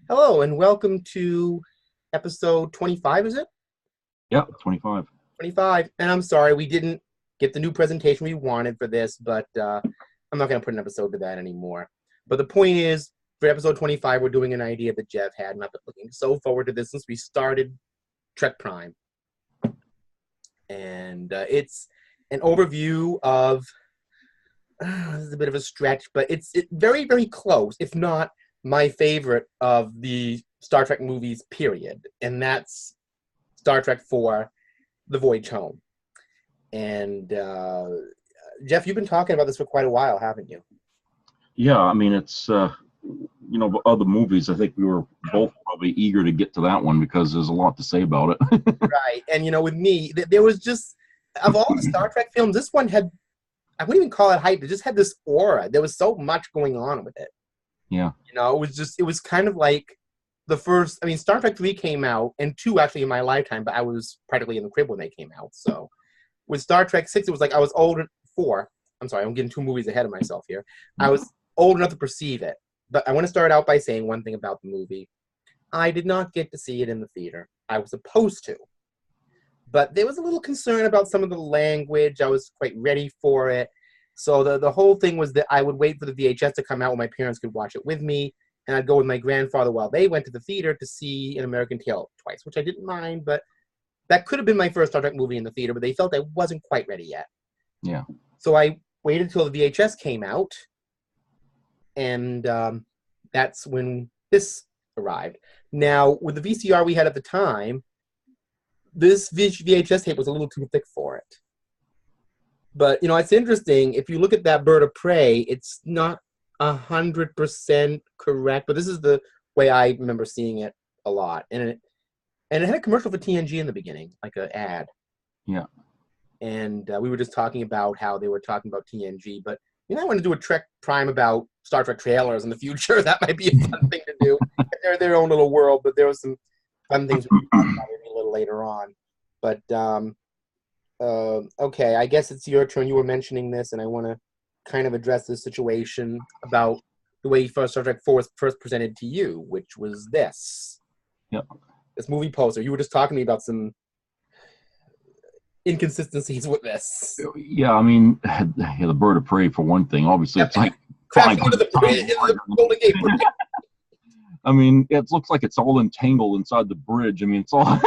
Hello and welcome to episode 25, is it? Yeah, 25. 25. And I'm sorry, we didn't get the new presentation we wanted for this, but I'm not going to put an episode to that anymore. But the point is, for episode 25, we're doing an idea that Jeff had, and I've been looking so forward to this since we started Trek Prime. And it's an overview of, this is a bit of a stretch, but it's very, very close, if not my favorite of the Star Trek movies, period. And that's Star Trek 4, The Voyage Home. And Jeff, you've been talking about this for quite a while, haven't you? Yeah, I mean, it's, other movies, I think we were both probably eager to get to that one because there's a lot to say about it. Right. And, with me, there was just, of all the Star Trek films, this one had, I wouldn't even call it hype, it just had this aura. There was so much going on with it. Yeah. It was kind of like the first, Star Trek 3 came out, and 2 actually in my lifetime, but I was practically in the crib when they came out. So with Star Trek 6, it was like I was old, 4. I'm sorry, I'm getting 2 movies ahead of myself here. I was old enough to perceive it. But I want to start out by saying one thing about the movie. I did not get to see it in the theater. I was supposed to. But there was a little concern about some of the language. I was quite ready for it. So the whole thing was that I would wait for the VHS to come out when my parents could watch it with me, and I'd go with my grandfather while they went to the theater to see An American Tail twice, which I didn't mind, but that could have been my first Star Trek movie in the theater, but they felt I wasn't quite ready yet. Yeah. So I waited until the VHS came out, and that's when this arrived. Now, with the VCR we had at the time, this VHS tape was a little too thick for it. But, it's interesting. If you look at that Bird of Prey, it's not 100% correct. But this is the way I remember seeing it a lot. And it had a commercial for TNG in the beginning, like an ad. Yeah. And we were just talking about how they were talking about TNG. But, I want to do a Trek Prime about Star Trek trailers in the future. That might be a fun thing to do. They're their own little world. But there was some fun things we can talk about maybe a little later on. But, okay, I guess it's your turn. You were mentioning this, and I want to kind of address this situation about the way Star Trek 4 was first presented to you, which was this. Yep. This movie poster. You were just talking to me about some inconsistencies with this. Yeah, I mean, the Bird of Prey, for one thing. Obviously, it's like... Crashing into the bridge, into the Golden Gate Bridge. I mean, it looks like it's all entangled inside the bridge. I mean, it's all...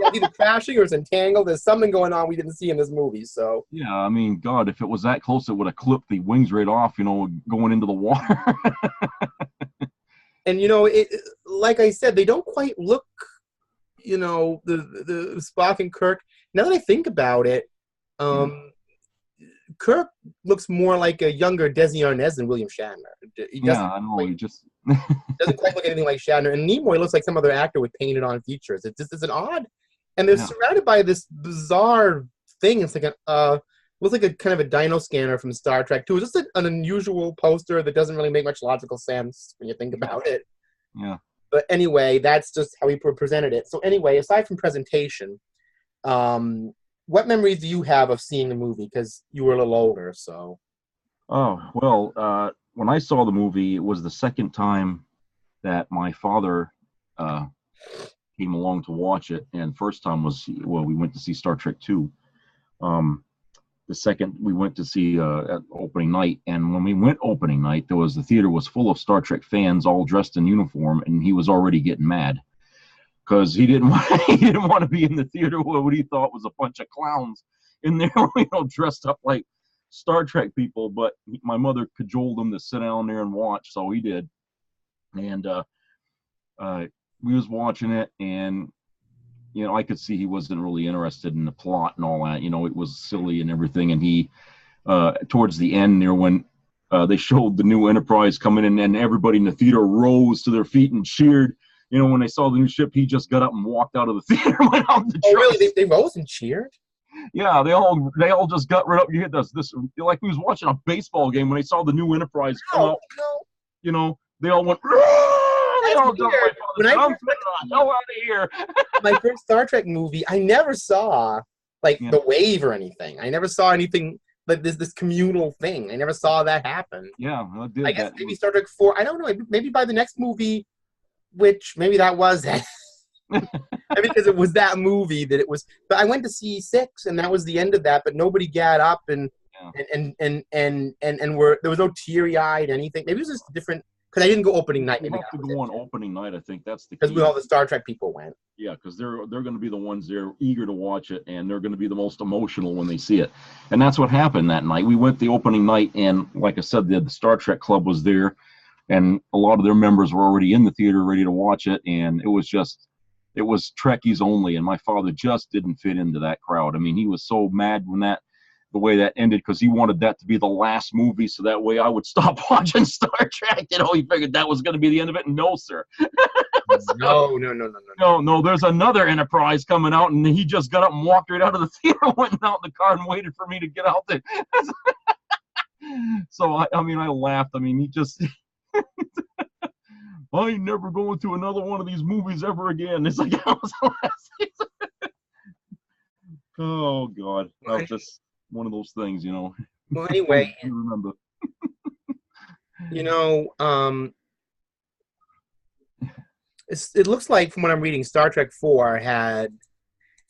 Yeah, either crashing or it's entangled. There's something going on we didn't see in this movie. So yeah, I mean, God, if it was that close, it would have clipped the wings right off, going into the water. And it, like I said, they don't quite look, the Spock and Kirk. Now that I think about it, Kirk looks more like a younger Desi Arnaz than William Shatner. I know. He just doesn't quite look anything like Shatner. And Nimoy looks like some other actor with painted-on features. It's an odd. And they're surrounded by this bizarre thing. It's like looks like a kind of a dino scanner from Star Trek 2. It's just an unusual poster that doesn't really make much logical sense when you think about it. Yeah. But anyway, that's just how he presented it. So anyway, aside from presentation, what memories do you have of seeing the movie? Because you were a little older, so. Oh, well, when I saw the movie, it was the second time that my father came along to watch it, and first time was, we went to see Star Trek 2. The second we went to see at opening night, and when we went opening night, the theater was full of Star Trek fans all dressed in uniform, and he was already getting mad because he didn't want to be in the theater with what he thought was a bunch of clowns in there, dressed up like Star Trek people. But my mother cajoled him to sit down there and watch, so he did. And we was watching it, and I could see he wasn't really interested in the plot and all that. It was silly and everything. And he, towards the end there, when they showed the new Enterprise coming in, and everybody in the theater rose to their feet and cheered. When they saw the new ship, he just got up and walked out of the theater. Went out the oh, really? They rose and cheered? Yeah, they all just got right up. You hit this like he was watching a baseball game when they saw the new Enterprise come out. No. They all went. I'm hell out of here. My first Star Trek movie, I never saw the wave or anything. I never saw anything like this communal thing. I never saw that happen. Yeah, I guess maybe Star Trek 4. I don't know. Maybe by the next movie, which maybe that was it. Because it was that movie that it was. But I went to see 6, and that was the end of that. But nobody got up and were there was no teary eyed anything. Maybe it was just different because I didn't go opening night. You Maybe have to go on opening night. I think that's the key. because with all the Star Trek people went. Yeah, because they're going to be the ones they're eager to watch it, and they're going to be the most emotional when they see it. And that's what happened that night. We went the opening night, and like I said, the Star Trek Club was there, and a lot of their members were already in the theater ready to watch it, and it was Trekkies only, and my father just didn't fit into that crowd. I mean, he was so mad when the way that ended, because he wanted that to be the last movie, so that way I would stop watching Star Trek. He figured that was going to be the end of it. No, sir. No. There's another Enterprise coming out, and he just got up and walked right out of the theater, went out in the car, and waited for me to get out there. So I laughed. I mean, he just. I ain't never going to another one of these movies ever again. It's like, that was the last season. Oh, God. That was just one of those things, Well, anyway. You remember. It looks like, from what I'm reading, Star Trek 4 had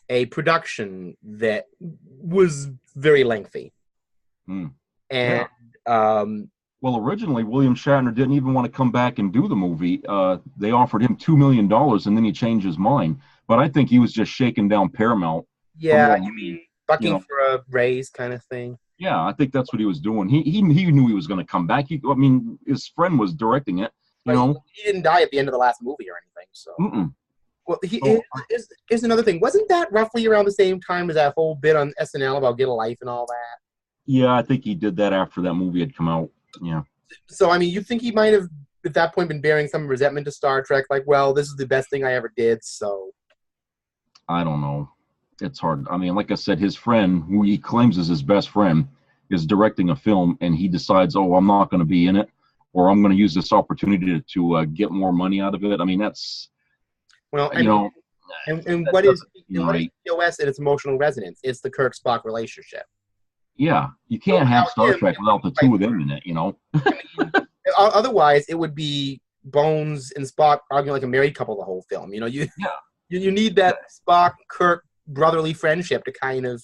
a production that was very lengthy. And, well, originally, William Shatner didn't even want to come back and do the movie. They offered him $2 million, and then he changed his mind. But I think he was just shaking down Paramount. Yeah, you mean bucking for a raise kind of thing? Yeah, I think that's what he was doing. He knew he was going to come back. His friend was directing it. He didn't die at the end of the last movie or anything. So. Well, here's another thing. Wasn't that roughly around the same time as that whole bit on SNL about Get a Life and all that? Yeah, I think he did that after that movie had come out. Yeah. So, I mean, you think he might have, at that point, been bearing some resentment to Star Trek? Like, well, this is the best thing I ever did, so. I don't know. It's hard. I mean, like I said, his friend, who he claims is his best friend, is directing a film, and he decides, I'm not going to be in it, or I'm going to use this opportunity to get more money out of it. I mean, that's, well, and what is TOS and its emotional resonance? It's the Kirk-Spock relationship. Yeah, you can't have Star Trek without the two of them in it, Otherwise, it would be Bones and Spock arguing like a married couple the whole film. You need that Spock-Kirk brotherly friendship to kind of,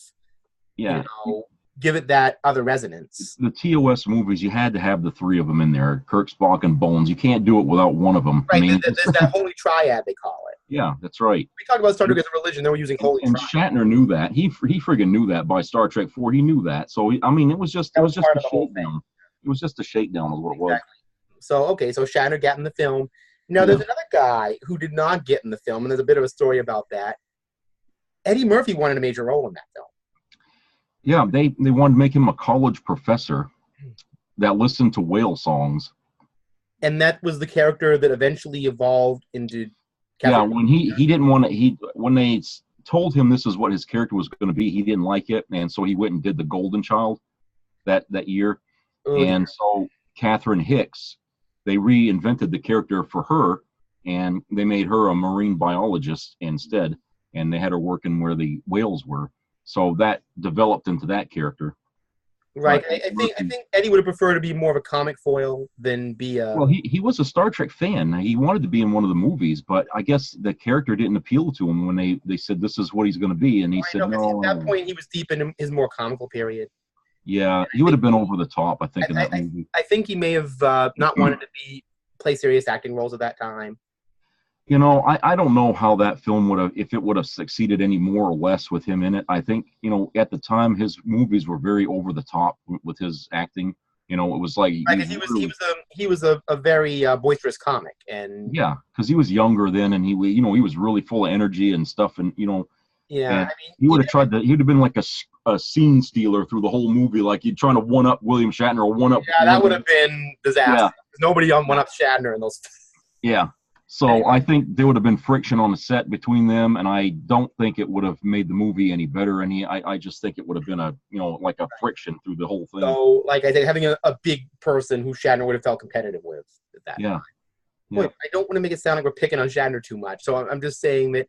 give it that other resonance. The TOS movies, you had to have the three of them in there, Kirk, Spock, and Bones. You can't do it without one of them. Right, there's that holy triad, they call it. Yeah, that's right. We talked about Star Trek as a religion. They were using holy triad. And Shatner knew that. He friggin' knew that by Star Trek 4. He knew that. So, it was just a shakedown. It was just a shakedown is what it was. So Shatner got in the film. Now, there's another guy who did not get in the film, and there's a bit of a story about that. Eddie Murphy wanted a major role in that film. Yeah, they wanted to make him a college professor that listened to whale songs. And that was the character that eventually evolved into... When he didn't want to... When they told him this is what his character was going to be, he didn't like it, and so he went and did The Golden Child that year. So Catherine Hicks, they reinvented the character for her, and they made her a marine biologist instead, and they had her working where the whales were. So that developed into that character. Right. I think Eddie would have preferred to be more of a comic foil than be a... Well, he was a Star Trek fan. He wanted to be in one of the movies, but I guess the character didn't appeal to him when they said this is what he's going to be, and he said no. At that point, he was deep in his more comical period. Yeah, he would have been over the top, I think, in that movie. I think he may have not wanted to play serious acting roles at that time. I don't know how that film if it would have succeeded any more or less with him in it. I think, at the time, his movies were very over the top with his acting. It was like... He was a very boisterous comic. And yeah, because he was younger then, and he was really full of energy and stuff, and, Yeah, he would have he'd have been like a scene stealer through the whole movie, like he'd trying to one-up William Shatner or one-up... Yeah, that would have been disaster. Yeah. Nobody one-up Shatner in those... Yeah. So I think there would have been friction on the set between them, and I don't think it would have made the movie any better. I just think it would have been like a friction through the whole thing. So, like I said, having a big person who Shatner would have felt competitive with at that time. Boy, I don't want to make it sound like we're picking on Shatner too much. So I'm just saying that,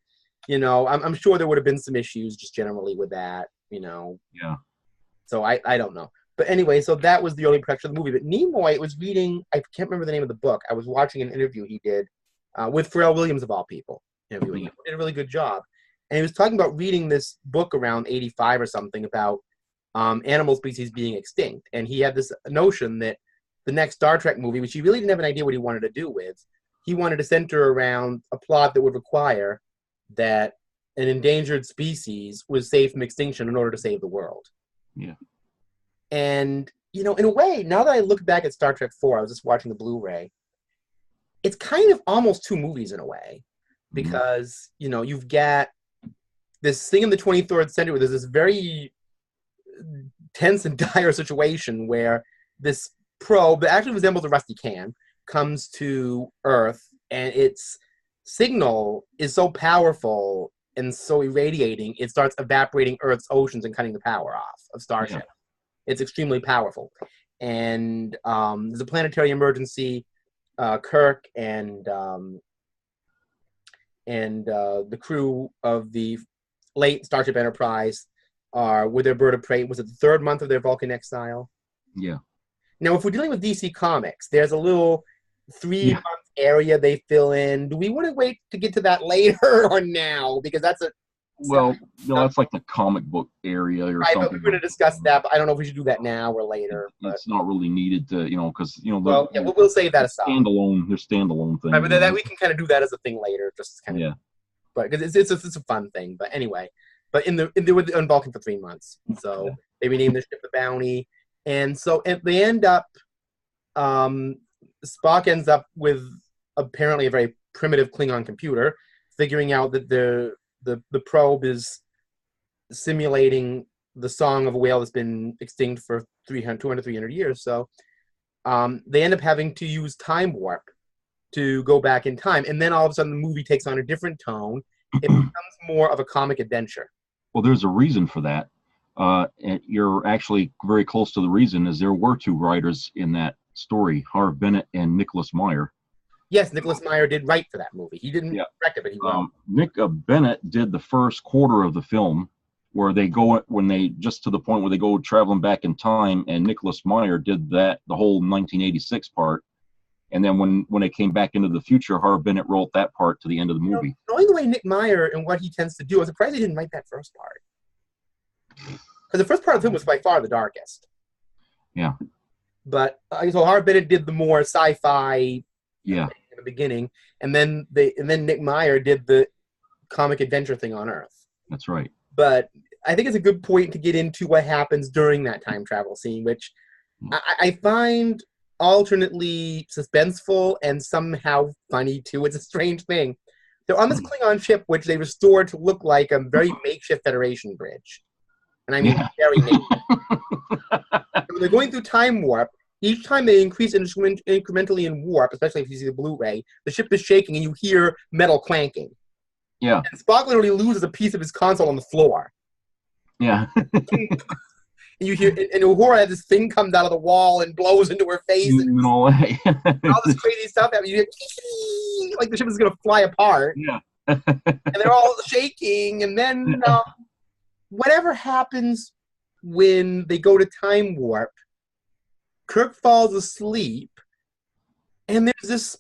I'm sure there would have been some issues just generally with that, Yeah. So I don't know. But anyway, so that was the only production of the movie. But Nimoy was reading, I can't remember the name of the book. I was watching an interview he did with Pharrell Williams of all people. Interviewing him. Did a really good job. And he was talking about reading this book around 85 or something about animal species being extinct. And he had this notion that the next Star Trek movie, which he really didn't have an idea what he wanted to do with, he wanted to center around a plot that would require that an endangered species was saved from extinction in order to save the world. Yeah. And, you know, in a way, now that I look back at Star Trek 4, I was just watching the Blu-ray, it's kind of almost two movies in a way. Because, you know, you've got this thing in the 23rd century where there's this very tense and dire situation where this probe that actually resembles a rusty can comes to Earth, and its signal is so powerful and so irradiating, it starts evaporating Earth's oceans and cutting the power off of Starship. Yeah. It's extremely powerful. And there's a planetary emergency. Kirk and the crew of the late Starship Enterprise are with their bird of prey. Was it the third month of their Vulcan exile? Yeah. Now, if we're dealing with DC Comics, there's a little 3-month area they fill in. Do we want to wait to get to that later or now? Because that's a... Well, no, that's like the comic book area or something. But we're going to discuss that, but I don't know if we should do that now or later. It's not really needed to, you know, because, you know... Well, yeah, we'll save that aside. They're standalone things. Right, but that we can kind of do that as a thing later, just kind of... Yeah. But because it's a fun thing. But anyway, but they were on Vulcan for 3 months, so they renamed the ship the Bounty, and so they end up. Spock ends up with apparently a very primitive Klingon computer, figuring out that the probe is simulating the song of a whale that's been extinct for 200, 300 years. So they end up having to use time warp to go back in time. And then all of a sudden the movie takes on a different tone. It becomes more of a comic adventure. Well, there's a reason for that. And you're actually very close to the reason, is there were two writers in that story, Harv Bennett and Nicholas Meyer. Yes, Nicholas Meyer did write for that movie. He didn't direct it, but he wrote. Nick Bennett did the first quarter of the film, where they go just to the point where they go traveling back in time, and Nicholas Meyer did the whole 1986 part. And then when it came back into the future, Harv Bennett wrote that part to the end of the movie. Knowing the way Nick Meyer and what he tends to do, I'm surprised he didn't write that first part. Because the first part of the film was by far the darkest. Yeah. But so Harv Bennett did the more sci-fi in the beginning, and then Nick Meyer did the comic adventure thing on Earth. That's right. But I think it's a good point to get into what happens during that time travel scene, which I find alternately suspenseful and somehow funny too. It's a strange thing. They're on this Klingon ship, which they restored to look like a very makeshift Federation bridge. And I mean very makeshift. When they're going through time warp, each time they increase incrementally in warp, especially if you see the Blu-ray, the ship is shaking and you hear metal clanking. Yeah. And Spock literally loses a piece of his console on the floor. Yeah. And you hear, and Uhura has this thing comes out of the wall and blows into her face. And all this crazy stuff happens. You hear, like the ship is going to fly apart. Yeah. And they're all shaking. And then whatever happens when they go to time warp, Kirk falls asleep. And there's this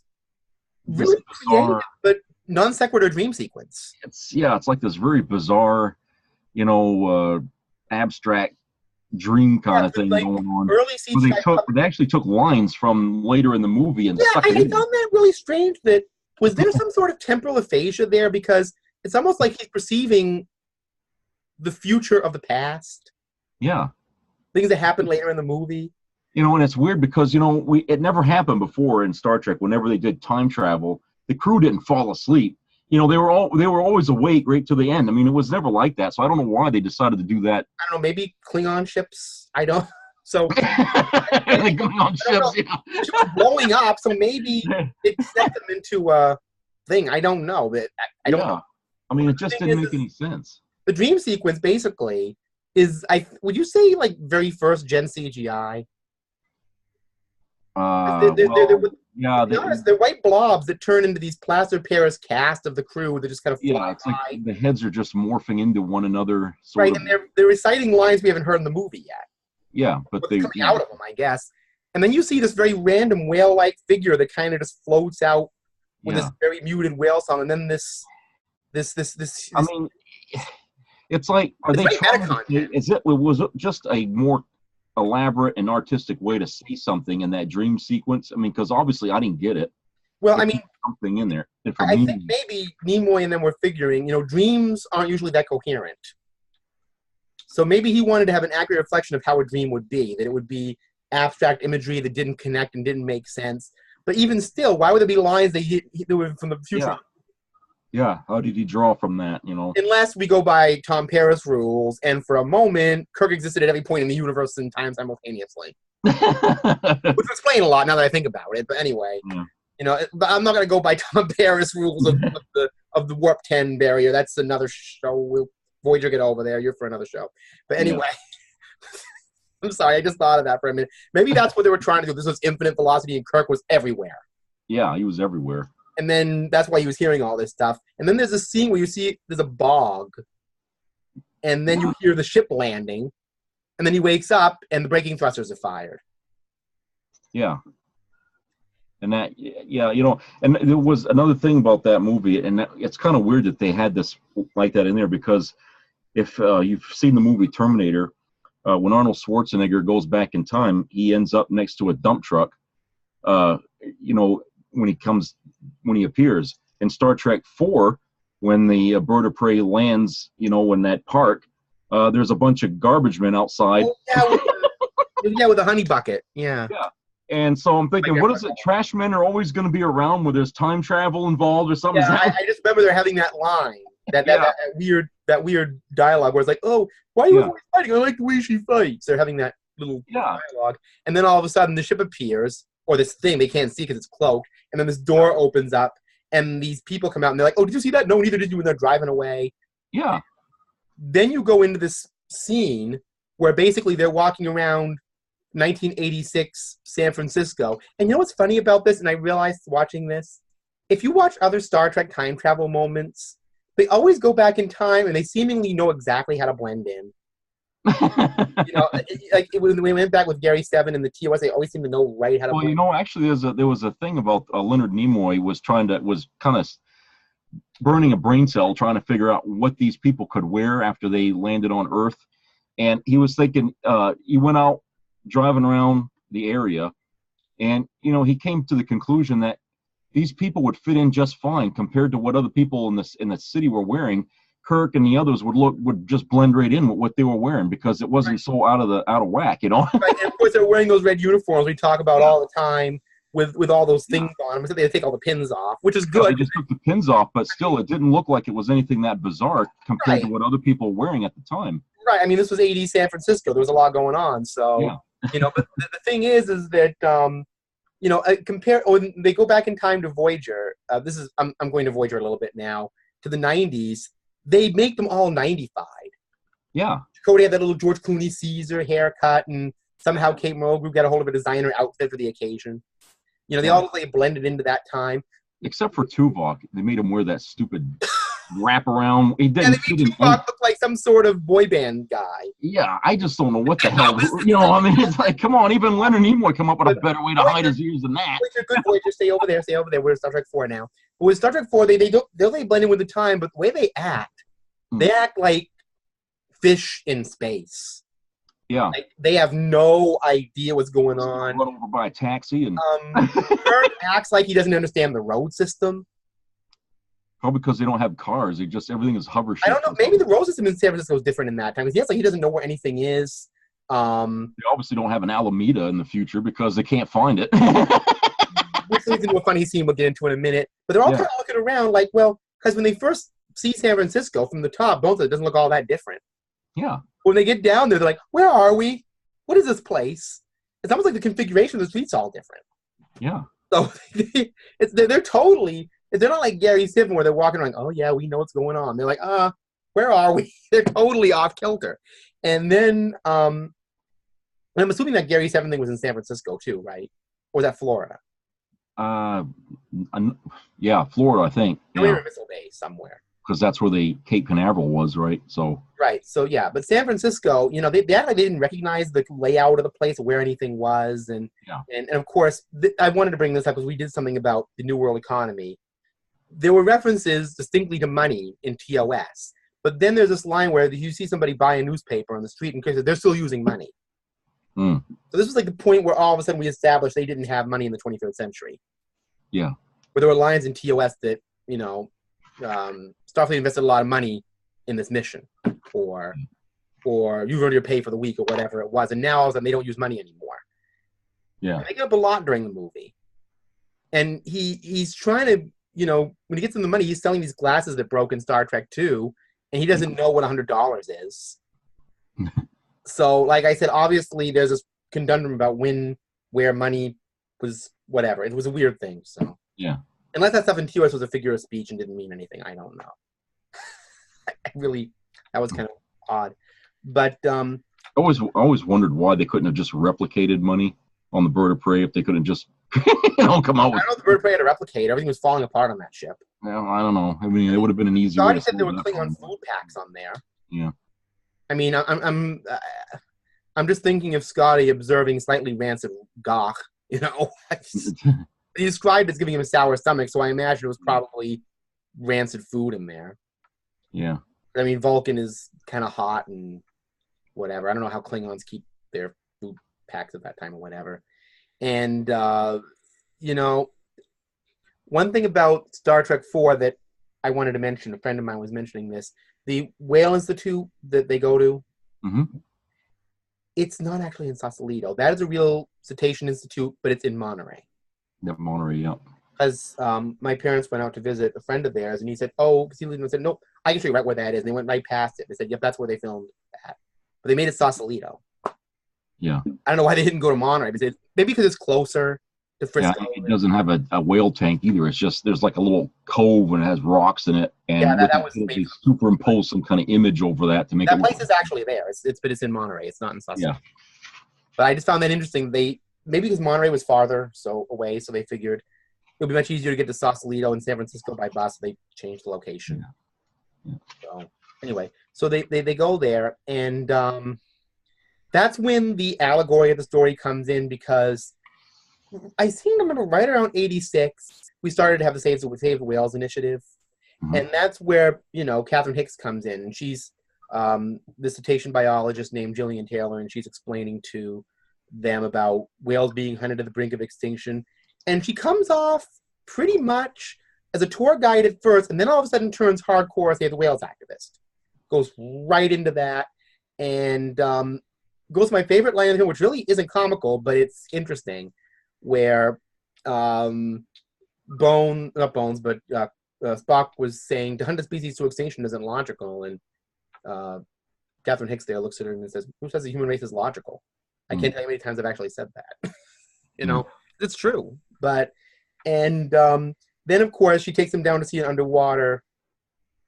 really creative but non sequitur dream sequence. It's like this very bizarre, abstract dream kind of thing going on. Early they actually took lines from later in the movie and stuck it in. I found that really strange. That was there some sort of temporal aphasia there, because it's almost like he's perceiving the future of the past. Yeah, things that happened later in the movie. And it's weird because it never happened before in Star Trek. Whenever they did time travel, the crew didn't fall asleep. They were always awake right to the end. I mean, it was never like that. So I don't know why they decided to do that. I don't know. Maybe Klingon ships. I don't. So Klingon ships, ships are blowing up. So maybe it set them into a thing. I don't know. But I don't know. I mean, it just didn't make any sense. The dream sequence basically is. Would you say like very first gen CGI? They're white blobs that turn into these plaster Paris cast of the crew that just kind of fly it's like the heads are just morphing into one another. And they're reciting lines we haven't heard in the movie yet. Yeah, but they're coming out of them, I guess. And then you see this very random whale-like figure that kind of just floats out with this very muted whale song, and then this. I mean, it's like, are they trying to say, was it just a more elaborate and artistic way to say something in that dream sequence? I mean, because obviously I didn't get it. Well, I mean, something in there. I think maybe Nimoy and them were figuring, dreams aren't usually that coherent. So maybe he wanted to have an accurate reflection of how a dream would be, that it would be abstract imagery that didn't connect and didn't make sense. But even still, why would there be lines that were from the future? Yeah, how did he draw from that, Unless we go by Tom Paris rules, and for a moment, Kirk existed at every point in the universe and time simultaneously. Which would explain a lot now that I think about it, but anyway. But I'm not going to go by Tom Paris rules of the Warp 10 barrier. That's another show. Voyager, get over there. You're for another show. But anyway, I'm sorry. I just thought of that for a minute. Maybe that's what they were trying to do. This was infinite velocity, and Kirk was everywhere. Yeah, he was everywhere. And then that's why he was hearing all this stuff. And then there's a scene where you see there's a bog, and then you hear the ship landing, and then he wakes up, and the braking thrusters are fired. Yeah. And that, and there was another thing about that movie, and it's kind of weird that they had this like that in there, because if you've seen the movie Terminator, when Arnold Schwarzenegger goes back in time, he ends up next to a dump truck, when he appears. In Star Trek 4, when the bird of prey lands, in that park, there's a bunch of garbage men outside. Oh, yeah, with a honey bucket. Yeah. Yeah. And so I'm thinking, what is it? Trash men are always going to be around where there's time travel involved or something. Yeah, I just remember they're having that line, that weird dialogue where it's like, oh, why are you always fighting? I like the way she fights. They're having that little dialogue. And then all of a sudden the ship appears, or this thing they can't see because it's cloaked, and then this door opens up, and these people come out, and they're like, oh, did you see that? No, neither did you, when they're driving away. Yeah. Then you go into this scene where basically they're walking around 1986 San Francisco. And you know what's funny about this, and I realized watching this? If you watch other Star Trek time travel moments, they always go back in time, and they seemingly know exactly how to blend in. Like when we went back with Gary Seven and the TOS, they always seem to know right how to blend in. Actually, there was a thing about Leonard Nimoy was kind of burning a brain cell trying to figure out what these people could wear after they landed on Earth. And he was thinking, he went out driving around the area, and he came to the conclusion that these people would fit in just fine compared to what other people in the city were wearing. Kirk and the others would just blend right in with what they were wearing, because it wasn't so out of whack, Right, and of course they're wearing those red uniforms we talk about all the time with all those things on them. So they take all the pins off, which is good. They just took the pins off, but still, it didn't look like it was anything that bizarre compared to what other people were wearing at the time. Right. I mean, this was 80s San Francisco. There was a lot going on. So, but the thing is that, when they go back in time to Voyager, I'm going to Voyager a little bit now, to the 90s, they make them all 95. Yeah. Cody had that little George Clooney Caesar haircut, and somehow Kate Mulgrew got a hold of a designer outfit for the occasion. They all look like blended into that time. Except for Tuvok. They made him wear that stupid wraparound. He didn't fit in. Tuvok looked like some sort of boy band guy. Yeah, I just don't know what the hell. It's like, come on, even Leonard Nimoy come up with a better way to hide his ears than that. Good boy, just stay over there. We're in Star Trek 4 now. But with Star Trek 4, they blend in with the time, but the way they act like fish in space. Yeah. Like, they have no idea what's going on. Run over by a taxi and Kirk acts like he doesn't understand the road system. Probably because they don't have cars. Everything is hover ships. I don't know. Maybe the road system in San Francisco is different in that time. Because he doesn't know where anything is. They obviously don't have an Alameda in the future because they can't find it. Which leads into a funny scene we'll get into in a minute. But they're all kind of looking around like, well, because when they first see San Francisco from the top, both of it doesn't look all that different. Yeah. When they get down there, they're like, where are we? What is this place? It's almost like the configuration of the street's all different. Yeah. So they're totally, they're not like Gary Sivan where they're walking around, oh yeah, we know what's going on. They're like, where are we? They're totally off kilter. And then, I'm assuming that Gary Sivan thing was in San Francisco too, right? Or was that Florida? Yeah, Florida, I think. We were in Missile Bay somewhere. Because that's where the Cape Canaveral was, right? So. Right. So yeah, but San Francisco, they act like they didn't recognize the layout of the place, or where anything was, and of course, I wanted to bring this up because we did something about the New World economy, there were references distinctly to money in TOS. But then there's this line where you see somebody buy a newspaper on the street and they're still using money. Mm. So this was like the point where all of a sudden we established they didn't have money in the 23rd century. Yeah. Where there were lines in TOS that, Starfleet invested a lot of money in this mission, or you've earned your pay for the week, or whatever it was. And now all of a sudden they don't use money anymore. Yeah. And they get up a lot during the movie. And he's trying to, when he gets them the money, he's selling these glasses that broke in Star Trek 2, and he doesn't know what $100 is. So, like I said, obviously there's this conundrum about where money was, whatever. It was a weird thing, so. Yeah. Unless that stuff in TOS was a figure of speech and didn't mean anything, I don't know. That was kind of odd. But, I always wondered why they couldn't have just replicated money on the Bird of Prey if they couldn't just, come out with. I don't know if the Bird of Prey had a replicator. Everything was falling apart on that ship. Well, I don't know. I mean, it would have been an easy way Scotty to said there were solve that Klingon problem. food packs on there. Yeah. I mean, I'm just thinking of Scotty observing slightly rancid gach, He described it as giving him a sour stomach, so I imagine it was probably rancid food in there. Yeah. I mean, Vulcan is kind of hot and whatever. I don't know how Klingons keep their food packs at that time or whatever. And, one thing about Star Trek 4 that I wanted to mention, a friend of mine was mentioning this, the Whale Institute that they go to, it's not actually in Sausalito. That is a real cetacean institute, but it's in Monterey. Yep, Monterey, yep. Because my parents went out to visit a friend of theirs, and he said, because he said, nope, I can show you right where that is. And they went right past it. They said, yep, that's where they filmed that. But they made it Sausalito. Yeah. I don't know why they didn't go to Monterey. Maybe because it's closer to Frisco. Yeah, it doesn't have a whale tank either. It's just, there's like a little cove and it has rocks in it. And that was they superimpose some kind of image over that to make that it place is actually there. But it's in Monterey. It's not in Sausalito. Yeah. But I just found that interesting. Maybe because Monterey was farther away, so they figured it would be much easier to get to Sausalito and San Francisco by bus. So they changed the location. Yeah. So anyway, so they go there, and that's when the allegory of the story comes in, because I seem to remember right around 86, we started to have the Save the Whales initiative. Mm-hmm. And that's where, Catherine Hicks comes in. And she's this cetacean biologist named Gillian Taylor, and she's explaining to them about whales being hunted to the brink of extinction. And she comes off pretty much as a tour guide at first, and then all of a sudden turns hardcore Save the Whales activist. Goes right into that, and goes to my favorite line of him, which really isn't comical, but it's interesting, where Spock was saying to hunt a species to extinction isn't logical, and Catherine Hicks there looks at her and says, "Who says the human race is logical?" I can't tell you how many times I've actually said that. It's true. But then of course she takes him down to see an underwater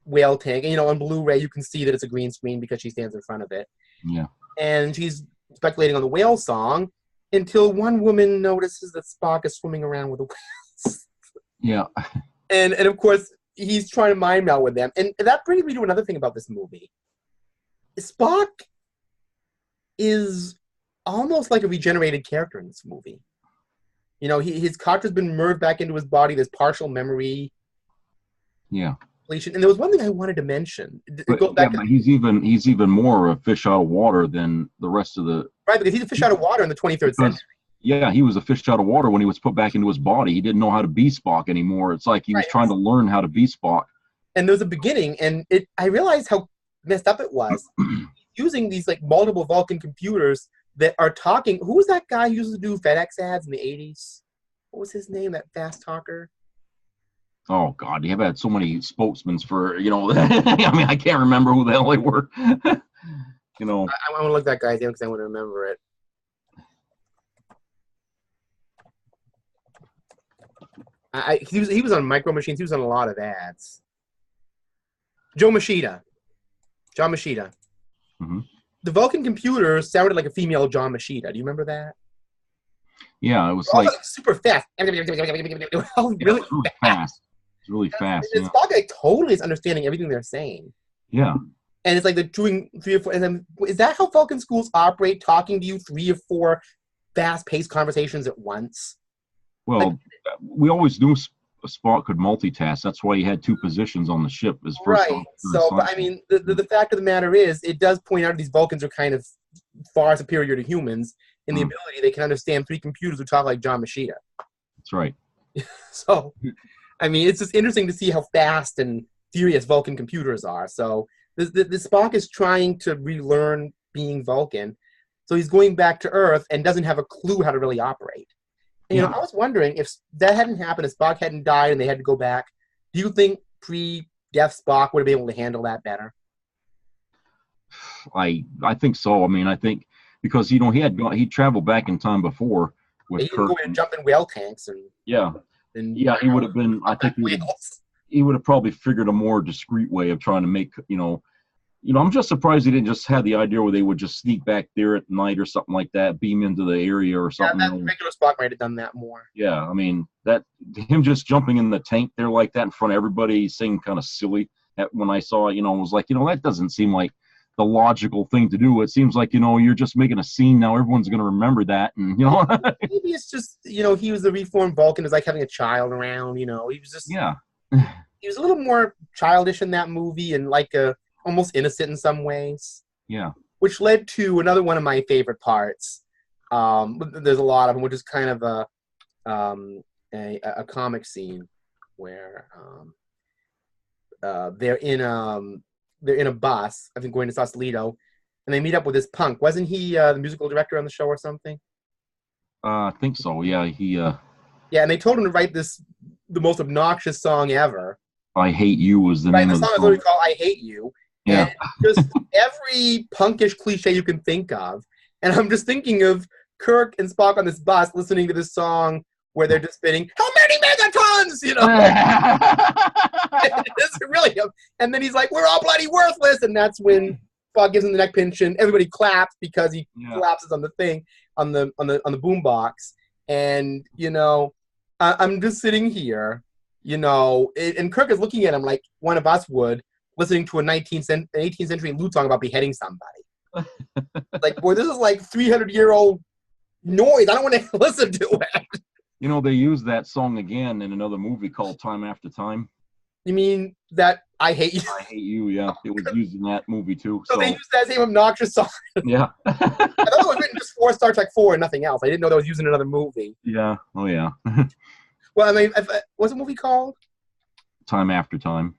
whale tank. And on Blu-ray you can see that it's a green screen because she stands in front of it. Yeah. And she's speculating on the whale song until one woman notices that Spock is swimming around with the whales. Yeah. And of course he's trying to mind meld with them. And that brings me to another thing about this movie. Spock is almost like a regenerated character in this movie. His cartridge has been merged back into his body. There's partial memory. Yeah. And there was one thing I wanted to mention. But he's even more a fish out of water than the rest of the. Right, because he's a fish out of water in the 23rd century. Yeah, he was a fish out of water when he was put back into his body. He didn't know how to be Spock anymore. It's like he was trying to learn how to be Spock. And there was a beginning, and I realized how messed up it was. Using these multiple Vulcan computers that are talking. Who was that guy who used to do FedEx ads in the 80s? What was his name, that fast talker? Oh, God, you have had so many spokesmen for, I mean, I can't remember who the hell they were. I want to look that guy's name because I want to remember it. He was on Micro Machines. He was on a lot of ads. John Machida. Mm-hmm. The Vulcan computer sounded like a female John Machida. Do you remember that? Yeah, it was super fast. Really fast. It's really fast. It's Spock totally is understanding everything they're saying. Yeah. And it's like they're doing 3 or 4. And then, is that how Vulcan schools operate? Talking to you 3 or 4 fast-paced conversations at once? Well, we always knew Spock could multitask. That's why he had two positions on the ship. His first Right. So, but I mean, the fact of the matter is, it does point out these Vulcans are kind of far superior to humans in the ability they can understand three computers who talk like John Machida. That's right. So, I mean, it's just interesting to see how fast and furious Vulcan computers are. So, the Spock is trying to relearn being Vulcan. So he's going back to Earth and doesn't have a clue how to really operate. And, I was wondering if that hadn't happened, if Spock hadn't died and they had to go back, do you think pre-death Spock would have been able to handle that better? I think so. I mean, I think because he traveled back in time before with he Kirk. Go and jump in whale tanks and he would have been. I think he would have probably figured a more discreet way of trying to make I'm just surprised he didn't just have the idea where they would just sneak back there at night or something like that, beam into the area or something. Yeah, that regular Spock might have done that more. Yeah, I mean, that him just jumping in the tank there like that in front of everybody seemed kind of silly. When I saw it, was like, that doesn't seem like the logical thing to do. It seems like, you're just making a scene now. Everyone's going to remember that. And, Maybe it's just, he was a reformed Vulcan. It's like having a child around, he was just. Yeah. He was a little more childish in that movie and like almost innocent in some ways. Yeah. Which led to another one of my favorite parts. There's a lot of them, which is kind of a comic scene where they're in a bus, I think going to Sausalito, and they meet up with this punk. Wasn't he the musical director on the show or something? I think so. Yeah, Yeah, and they told him to write the most obnoxious song ever. I Hate You was the name of the song. The song is literally called I Hate You. Yeah. And just every punkish cliche you can think of. And I'm just thinking of Kirk and Spock on this bus listening to this song where they're just spitting, how many megatons? It's really, and then he's like, we're all bloody worthless. And that's when Spock gives him the neck pinch and everybody claps because he collapses on the thing, on the boom box. And, I'm just sitting here, and Kirk is looking at him like one of us would, listening to an 18th century lute song about beheading somebody. Like, boy, this is like 300-year-old noise. I don't want to listen to it. They used that song again in another movie called Time After Time. You mean that I Hate You? I Hate You, yeah. It was used in that movie, too. So they used that same obnoxious song. Yeah. I thought it was written just for Star Trek 4 and nothing else. I didn't know that was used in another movie. Yeah. Oh, yeah. Well, I mean, what's the movie called? Time After Time.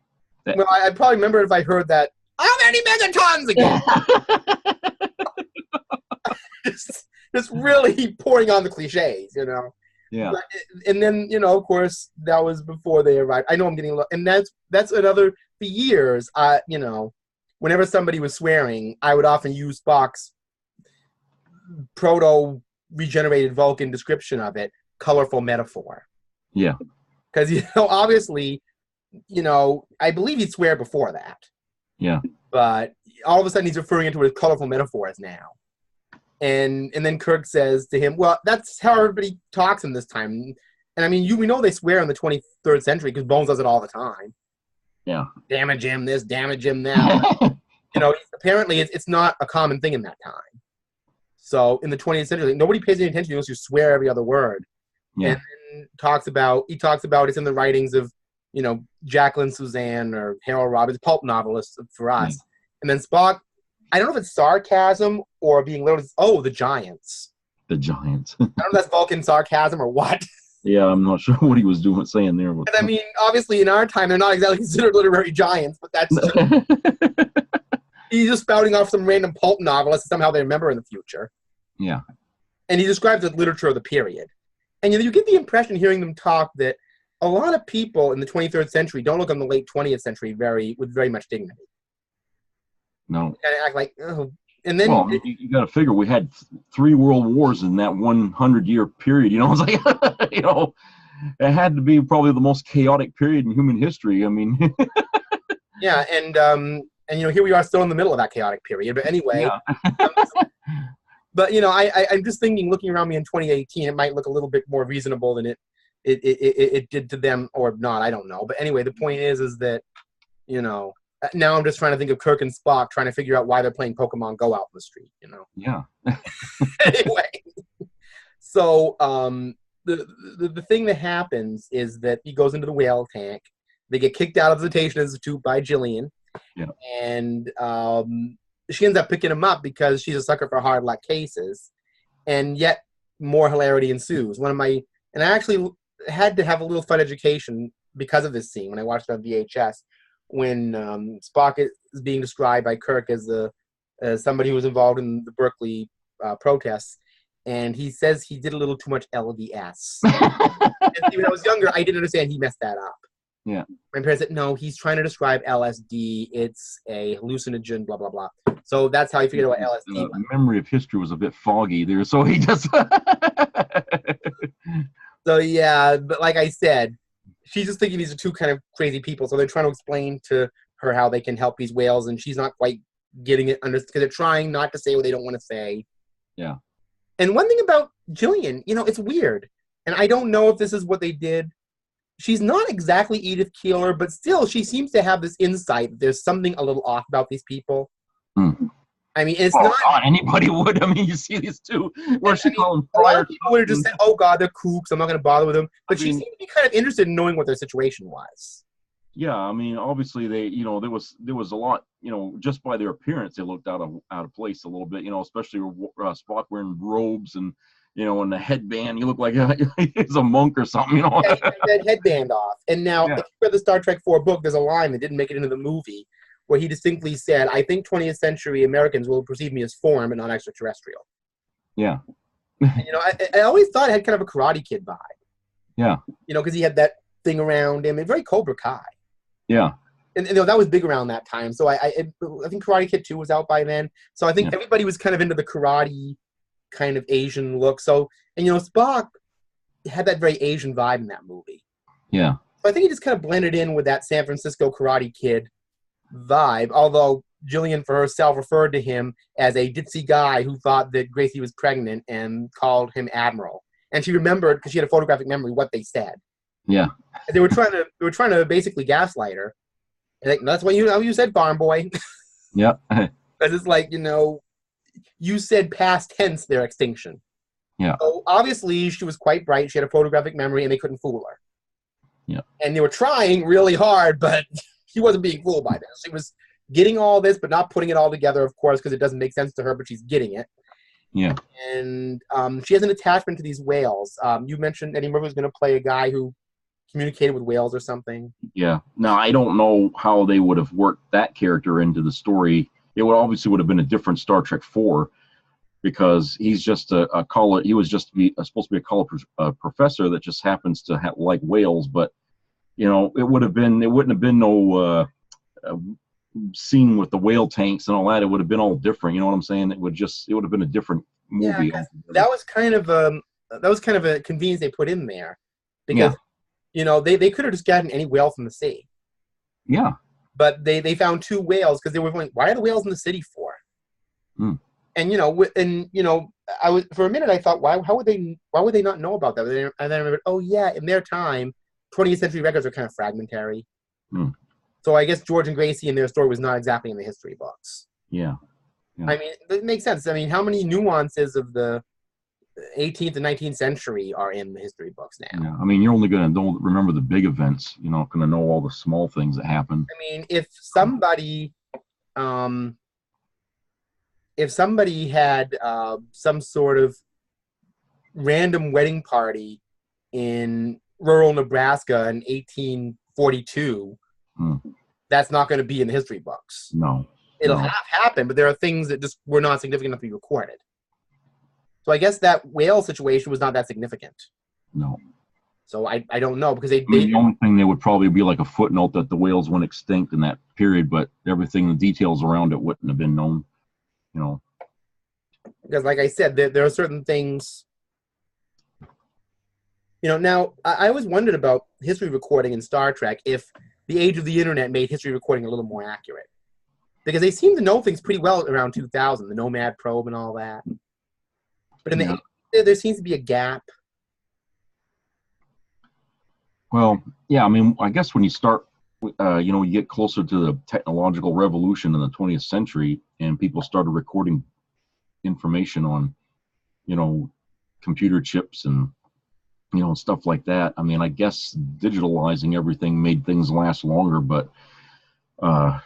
Well, I'd probably remember if I heard that, how many megatons again? just really pouring on the cliches, Yeah. And then, of course, that was before they arrived. I know I'm getting, and that's another, for years, whenever somebody was swearing, I would often use Spock's proto-regenerated Vulcan description of it, colorful metaphor. Yeah. Because, obviously, I believe he'd swear before that. Yeah. But all of a sudden he's referring into it as colorful metaphors now. And then Kirk says to him, well, that's how everybody talks in this time. And I mean, we know they swear in the 23rd century because Bones does it all the time. Yeah. Damage him this, damage him that. Apparently it's not a common thing in that time. So in the 20th century, nobody pays any attention unless you swear every other word. Yeah. And then he talks about it's in the writings of, Jacqueline Suzanne or Harold Robbins, pulp novelists for us. Yeah. And then Spock, I don't know if it's sarcasm or being literal. The Giants. The Giants. I don't know if that's Vulcan sarcasm or what. Yeah, I'm not sure what he was saying there. And I mean, obviously in our time, they're not exactly considered literary giants, but that's he's just spouting off some random pulp novelist and somehow they remember in the future. Yeah. And he describes the literature of the period. And you get the impression hearing them talk that a lot of people in the 23rd century don't look on the late 20th century with very much dignity. No. And act like, oh. And then you got to figure we had 3 world wars in that 100-year period. It's like, it had to be probably the most chaotic period in human history. I mean, yeah, and here we are still in the middle of that chaotic period. But anyway, yeah. But I'm just thinking, looking around me in 2018, it might look a little bit more reasonable than it did to them, or not. I don't know. But anyway, the point is that now I'm just trying to think of Kirk and Spock trying to figure out why they're playing Pokemon Go out in the street. Yeah. Anyway, so the thing that happens is that he goes into the whale tank. They get kicked out of the Cetacean Institute by Jillian. Yeah. And she ends up picking him up because she's a sucker for hard luck cases. And yet more hilarity ensues. And I actually had to have a little fun education because of this scene when I watched it on VHS, when Spock is being described by Kirk as somebody who was involved in the Berkeley protests, and he says he did a little too much LDS. And when I was younger, I didn't understand he messed that up. Yeah. My parents said, no, he's trying to describe LSD. It's a hallucinogen, blah, blah, blah. So that's how he figured out what LSD was. Memory of history was a bit foggy there, so he just... So, yeah, but like I said, she's just thinking these are two kind of crazy people, so they're trying to explain to her how they can help these whales, and she's not quite getting it, because they're trying not to say what they don't want to say. Yeah. And one thing about Jillian, it's weird, and I don't know if this is what they did. She's not exactly Edith Keeler, but still, she seems to have this insight that there's something a little off about these people. Hmm. I mean, it's not anybody would. I mean, you see these two. Where she called them a lot of people would have just said, "Oh God, they're kooks. I'm not going to bother with them." But she seemed to be kind of interested in knowing what their situation was. Yeah, I mean, obviously they, there was a lot, just by their appearance, they looked out of place a little bit, especially Spock wearing robes and, and the headband. You look like he's a monk or something, Yeah, he had that headband off. And now, if you read the Star Trek 4 book, there's a line that didn't make it into the movie, where he distinctly said, "I think 20th century Americans will perceive me as foreign but not extraterrestrial." Yeah. And, I always thought it had kind of a Karate Kid vibe. Yeah. Because he had that thing around him, and very Cobra Kai. Yeah. And that was big around that time. So I think Karate Kid 2 was out by then. So I think everybody was kind of into the karate kind of Asian look. So, and Spock had that very Asian vibe in that movie. Yeah. So I think he just kind of blended in with that San Francisco Karate Kid vibe, although Jillian for herself referred to him as a ditzy guy who thought that Gracie was pregnant and called him Admiral. And she remembered, because she had a photographic memory, what they said. Yeah. And they were trying to basically gaslight her. And like, that's what you said, farm boy. Yeah. Because it's like, you said past tense their extinction. Yeah. So obviously she was quite bright. She had a photographic memory and they couldn't fool her. Yeah. And they were trying really hard, but she wasn't being fooled by this. She was getting all this, but not putting it all together, of course, because it doesn't make sense to her, but she's getting it. Yeah. And she has an attachment to these whales. You mentioned Eddie Murphy was going to play a guy who communicated with whales or something. Yeah. Now, I don't know how they would have worked that character into the story. It would have been a different Star Trek 4, because he's just a college. He was just supposed to be a college professor that just happens to like whales, but it wouldn't have been no scene with the whale tanks and all that. It would have been all different. You know what I'm saying? It would have been a different movie. Yeah, that was kind of a convenience they put in there, because they could have just gotten any whale from the sea. Yeah. But they found two whales because they were like, why are the whales in the city for? Mm. And I was, for a minute I thought, why would they not know about that? And then I remembered, oh yeah, in their time, 20th century records are kind of fragmentary. Mm. So I guess George and Gracie and their story was not exactly in the history books. Yeah. I mean, it makes sense. I mean, how many nuances of the 18th and 19th century are in the history books now? Yeah. I mean, you're only going to remember the big events. You're not going to know all the small things that happen. I mean, if somebody had some sort of random wedding party in rural Nebraska in 1842, that's not going to be in the history books. No. It'll have happened, but there are things that just were not significant enough to be recorded. So I guess that whale situation was not that significant. No. So I don't know, because the only thing they would probably be like a footnote that the whales went extinct in that period, but everything, the details around it wouldn't have been known. Because like I said, there are certain things. Now I always wondered about history recording in Star Trek, if the age of the internet made history recording a little more accurate. Because they seem to know things pretty well around 2000, the Nomad probe and all that. But in the there seems to be a gap. Well, yeah, I mean, I guess when you start, you get closer to the technological revolution in the 20th century, and people started recording information on, computer chips and stuff like that. I mean, I guess digitalizing everything made things last longer, but I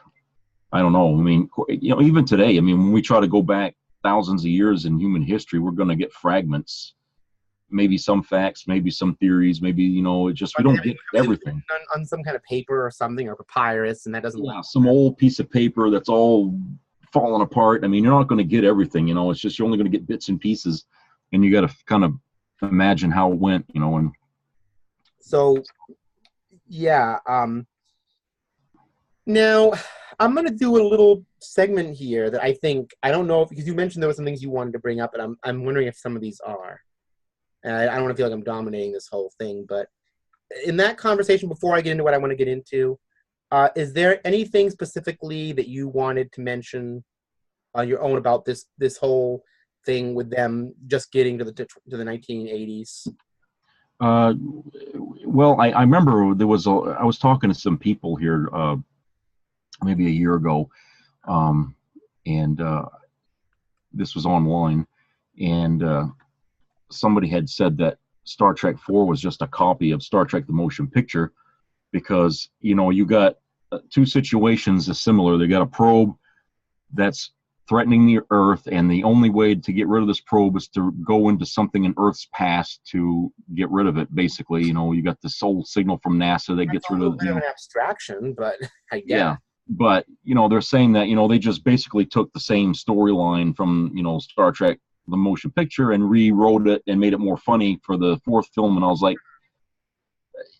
don't know. I mean, even today, I mean, when we try to go back thousands of years in human history, we're going to get fragments, maybe some facts, maybe some theories, maybe, it just, we don't get everything. On some kind of paper or something, or papyrus, and that doesn't. Yeah, some old piece of paper that's all falling apart. I mean, you're not going to get everything, it's just, you're only going to get bits and pieces, and you got to kind of imagine how it went, and. So, yeah. Now, I'm going to do a little segment here that I don't know, because you mentioned there were some things you wanted to bring up, and I'm wondering if some of these are. And I don't want to feel like I'm dominating this whole thing, but in that conversation, before I get into what I want to get into, is there anything specifically that you wanted to mention on your own about this whole thing with them just getting to the 1980s? Well, I remember I was talking to some people here maybe a year ago, and this was online, and somebody had said that Star Trek 4 was just a copy of Star Trek the Motion Picture, because you got two situations that's similar. They got a probe that's threatening the Earth, and the only way to get rid of this probe is to go into something in Earth's past to get rid of it. Basically, you got this old signal from NASA that gets rid of an abstraction, but I guess. Yeah, but they're saying that they just basically took the same storyline from Star Trek the Motion Picture and rewrote it and made it more funny for the fourth film. And I was like,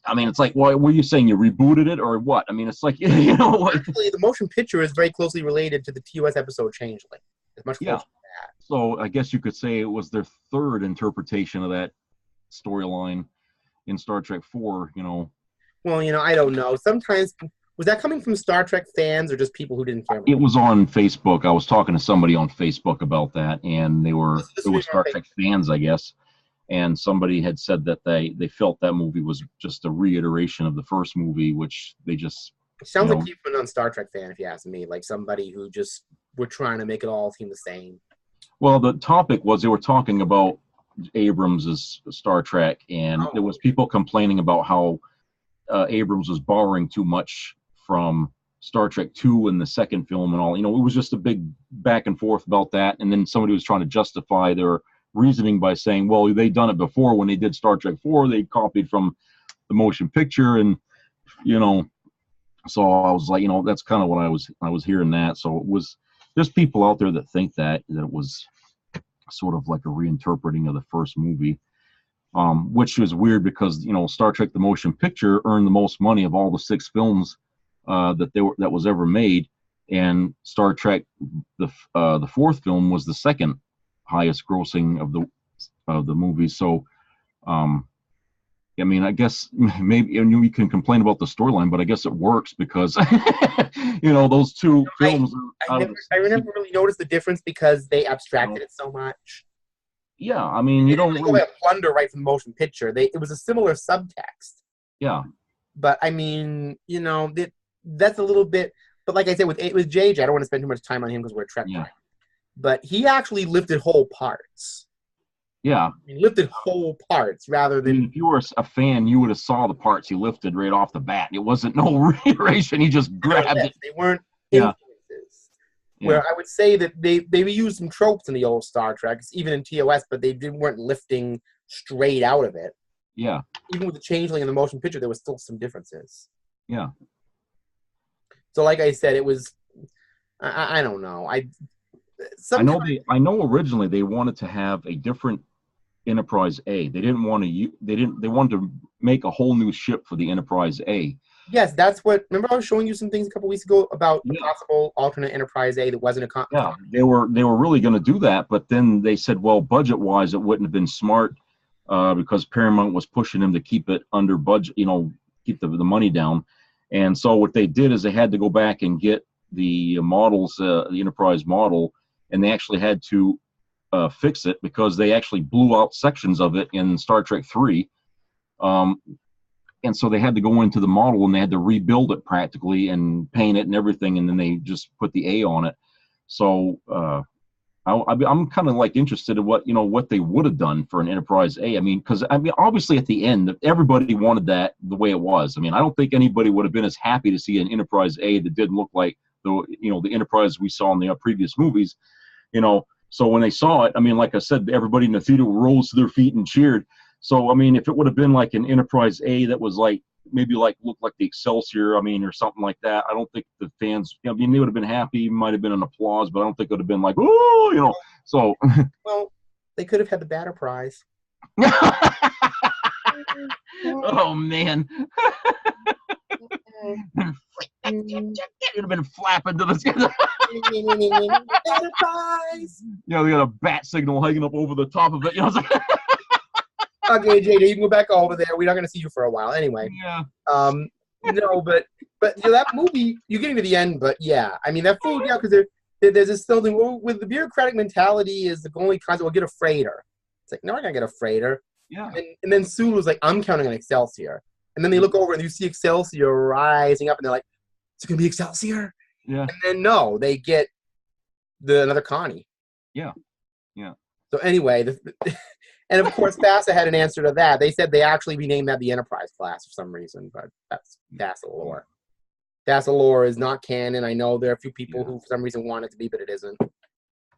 I mean, it's like, what were you saying? You rebooted it or what? I mean, it's like, Actually, the motion picture is very closely related to the TOS episode Changeling. It's much closer to that. So I guess you could say it was their third interpretation of that storyline in Star Trek 4, Well, I don't know. Sometimes, was that coming from Star Trek fans or just people who didn't care about it? Was on Facebook. I was talking to somebody on Facebook about that, and it was Star Trek fans, I guess. And somebody had said that they felt that movie was just a reiteration of the first movie, which they just... It sounds like you've been on Star Trek fan, if you ask me, like somebody who just were trying to make it all seem the same. Well, the topic was they were talking about Abrams' Star Trek, and there was people complaining about how Abrams was borrowing too much from Star Trek 2 in the second film and all. It was just a big back and forth about that, and then somebody was trying to justify their reasoning by saying, well, they'd done it before when they did Star Trek 4. They copied from the motion picture, and so I was like, that's kind of what I was hearing that. So there's people out there that think that it was sort of like a reinterpreting of the first movie, which is weird because Star Trek the motion picture earned the most money of all the 6 films that was ever made, and Star Trek the fourth film was the second highest grossing of the movies. So I mean, I guess maybe we can complain about the storyline, but I guess it works because those two films. I never really noticed the difference because they abstracted it so much. Yeah, I mean, you don't really plunder right from the motion picture. It was a similar subtext. Yeah, but I mean, that's a little bit. But like I said, with JJ, I don't want to spend too much time on him because we're TrekPrime. Yeah. But he actually lifted whole parts. Yeah. He lifted whole parts rather than... I mean, if you were a fan, you would have saw the parts he lifted right off the bat. It wasn't no reiteration. He just grabbed it. They weren't influences. Yeah. Where I would say that they used some tropes in the old Star Trek, even in TOS, but they weren't lifting straight out of it. Yeah. Even with the Changeling and the motion picture, there was still some differences. Yeah. So like I said, it was... I don't know. I know originally they wanted to have a different Enterprise A. They wanted to make a whole new ship for the Enterprise A. Yes, that's what. Remember, I was showing you some things a couple weeks ago about the possible alternate Enterprise A that wasn't a. Yeah, they were really going to do that, but then they said, well, budget-wise, it wouldn't have been smart because Paramount was pushing them to keep it under budget, keep the money down, and so what they did is they had to go back and get the models, the Enterprise model, and they actually had to fix it because they actually blew out sections of it in Star Trek 3. And so they had to go into the model and they had to rebuild it practically and paint it and everything, and then they just put the A on it. So I'm kind of like interested in what they would have done for an Enterprise A. I mean, because obviously at the end, everybody wanted that the way it was. I mean, I don't think anybody would have been as happy to see an Enterprise A that didn't look like the Enterprise we saw in the previous movies. So when they saw it, I mean, like I said, everybody in the theater rose to their feet and cheered. So I mean, if it would have been like an Enterprise A that was like maybe like looked like the Excelsior, I mean, or something like that, I don't think the fans, I mean, they would have been happy. Might have been an applause, but I don't think it would have been like, oh, So. Well, they could have had the batter prize. Oh man. You'd have been flapping to the sky. They got a bat signal hanging up over the top of it. Okay, JJ, you can go back over there. We're not going to see you for a while anyway. Yeah. No, but that movie, you're getting to the end, but yeah, I mean that food, yeah, because there's this still thing with the bureaucratic mentality is the only concept. We'll get a freighter. It's like, no, we're not gonna get a freighter. Yeah. And then Sulu's like, I'm counting on Excelsior. And then they look over and you see Excelsior rising up, and they're like, is it gonna be Excelsior? Yeah. And then no, they get another Connie. Yeah. Yeah. So anyway, and of course, FASA had an answer to that. They said they actually renamed that the Enterprise class for some reason, but that's FASA lore. FASA lore is not canon. I know there are a few people who, for some reason, want it to be, but it isn't.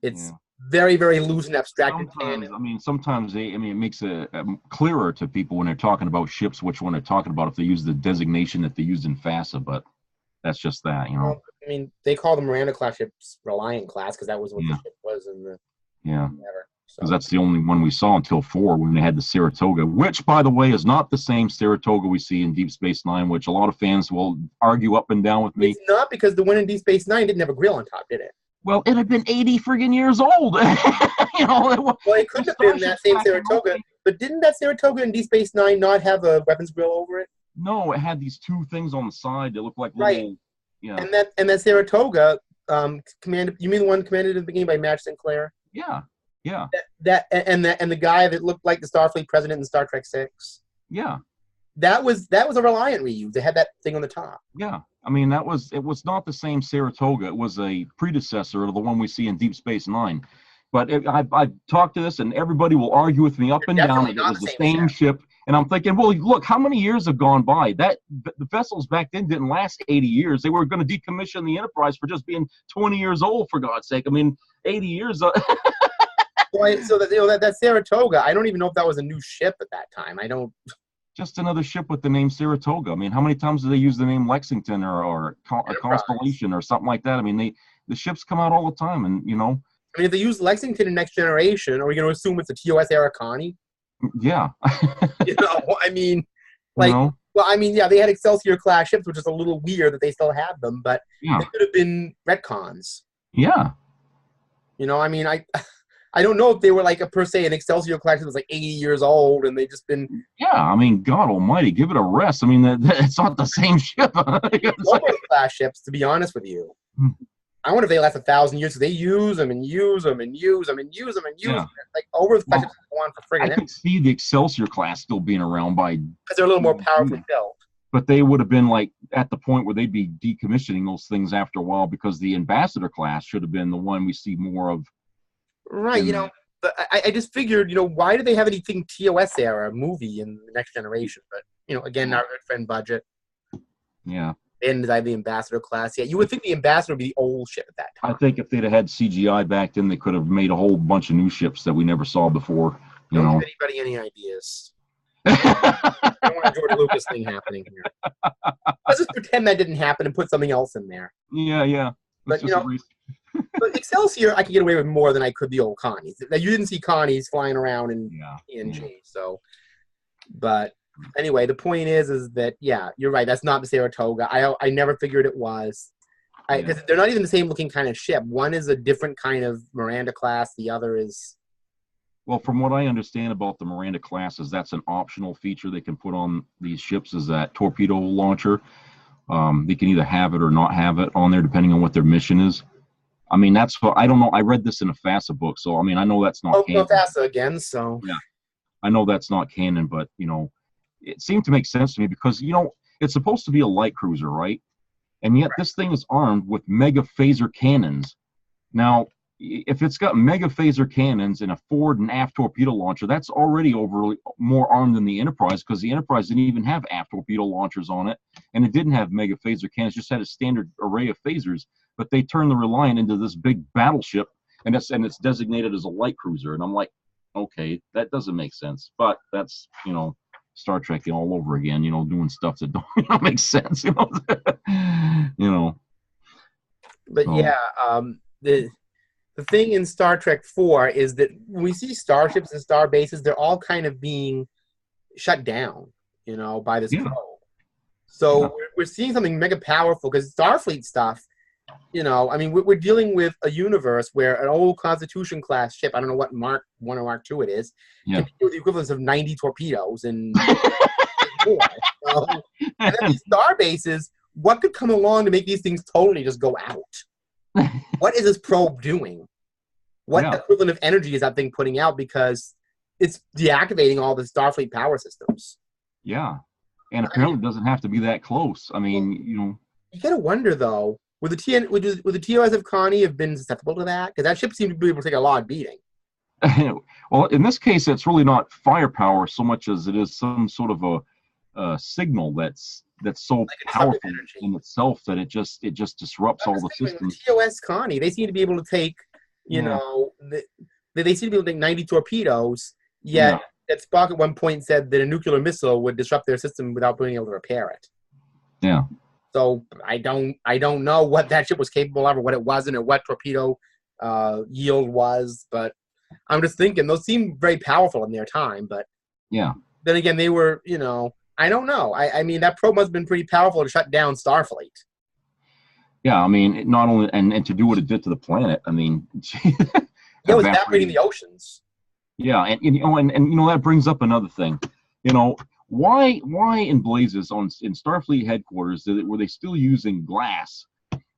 It's very, very loose and abstracted canon. I mean, sometimes it makes it clearer to people when they're talking about ships, which one they're talking about if they use the designation that they used in FASA, but that's just that, Well, I mean, they call the Miranda class ships Reliant class because that was what the ship was in the whatever. Because that's the only one we saw until 4 when they had the Saratoga, which, by the way, is not the same Saratoga we see in Deep Space Nine, which a lot of fans will argue up and down with me. It's not, because the one in Deep Space Nine didn't have a grill on top, did it? Well, it had been 80 friggin' years old. Well, it couldn't have been that same Saratoga. But didn't that Saratoga in Deep Space Nine not have a weapons grill over it? No, it had these 2 things on the side that looked like little... Yeah. And that Saratoga, commanded. You mean the one commanded at the beginning by Madge Sinclair? Yeah. Yeah. And the guy that looked like the Starfleet president in Star Trek 6. Yeah. That was a Reliant reuse. They had that thing on the top. Yeah. I mean, it was not the same Saratoga. It was a predecessor of the one we see in Deep Space Nine. But I talked to this, and everybody will argue with me up and down that it was the same ship. And I'm thinking, well, look, how many years have gone by? The vessels back then didn't last 80 years. They were going to decommission the Enterprise for just being 20 years old, for God's sake. I mean, 80 years. So that Saratoga, I don't even know if that was a new ship at that time. I don't. Just another ship with the name Saratoga. I mean, how many times do they use the name Lexington or a Constellation or something like that? I mean, the ships come out all the time, and I mean, if they use Lexington in Next Generation, are we going to assume it's a TOS era Connie? Yeah. I mean, well, I mean, yeah, they had Excelsior class ships, which is a little weird that they still had them, but they could have been retcons. Yeah. I mean, I don't know if they were like per se an Excelsior class that was like 80 years old and they just been. Yeah, I mean, God Almighty, give it a rest. I mean, it's not the same ship. Class ships, to be honest with you. I wonder if they last 1,000 years. So they use them and use them and use them and use them and use them. Like over the class ships go on for friggin' I could see the Excelsior class still being around because they're a little more powerfully built. But they would have been like at the point where they'd be decommissioning those things after a while, because the Ambassador class should have been the one we see more of. Right, but I just figured, why do they have anything TOS era movie in the Next Generation? But, again, our good friend budget. Yeah. And the Ambassador class. Yeah, you would think the Ambassador would be the old ship at that time. I think if they'd have had CGI back then, they could have made a whole bunch of new ships that we never saw before. Don't give anybody any ideas. I don't want a George Lucas thing happening here. Let's just pretend that didn't happen and put something else in there. Yeah. But, but Excelsior, I could get away with more than I could the old Connies. You didn't see Connies flying around in TNG, so. But anyway, the point is that, yeah, you're right. That's not the Saratoga. I never figured it was. Because they're not even the same looking kind of ship. One is a different kind of Miranda class. The other is. Well, from what I understand about the Miranda classes, that's an optional feature they can put on these ships, is that torpedo launcher. They can either have it or not have it on there, depending on what their mission is. I mean, that's what I don't know. I read this in a FASA book, so I mean, I know that's not canon. FASA again, so yeah, I know that's not canon, but it seemed to make sense to me because it's supposed to be a light cruiser, right? And yet this thing is armed with mega phaser cannons. Now, if it's got mega phaser cannons and a forward and aft torpedo launcher, that's already overly more armed than the Enterprise, because the Enterprise didn't even have aft torpedo launchers on it, and it didn't have mega phaser cannons, just had a standard array of phasers. But they turned the Reliant into this big battleship, and it's designated as a light cruiser. And I'm like, okay, that doesn't make sense. But that's, Star Trek all over again, doing stuff that don't make sense, But So, yeah, the thing in Star Trek 4 is that when we see starships and star bases, they're all kind of being shut down, by this probe. So we're seeing something mega powerful, because Starfleet stuff, we're dealing with a universe where an old Constitution class ship, I don't know what Mark 1 or Mark 2 it is, can do the equivalence of 90 torpedoes and more. And then these star bases, what could come along to make these things totally just go out? What is this probe doing? What equivalent of energy is that thing putting out? Because it's deactivating all the Starfleet power systems. Yeah. And apparently it doesn't have to be that close. I mean, You gotta wonder, though, would the TOS of Connie have been susceptible to that? Because that ship seemed to be able to take a lot of beating. Well, in this case, it's really not firepower so much as it is some sort of a signal that's so Like powerful in itself that it just disrupts all the systems. TOS Connie, they seem to be able to take, they seem to be able to take 90 torpedoes, yet that Spock at one point said that a nuclear missile would disrupt their system without being able to repair it. Yeah. So I don't know what that ship was capable of, or what it wasn't, or what torpedo yield was, but I'm just thinking those seem very powerful in their time. But then again, they were, I don't know. I mean, that probe must have been pretty powerful to shut down Starfleet. Yeah, I mean, not only and to do what it did to the planet. I mean, it was evaporating the oceans. Yeah, and that brings up another thing. Why in blazes in Starfleet headquarters were they still using glass?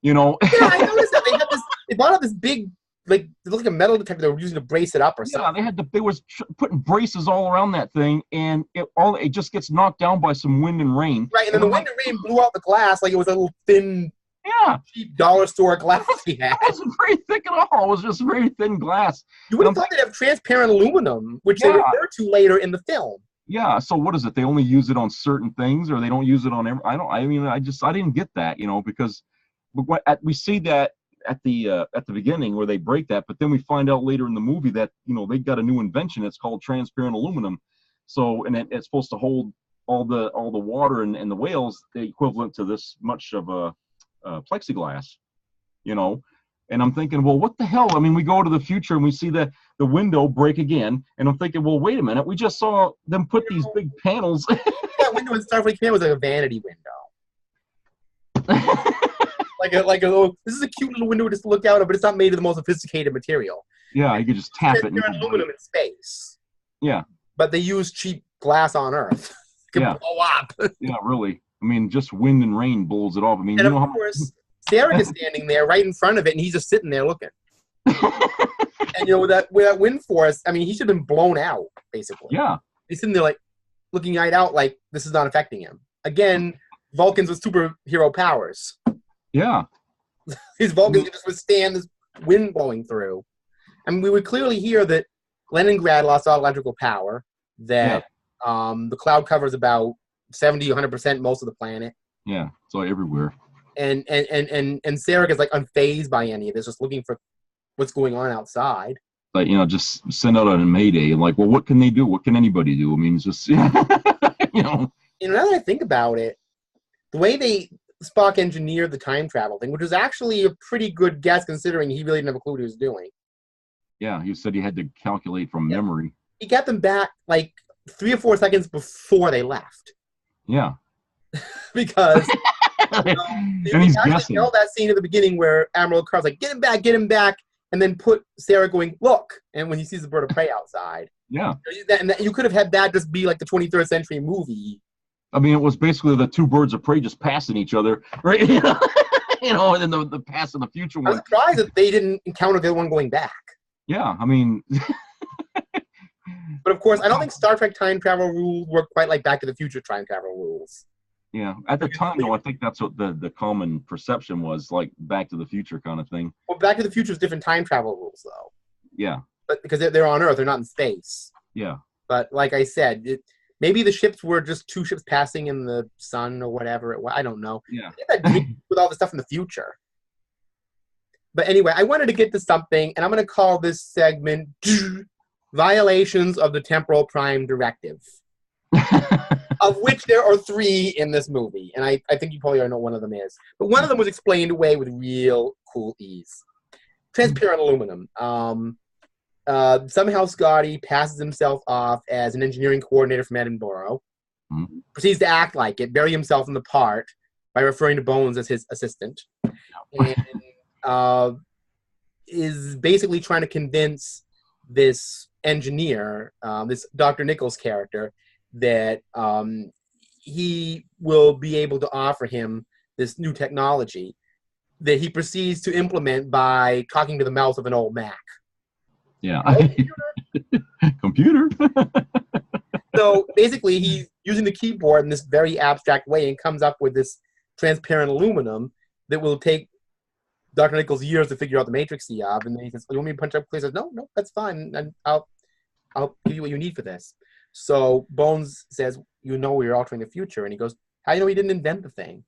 Yeah, I noticed that they bought up this big, like a metal detector they were using to brace it up or something. Yeah, they was putting braces all around that thing, and it just gets knocked down by some wind and rain. Right, and then the wind and rain blew out the glass like it was a little thin, cheap dollar store glass he had. It wasn't very thick at all. It was just very thin glass. You would have thought they'd have transparent aluminum, which they refer to later in the film. Yeah, so what is it? They only use it on certain things, or they don't use it on every? I didn't get that, because we see that at the beginning where they break that, but then we find out later in the movie that they got a new invention. It's called transparent aluminum. So it's supposed to hold all the water and the whales, the equivalent to this much of a plexiglass, And I'm thinking, well, what the hell? I mean, we go to the future and we see the window break again, and I'm thinking, well, wait a minute, we just saw them put these big panels. That window in Starfleet Command was like a vanity window. like a little. This is a cute little window just to look out of, but it's not made of the most sophisticated material. Yeah, you could just tap it. They're aluminum in space. Yeah. But they use cheap glass on Earth. It can blow up. Yeah, really. I mean, just wind and rain blows it off. I mean, and of course, Sarek is standing there right in front of it, and he's just sitting there looking. And with that wind force, I mean, he should have been blown out, basically. Yeah. He's sitting there like looking right out, like this is not affecting him. Again, Vulcans with superhero powers. Yeah. These Vulcans can just withstand this wind blowing through. I mean, we would clearly hear that Leningrad lost all electrical power. That the cloud covers about 70, 100% most of the planet. Yeah, so everywhere. And Sarek is like unfazed by any of this, just looking for what's going on outside. Like, just send out a Mayday. Like, well, what can they do? What can anybody do? I mean, it's just, now that I think about it, the way Spock engineered the time travel thing, which was actually a pretty good guess considering he really didn't have a clue what he was doing. Yeah, he said he had to calculate from memory. He got them back like 3 or 4 seconds before they left. Yeah. Because and he's guessing. All that scene at the beginning where Admiral Carr's like, get him back, and then put Sarah going, look, and when he sees the bird of prey outside. Yeah. And you could have had that just be like the 23rd century movie. I mean, it was basically the two birds of prey just passing each other, right? And then the past and the future one. I'm surprised that they didn't encounter the other one going back. Yeah, I mean... But of course, I don't think Star Trek time travel rules work quite like Back to the Future time travel rules. Yeah. At the time, though, I think that's what the common perception was, like Back to the Future kind of thing. Well, Back to the Future is different time travel rules, though. Yeah. But because they're on Earth, they're not in space. Yeah. But like I said, maybe the ships were just two ships passing in the sun or whatever it was. I don't know. Yeah. With all the stuff in the future. But anyway, I wanted to get to something, and I'm going to call this segment Violations of the Temporal Prime Directive, of which there are 3 in this movie. And I think you probably already know one of them is. But one of them was explained away with real cool ease. Transparent aluminum. Somehow Scotty passes himself off as an engineering coordinator from Edinburgh, proceeds to act like it, bury himself in the part by referring to Bones as his assistant, and is basically trying to convince this engineer, this Dr. Nichols character, that he will be able to offer him this new technology that he proceeds to implement by talking to the mouth of an old Mac. Yeah. Computer. So basically, he's using the keyboard in this very abstract way and comes up with this transparent aluminum that will take Dr. Nichols years to figure out the matrixy of. And then he says, "You want me to punch up?" He says, "No, that's fine. And I'll give you what you need for this." So Bones says, "You know we're altering the future." And he goes, "How do you know he didn't invent the thing?"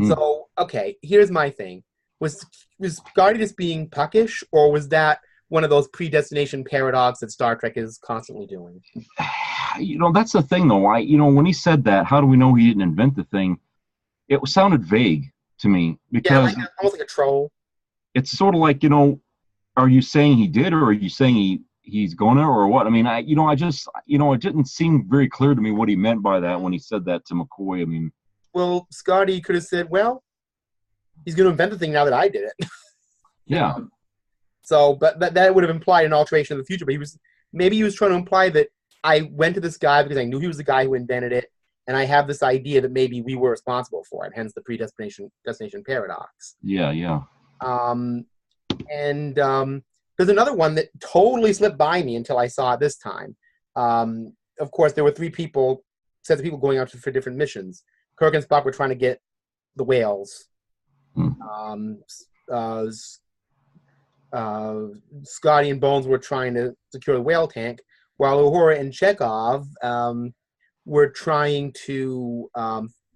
So, okay, here's my thing. Was Scotty just being puckish, or was that one of those predestination paradox that Star Trek is constantly doing? That's the thing, though. When he said that, how do we know he didn't invent the thing? It sounded vague to me, because almost like a troll. It's sort of like, are you saying he did, or are you saying he's gonna, or what? I mean, it didn't seem very clear to me what he meant by that when he said that to McCoy. I mean, well, Scotty could have said, "Well, he's going to invent the thing now that I did it." Yeah. So, but that would have implied an alteration of the future. But maybe he was trying to imply that I went to this guy because I knew he was the guy who invented it, and I have this idea that maybe we were responsible for it. Hence the destination paradox. Yeah, yeah. And there's another one that totally slipped by me until I saw it this time. Of course, there were 3 sets of people going out for different missions. Kirk and Spock were trying to get the whales. Scotty and Bones were trying to secure the whale tank, while Uhura and Chekhov were trying to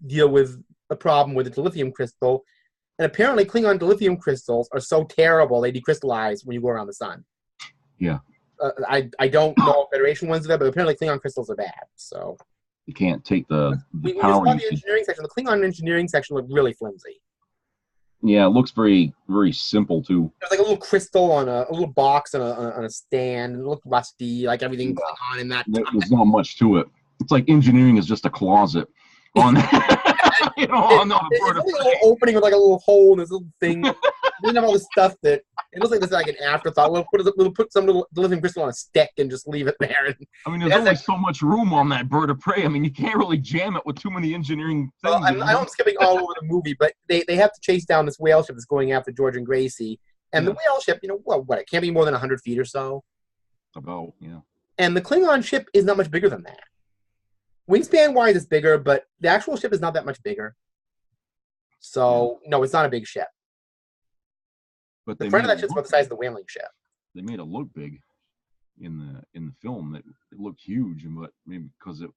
deal with a problem with the dilithium crystal. And apparently Klingon dilithium crystals are so terrible they decrystallize when you go around the sun. Yeah. I don't know if Federation ones are there, but apparently Klingon crystals are bad. So you can't take the power. When you saw the engineering section, the Klingon engineering section looked really flimsy. Yeah, it looks very, very simple too. There's like a little crystal on a little box on a stand, and it looked rusty, like everything Klingon in that. There's not much to it. It's like engineering is just a closet on, on the It's like a little opening with like a little hole in this little thing. It doesn't have all this stuff that it looks like this is like an afterthought. We'll put some little dilithium crystal on a stick and just leave it there. I mean, there's only so much room on that bird of prey. I mean, you can't really jam it with too many engineering things. Well, I know I'm skipping all over the movie, but they have to chase down this whale ship that's going after George and Gracie. And the whale ship, what, it can't be more than 100 feet or so. About, yeah. And the Klingon ship is not much bigger than that. Wingspan-wise, it's bigger, but the actual ship is not that much bigger. So, no, it's not a big ship. But the front of that ship's about the size of the whaling ship. They made it look big in the film. It looked huge, but maybe because it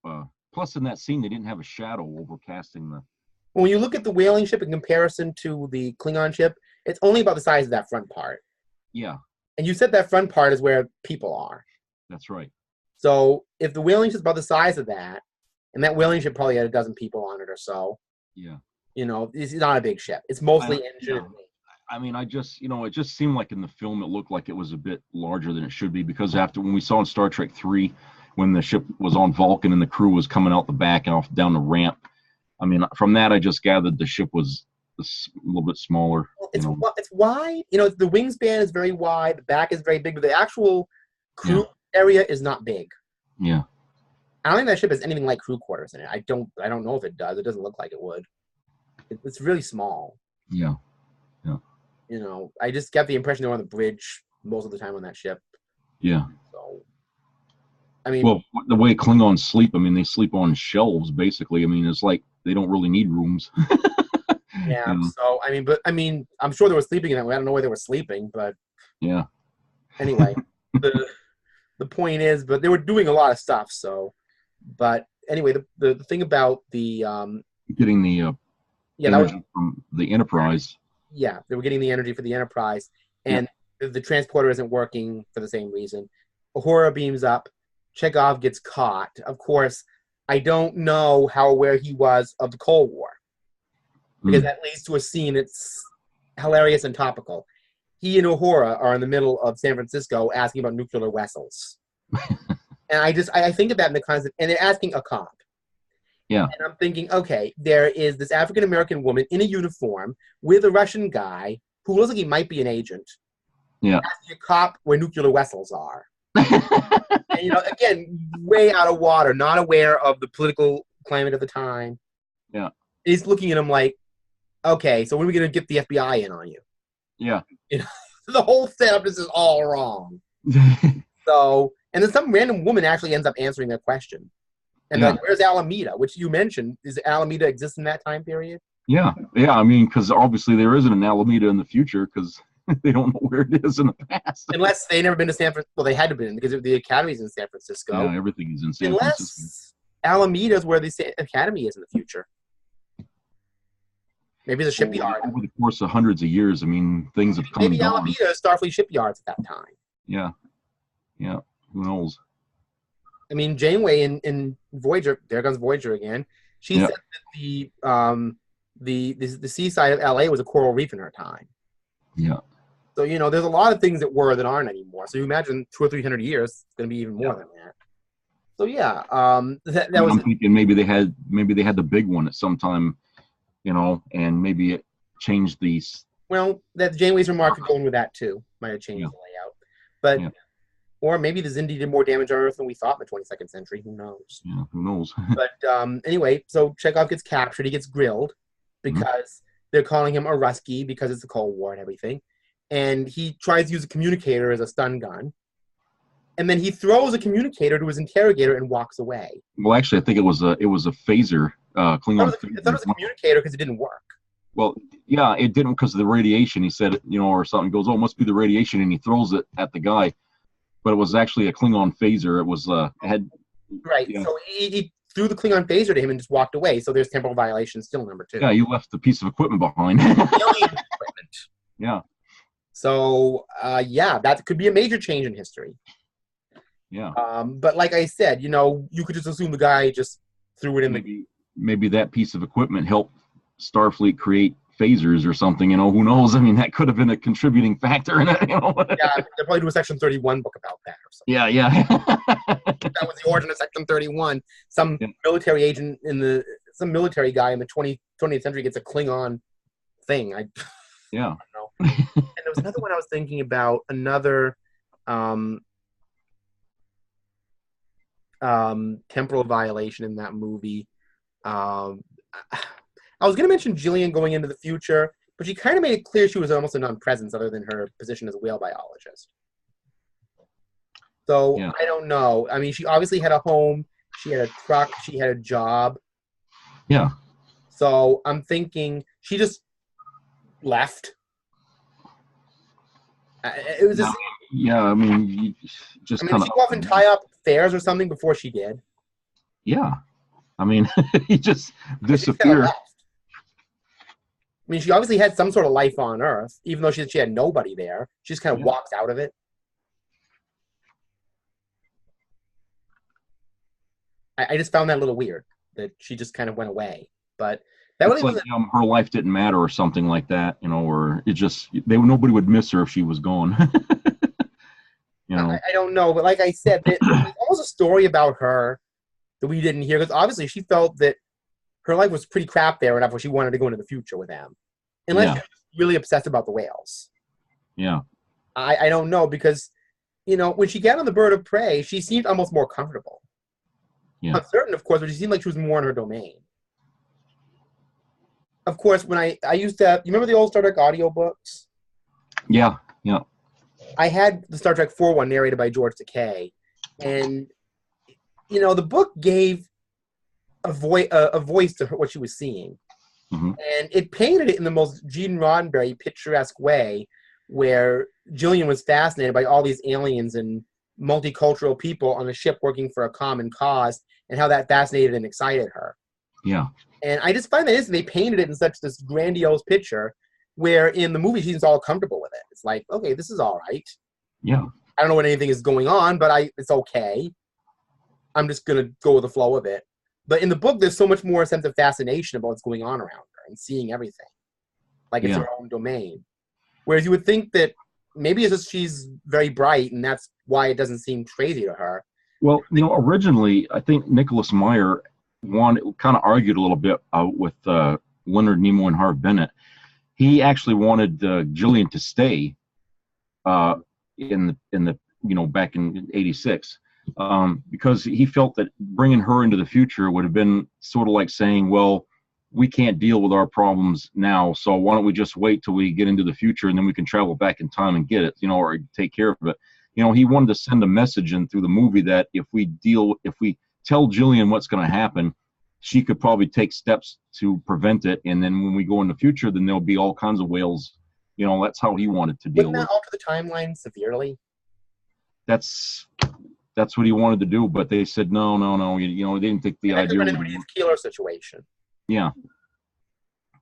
plus in that scene they didn't have a shadow overcasting the. When you look at the whaling ship in comparison to the Klingon ship, it's only about the size of that front part. Yeah. And you said that front part is where people are. That's right. So if the whaling ship's about the size of that, and that whaling ship probably had a dozen people on it or so. Yeah. It's not a big ship. It's mostly engine. I mean, it just seemed like in the film it looked like it was a bit larger than it should be, because after when we saw in Star Trek 3, when the ship was on Vulcan and the crew was coming out the back and off down the ramp, I mean, from that I just gathered the ship was a little bit smaller. Well, it's wide. The wingspan is very wide. The back is very big, but the actual crew area is not big. Yeah. I don't think that ship has anything like crew quarters in it. I don't know if it does. It doesn't look like it would. It's really small. Yeah. I just get the impression they're on the bridge most of the time on that ship. Yeah. So, I mean, well, the way Klingons sleep, I mean, they sleep on shelves basically. I mean, it's like they don't really need rooms. Yeah. So I mean, I'm sure they were sleeping in that way. I don't know where they were sleeping, but yeah. anyway, the point is, but they were doing a lot of stuff. So, but anyway, the thing about the getting the energy from the Enterprise. Yeah, they were getting the energy for the Enterprise, and the transporter isn't working for the same reason. Uhura beams up. Chekhov gets caught. Of course, I don't know how aware he was of the Cold War, because that leads to a scene that's hilarious and topical. He and Uhura are in the middle of San Francisco asking about nuclear vessels. And I think of that in the concept, and they're asking a cop. Yeah. And I'm thinking, okay, there is this African-American woman in a uniform with a Russian guy who looks like he might be an agent. Yeah. Asking a cop where nuclear vessels are. And, you know, again, way out of water, not aware of the political climate of the time. Yeah. He's looking at him like, okay, so when are we going to get the FBI in on you? Yeah. You know, the whole setup is just all wrong. So, and then some random woman actually ends up answering that question. And like, where's Alameda? Which you mentioned. Does Alameda exist in that time period? Yeah. Yeah. I mean, because obviously there isn't an Alameda in the future because they don't know where it is in the past. Unless they never been to San Francisco. Well, they had to have been because the Academy's in San Francisco. Yeah, everything is in San Unless Francisco. Alameda is where the Academy is in the future. Maybe the shipyard. Over the course of hundreds of years, I mean, things have come Maybe and gone. Alameda is Starfleet shipyards at that time. Yeah. Yeah. Who knows? I mean, Janeway in Voyager, there comes Voyager again. She said that the seaside of LA was a coral reef in her time. Yeah. So, you know, there's a lot of things that were that aren't anymore. So you imagine 200 or 300 years, it's going to be even more than that. So yeah, that was. I'm thinking maybe they had the big one at some time, you know, and maybe it changed these. Well, that Janeway's remark could go in with that too. Might have changed the layout, but or maybe the Xindi did more damage on Earth than we thought in the 22nd century. Who knows? Yeah, who knows? But anyway, so Chekhov gets captured. He gets grilled because they're calling him a Rusky because it's the Cold War and everything. And he tries to use a communicator as a stun gun. And then he throws a communicator to his interrogator and walks away. Well, actually, I think it was a phaser. Klingon. I thought it was a communicator because it didn't work. Well, yeah, it didn't because of the radiation. He said, you know, or something. He goes, oh, it must be the radiation, and he throws it at the guy. But it was actually a Klingon phaser. It was right. Yeah. So he threw the Klingon phaser to him and just walked away. So there's temporal violation still number 2. Yeah, you left the piece of equipment behind. Equipment. Yeah. So that could be a major change in history. Yeah. But like I said, you know, you could just assume the guy just threw it in maybe that piece of equipment helped Starfleet create phasers or something, you know, who knows? I mean, that could have been a contributing factor in it, you know. Yeah, they'll probably do a Section 31 book about that or something. Yeah. That was the origin of Section 31. Some military agent some military guy in the 20th century gets a Klingon thing. I don't know. And there was another one I was thinking about, another temporal violation in that movie. I was going to mention Jillian going into the future, but she kind of made it clear she was almost a non-presence other than her position as a whale biologist. So I don't know. I mean, she obviously had a home, she had a truck, she had a job. Yeah. So I'm thinking she just left. It was just. Yeah, I mean, just kind of. She go off and tie up fairs or something before she did. Yeah, I mean, he just disappeared. I mean, she obviously had some sort of life on Earth, even though she had nobody there. She just kind of walks out of it. I just found that a little weird that she just kind of went away. But that really wasn't. Her life didn't matter or something like that, you know, or it just nobody would miss her if she was gone. You know, I don't know, but like I said, there's almost a story about her that we didn't hear because obviously she felt that her life was pretty crap there enough where she wanted to go into the future with them, unless she was really obsessed about the whales. Yeah, I don't know because, you know, when she got on the bird of prey, she seemed almost more comfortable. Yeah, not certain, of course, but she seemed like she was more in her domain. Of course, when I used to, you remember the old Star Trek audiobooks? Yeah. I had the Star Trek 4 one narrated by George Takei, and, you know, the book gave a voice to what she was seeing. Mm-hmm. And it painted it in the most Gene Roddenberry picturesque way, where Jillian was fascinated by all these aliens and multicultural people on a ship working for a common cause, and how that fascinated and excited her. Yeah. And I just find that they painted it in such this grandiose picture, where in the movie she's all comfortable with it. It's like, okay, this is all right. Yeah. I don't know what anything is going on, but it's okay. I'm just gonna go with the flow of it. But in the book, there's so much more sense of fascination about what's going on around her and seeing everything, like it's her own domain. Whereas you would think that maybe it's just she's very bright, and that's why it doesn't seem crazy to her. Well, originally, I think Nicholas Meyer kind of argued a little bit with Leonard Nimoy and Harve Bennett. He actually wanted Jillian to stay in the back in '86. Because he felt that bringing her into the future would have been sort of like saying, well, we can't deal with our problems now, so why don't we just wait till we get into the future, and then we can travel back in time and get it, or take care of it. He wanted to send a message in through the movie that if we tell Jillian what's going to happen, she could probably take steps to prevent it, and then when we go in the future, then there'll be all kinds of whales. That's how he wanted to deal with it. Wouldn't that alter the timeline severely? That's what he wanted to do, but they said no. They didn't think the idea was a Keeler situation. Yeah.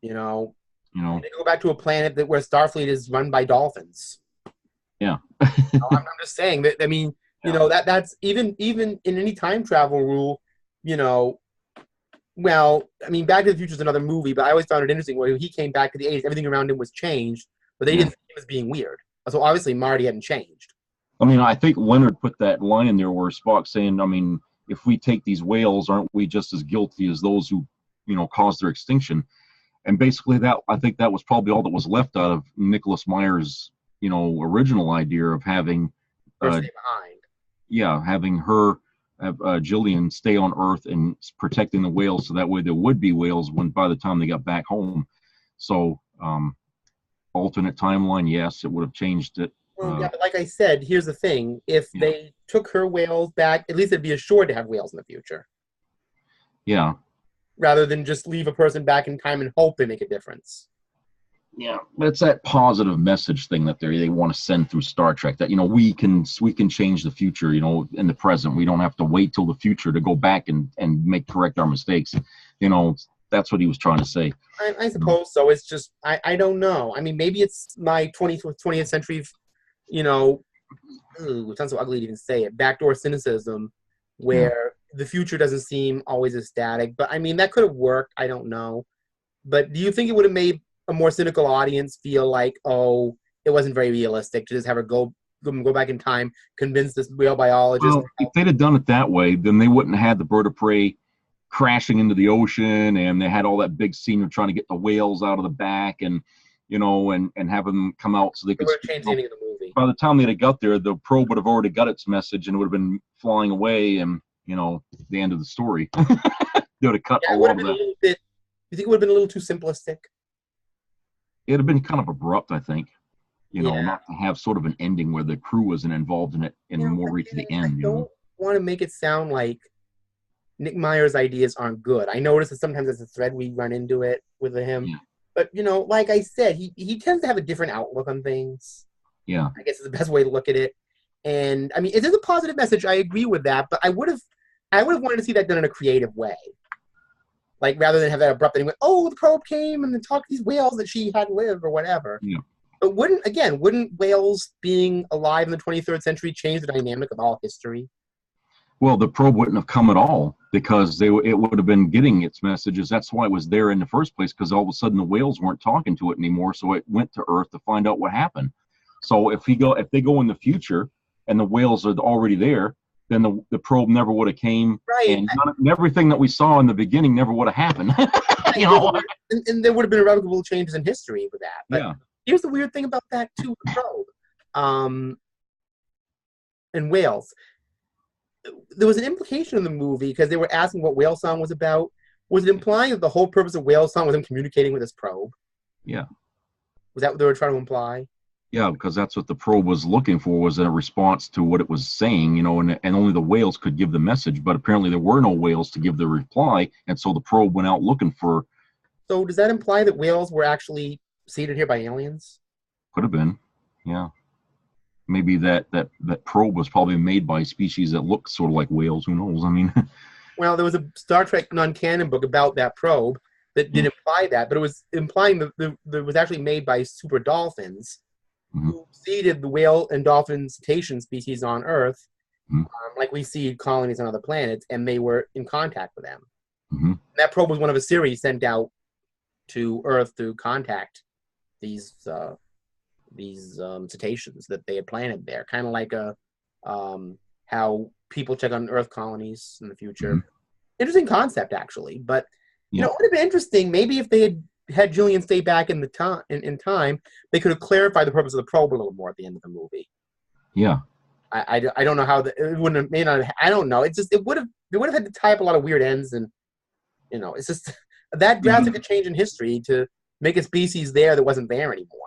They go back to a planet where Starfleet is run by dolphins. Yeah. I'm just saying that. I mean, that's even in any time travel rule. Well, I mean, Back to the Future is another movie, but I always found it interesting where he came back to the 80s, everything around him was changed, but they didn't think it was being weird. So obviously Marty hadn't changed. I mean, I think Leonard put that line in there where Spock's saying, I mean, if we take these whales, aren't we just as guilty as those who, caused their extinction? And basically I think that was probably all that was left out of Nicholas Meyer's, original idea of having, stay behind. Yeah, having her, Jillian, stay on Earth and protecting the whales, so that way there would be whales by the time they got back home. So, alternate timeline, yes, it would have changed it. Well, yeah, but like I said, here's the thing. If they took her whales back, at least it'd be assured to have whales in the future. Yeah. Rather than just leave a person back in time and hope they make a difference. Yeah, but it's that positive message thing that they want to send through Star Trek, that, we can change the future, in the present. We don't have to wait till the future to go back and correct our mistakes. That's what he was trying to say. I suppose so. It's just, I don't know. I mean, maybe it's my 20th century, it sounds so ugly to even say it, backdoor cynicism, where the future doesn't seem always as static. But I mean, that could have worked. I don't know. But do you think it would have made a more cynical audience feel like, oh, it wasn't very realistic to just have her go back in time, convince this whale biologist? Well, if they'd have done it that way, then they wouldn't have had the bird of prey crashing into the ocean, and they had all that big scene of trying to get the whales out of the back, and and have them come out so they could change the ending of the movie. By the time they'd have got there, the probe would have already got its message, and it would have been flying away, and the end of the story. They would have cut a lot of that. You think it would have been a little too simplistic? It'd have been kind of abrupt, I think. Not to have sort of an ending where the crew wasn't involved in it and more right to the end. I don't want to make it sound like Nick Meyer's ideas aren't good. I notice that sometimes as a thread we run into it with him. Yeah. But, like I said, he tends to have a different outlook on things. Yeah. I guess is the best way to look at it. And, I mean, it is a positive message. I agree with that. But I would have wanted to see that done in a creative way. Like, rather than have that abrupt ending, oh, the probe came and then talked to these whales that she had lived or whatever. Yeah. But wouldn't whales being alive in the 23rd century change the dynamic of all history? Well, the probe wouldn't have come at all because it would have been getting its messages. That's why it was there in the first place, because all of a sudden the whales weren't talking to it anymore, so it went to Earth to find out what happened. So if they go in the future and the whales are already there, then the probe never would have came, right? And everything that we saw in the beginning never would have happened. And there would have been irrevocable changes in history with that. But here's the weird thing about that too, the probe, and whales. There was an implication in the movie because they were asking what Whale Song was about. Was it implying that the whole purpose of Whale Song was him communicating with his probe? Yeah. Was that what they were trying to imply? Yeah, because that's what the probe was looking for, was a response to what it was saying, and only the whales could give the message. But apparently there were no whales to give the reply, and so the probe went out looking for. So does that imply that whales were actually seeded here by aliens? Could have been, yeah. Maybe that probe was probably made by species that look sort of like whales. Who knows? I mean, well, there was a Star Trek non-canon book about that probe that did imply that, but it was implying that it was actually made by super dolphins who seeded the whale and dolphin cetacean species on Earth, like we seed colonies on other planets, and they were in contact with them. That probe was one of a series sent out to Earth to contact these cetaceans that they had planted there, kind of like how people check on Earth colonies in the future. Interesting concept, actually, but it would have been interesting. Maybe if they had Julian stay back in time, they could have clarified the purpose of the probe a little more at the end of the movie. Yeah, I don't know how it wouldn't have made. I don't know. It's just it would have had to tie up a lot of weird ends, and it's just that drastic a change in history to make a species there that wasn't there anymore.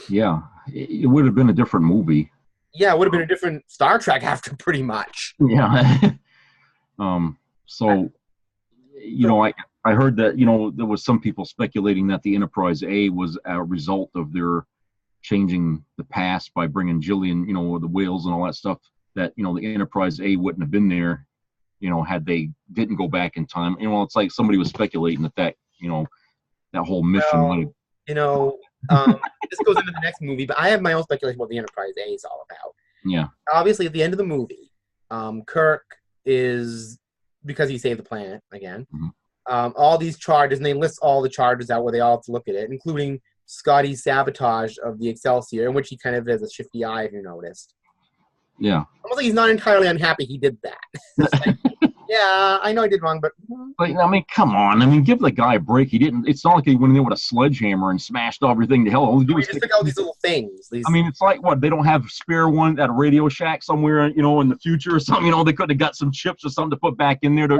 Yeah, it would have been a different movie. Yeah, it would have been a different Star Trek after, pretty much. Yeah. So, I heard that, there was some people speculating that the Enterprise A was a result of their changing the past by bringing Jillian, the whales and all that stuff, that, the Enterprise A wouldn't have been there, had they didn't go back in time. It's like somebody was speculating that, that whole mission might have... this goes into the next movie, but I have my own speculation what the Enterprise A is all about. Yeah. Obviously, at the end of the movie, Kirk is, because he saved the planet again, all these charges, and they list all the charges out where they all have to look at it, including Scotty's sabotage of the Excelsior, in which he kind of has a shifty eye, if you noticed. Yeah. Almost like he's not entirely unhappy he did that. Yeah, I know I did wrong, but I mean, come on. I mean, give the guy a break. He didn't. It's not like he went in there with a sledgehammer and smashed everything to hell. All he did was just took out these little things. I mean, it's like, what, they don't have spare one at a Radio Shack somewhere, in the future or something. They could have got some chips or something to put back in there to,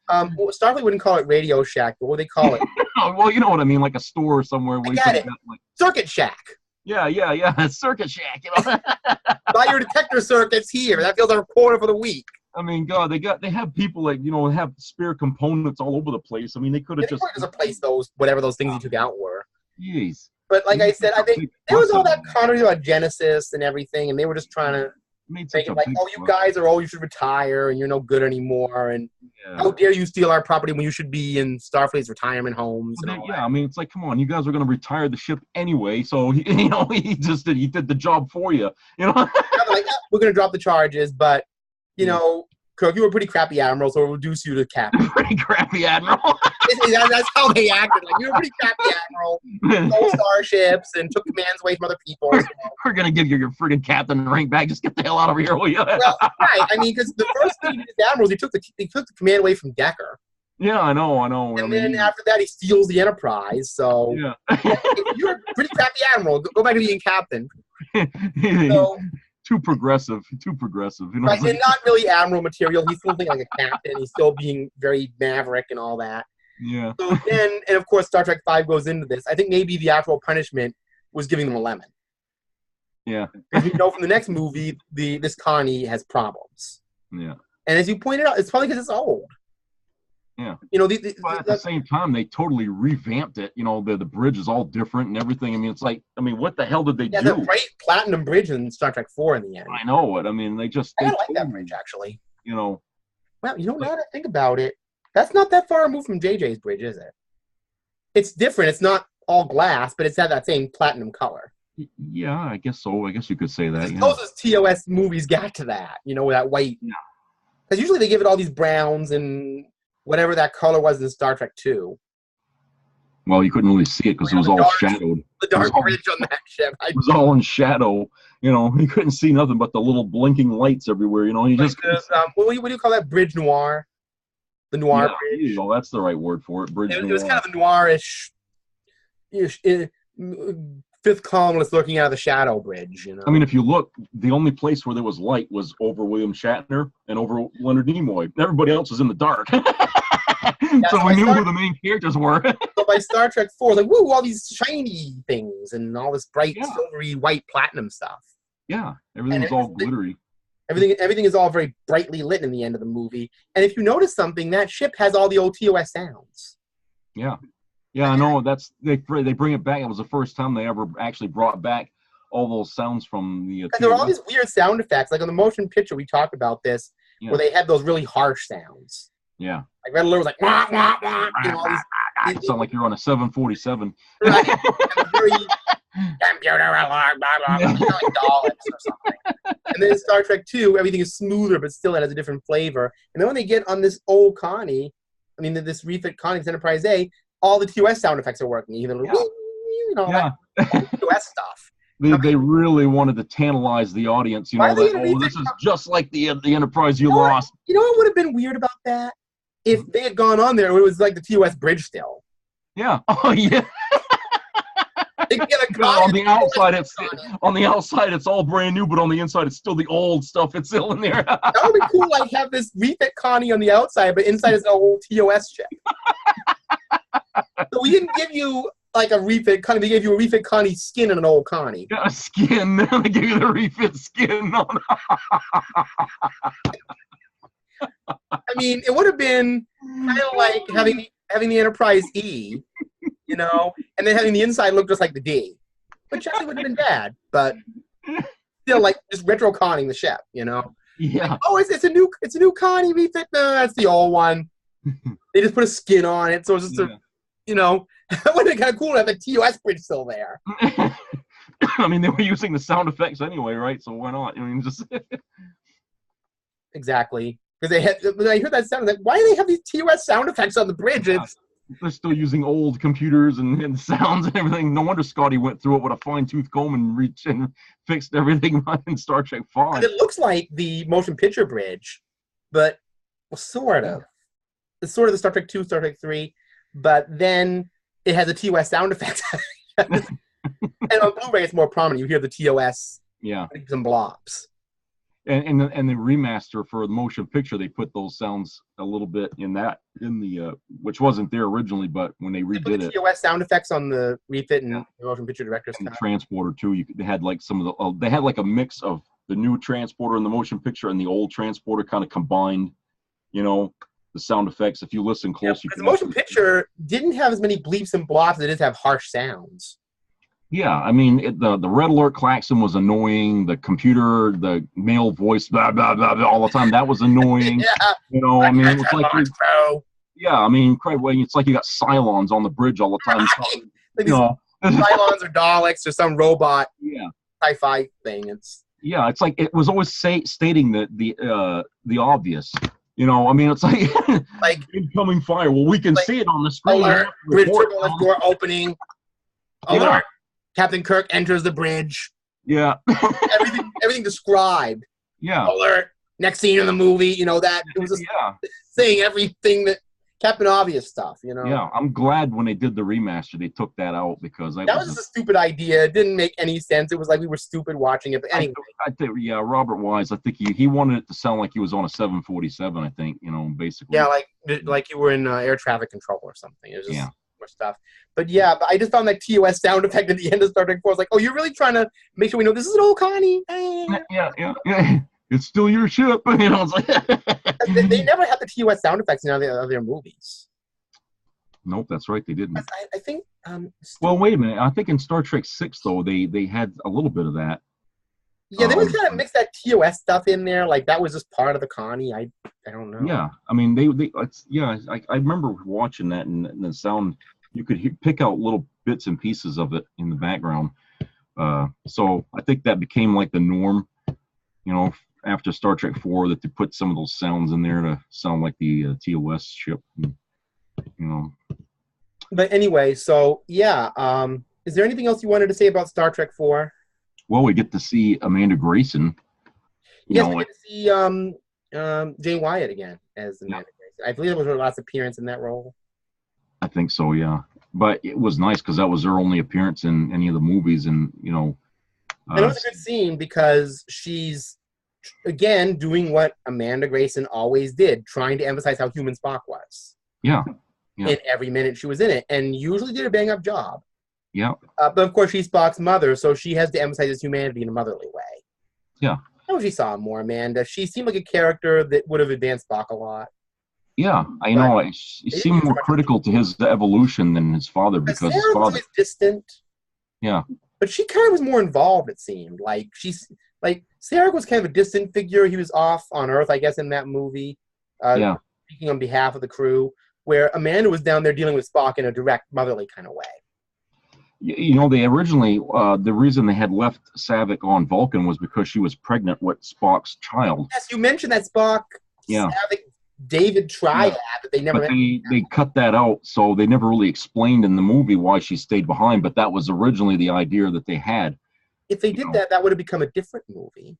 Starfleet wouldn't call it Radio Shack, but what would they call it? Well, you know what I mean, like a store somewhere. Where I get it. Circuit Shack. Yeah, Circuit Shack. Buy your detector circuits here. That feels like a quarter for the week. I mean, God, they have people like have spare components all over the place. I mean, they could have just replaced those whatever those things you took out were. Jeez. But like I said, I think there was all that controversy about Genesis and everything, and they were just trying to make it like, you should retire and you're no good anymore, and how dare you steal our property when you should be in Starfleet's retirement homes. I mean, it's like, come on, you guys are going to retire the ship anyway, so he did the job for you. Like, we're going to drop the charges, but Kirk, you were a pretty crappy admiral, so we'll reduce you to captain. Pretty crappy admiral. That's how they acted. Like, you were a pretty crappy admiral, stole starships, and took commands away from other people. We're going to give you your friggin' captain rank back. Just get the hell out of here, will you? Well, right. I mean, because the first thing he did as admirals, he took the command away from Decker. Yeah, I know. And then after that, he steals the Enterprise. So you're a pretty crappy admiral. Go back to being captain. So, Too progressive. Right, and not really admiral material. He's still thinking like a captain. He's still being very maverick and all that. Yeah. So then, and of course, Star Trek V goes into this. I think maybe the actual punishment was giving them a lemon. Yeah. Because we know from the next movie, this Connie has problems. Yeah. And as you pointed out, it's probably because it's old. Yeah. But at the same time, they totally revamped it. The bridge is all different and everything. I mean, it's like, what the hell did they do? Yeah, the bright platinum bridge in Star Trek 4 in the end. I know it. I mean, I like that bridge, actually. Well, now that I think about it, that's not that far removed from JJ's bridge, is it? It's different. It's not all glass, but it's had that same platinum color. Yeah, I guess so. I guess you could say that. As close as TOS movies got to that, that white. Yeah. Because usually they give it all these browns and whatever that color was in Star Trek 2. Well, you couldn't really see it because it was all shadowed. The dark bridge on that ship. It was all in shadow. You couldn't see nothing but the little blinking lights everywhere. You just what do you call that bridge? Noir. The noir bridge. That's the right word for it. Bridge. It was kind of a noirish, fifth columnist looking out of the shadow bridge. I mean, if you look, the only place where there was light was over William Shatner and over Leonard Nimoy. Everybody else was in the dark. Yeah, So we knew who the main characters were. So by Star Trek 4, like, woo, all these shiny things and all this bright, Yeah. silvery, white platinum stuff. Yeah, everything was all glittery. Everything is all very brightly lit in the end of the movie. And if you notice something, that ship has all the old TOS sounds. Yeah. Yeah, I know. They bring it back. It was the first time they ever actually brought back all those sounds from the. And there were all these weird sound effects, like on the motion picture. We talked about this, where they had those really harsh sounds. Yeah. Like Red Alert was like, wah, wah, wah, you know, all these. It sound like you're on a 747. Right. And very computer alarm, blah, blah, blah, like Daleks or something. And then in Star Trek 2, everything is smoother, but still it has a different flavor. And then when they get on this old Connie, this refit Connie's Enterprise A, all the TOS sound effects are working. Even that TOS stuff. They really wanted to tantalize the audience, this is just like the Enterprise you lost. You know what would have been weird about that? If they had gone on there, it was like the TOS bridge still. Yeah. Oh, yeah. On the outside, it's all brand new, but on the inside, it's still the old stuff. It's still in there. That would be cool. Like have this refit Connie on the outside, but inside is an old TOS chip. So we didn't give you like a refit Connie. We gave you a refit Connie skin and an old Connie. Yeah, a skin. They gave you the refit skin. It would have been kind of like having the Enterprise E, and then having the inside look just like the D, which actually would have been bad, but still like just retro conning the ship, Yeah. Like, oh, it's a new Connie refit. No, that's the old one. They just put a skin on it, so it's just that would have been kind of cool to have the TOS bridge still there. They were using the sound effects anyway, right? So why not? Just exactly. Because when I heard that sound, like, why do they have these TOS sound effects on the bridge? They're still using old computers and sounds and everything. No wonder Scotty went through it with a fine-tooth comb and fixed everything in Star Trek 5. It looks like the motion picture bridge, but sort of. It's sort of the Star Trek 2, Star Trek 3, but then it has a TOS sound effect. And on Blu-ray, it's more prominent. You hear the TOS, some blobs. And the remaster for the motion picture, they put those sounds a little bit in the which wasn't there originally, but when they redid it, TOS sound effects on the refit and the motion picture director's and the transporter too. They had like they had like a mix of the new transporter and the motion picture and the old transporter kind of combined. The sound effects. If you listen close, the motion picture didn't have as many bleeps and blops. It did have harsh sounds. Yeah, the red alert klaxon was annoying. The computer, the male voice, blah blah blah, blah all the time. That was annoying. It was like it's like you got Cylons on the bridge all the time. Cylons or Daleks or some robot. Yeah. Sci-fi thing. It's like it was always stating the obvious. It's like incoming fire. Well, we can see it on the screen. Alert! Bridge turbulence door opening. Alert! Captain Kirk enters the bridge. Yeah. everything described. Yeah. Alert! Next scene in the movie. That it was just saying everything that Captain Obvious stuff. Yeah, I'm glad when they did the remaster they took that out because that was just a stupid idea. It didn't make any sense. It was like we were stupid watching it. But anyway, I think Robert Wise. I think he wanted it to sound like he was on a 747. I think basically. Yeah, like you were in air traffic control or something. It was just more stuff. But but I just found that TOS sound effect at the end of Star Trek 4. I was like, oh, you're really trying to make sure we know this is an old Connie. Yeah. It's still your ship. It's like they never had the TOS sound effects in other movies. Nope, that's right. They didn't. I think. Well, wait a minute. I think in Star Trek 6 though they had a little bit of that. Yeah, they would kind of mix that TOS stuff in there. Like that was just part of the Connie. I don't know. Yeah, I remember watching that and the sound. You could pick out little bits and pieces of it in the background. So I think that became like the norm. After Star Trek 4, that they put some of those sounds in there to sound like the TOS ship. But anyway, so is there anything else you wanted to say about Star Trek 4? Well, we get to see Amanda Grayson. We get to see Jane Wyatt again as Amanda Grayson. I believe it was her last appearance in that role. I think so, yeah. But it was nice because that was her only appearance in any of the movies, and and it was a good scene because she's again doing what Amanda Grayson always did, trying to emphasize how human Spock was. Yeah. Yeah. in every minute she was in it, and usually did a bang-up job. Yeah. But of course, she's Spock's mother, so she has to emphasize his humanity in a motherly way. Yeah. I wish you saw more, Amanda. She seemed like a character that would have advanced Spock a lot. Yeah, I know. It seemed more critical to his evolution than his father, because his Sarah was father. always distant. Yeah. But she kind of was more involved, it seemed. Like, Sarah was kind of a distant figure. He was off on Earth, I guess, in that movie. Yeah. Speaking on behalf of the crew, where Amanda was down there dealing with Spock in a direct, motherly kind of way. You know, they originally, the reason they had left Saavik on Vulcan was because she was pregnant with Spock's child. Yes, you mentioned that Spock, Yeah. Saavik, David triad, but they never. But they cut that out, so they never really explained in the movie why she stayed behind. But that was originally the idea that they had. If they did that, that would have become a different movie.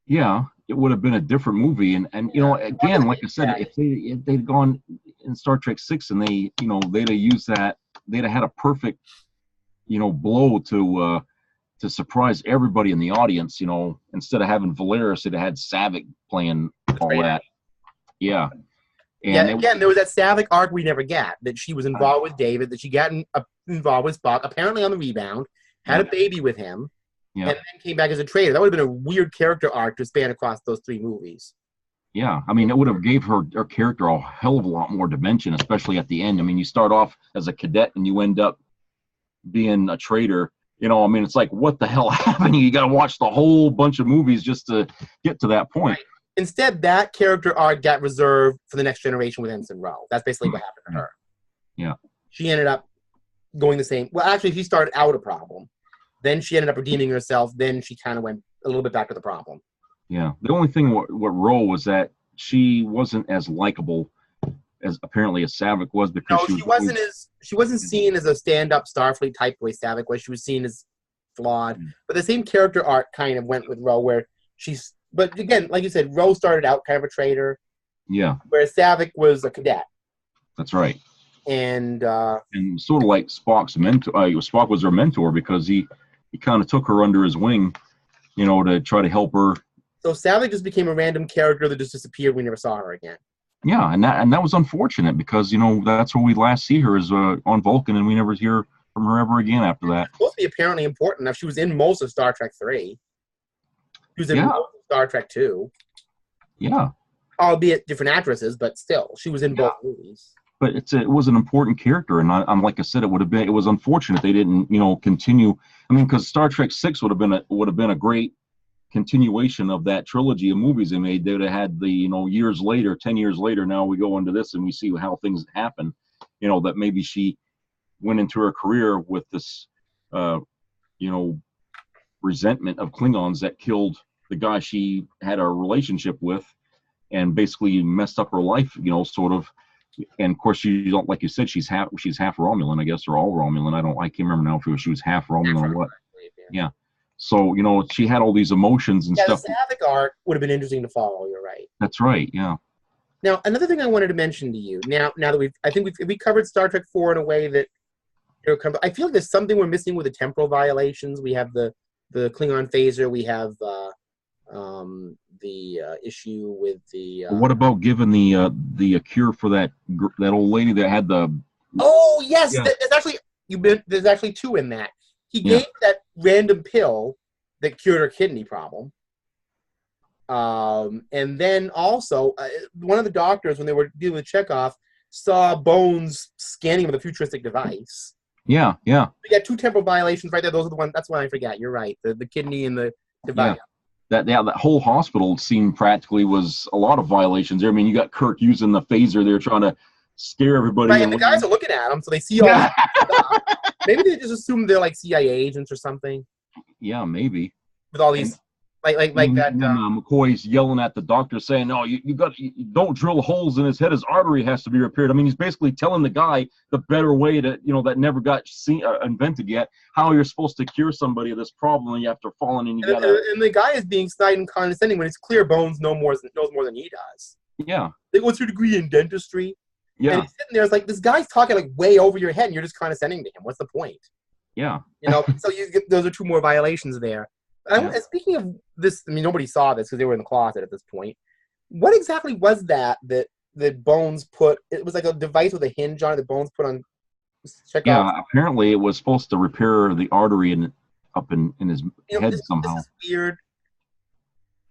Yeah, it would have been a different movie, and you know, again, like I said, if they'd gone in Star Trek 6 and they, you know, they'd have used that, they'd have had a perfect, you know, blow to surprise everybody in the audience. You know, instead of having Valeris, it had Saavik playing all that. Yeah. And again, there was that Saavik arc we never got, that she was involved with David, that she got involved with Spock, apparently on the rebound, had a baby with him, and then came back as a traitor. That would have been a weird character arc to span across those 3 movies. Yeah, I mean, it would have gave her character a hell of a lot more dimension, especially at the end. I mean, you start off as a cadet and you end up being a traitor. You know, I mean, it's like, what the hell happened? You got to watch the whole bunch of movies just to get to that point. Right. Instead, that character arc got reserved for the next generation with Ensign Rowe. That's basically what happened to her. Yeah. She ended up going the same. Well, actually, she started out a problem. Then she ended up redeeming herself. Then she kind of went a little bit back to the problem. Yeah. The only thing what Rowe was that she wasn't as likable as apparently as Saavik was, because she wasn't seen as a stand-up Starfleet type the way Saavik was. She was seen as flawed. But the same character arc kind of went with Rowe, where she's. But again, like you said, Rowe started out kind of a traitor. Yeah. Whereas Saavik was a cadet. That's right. And sort of like Spock's mentor. Spock was her mentor because he kind of took her under his wing, you know, to try to help her. So Saavik just became a random character that just disappeared. We never saw her again. Yeah, and that was unfortunate, because, you know, that's where we last see her is on Vulcan, and we never hear from her ever again after that. It's supposed to be apparently important enough. She was in most of Star Trek 3. She was in most of Star Trek 2. Yeah. Albeit different actresses, but still, she was in both movies. But it was an important character, and like I said, it was unfortunate they didn't, you know, continue. I mean, because Star Trek 6 would have been a great continuation of that trilogy of movies they made. They would have had the, you know, years later, 10 years later, now we go into this and we see how things happen. You know, that maybe she went into her career with this, you know, resentment of Klingons that killed the guy she had a relationship with, and basically messed up her life, you know, sort of. And of course, she don't, like you said, she's half Romulan, I guess, or all Romulan. I can't remember now if she was half Romulan or what. Yeah. So, you know, she had all these emotions and stuff. The Saavik arc would have been interesting to follow. You're right. That's right. Yeah. Now, another thing I wanted to mention to you. Now that I think we covered Star Trek 4 in a way that, you know, I feel like there's something we're missing with the temporal violations. We have the Klingon phaser. We have the issue with the. What about giving the cure for that old lady that had the? Oh yes, yeah. There's actually 2 in that. He gave that random pill that cured her kidney problem. And then also, one of the doctors, when they were dealing with Chekhov, saw Bones scanning with a futuristic device. Yeah, yeah. We got 2 temporal violations right there. Those are the ones. That's why I forgot. You're right. The kidney and the device. Yeah. That whole hospital scene practically was a lot of violations there. I mean, you got Kirk using the phaser there, trying to scare everybody. Right, and the guys are looking at him, so they see all this stuff. Maybe they just assume they're like CIA agents or something. Yeah, maybe. With all these, like that. McCoy's yelling at the doctor, saying, "No, you don't drill holes in his head. His artery has to be repaired." I mean, he's basically telling the guy the better way to, you know, that never got invented yet, how you're supposed to cure somebody of this problem, and you have to fall in and you gotta. And the guy is being snide and condescending when it's clear Bones knows more than he does. Yeah. Like, what's your degree in dentistry? Yeah. And he's sitting there, it's like, this guy's talking like way over your head, and you're just condescending to him. What's the point? Yeah. You know, so those are 2 more violations there. Speaking of this, I mean, nobody saw this because they were in the closet at this point. What exactly was that that Bones put. It was like a device with a hinge on it that Bones put on Chekhov. Yeah, apparently it was supposed to repair the artery up in his head somehow. This is weird.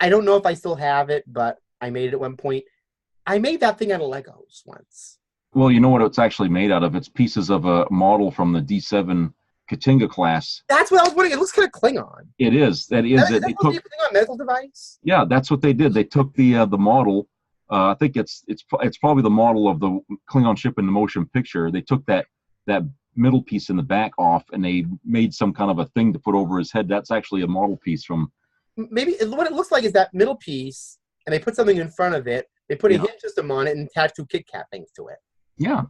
I don't know if I still have it, but I made it at one point. I made that thing out of Legos once. Well, you know what it's actually made out of? It's pieces of a model from the D7 Katinga class. That's what I was wondering. It looks kind of Klingon. It is. That is it. They took a Klingon medical device. Yeah, that's what they did. They took the model. I think it's probably the model of the Klingon ship in the motion picture. They took that middle piece in the back off, and they made some kind of a thing to put over his head. That's actually a model piece from. Maybe what it looks like is that middle piece, and they put something in front of it. They put a hinge system on it and attached 2 Kit Kat things to it. Yeah.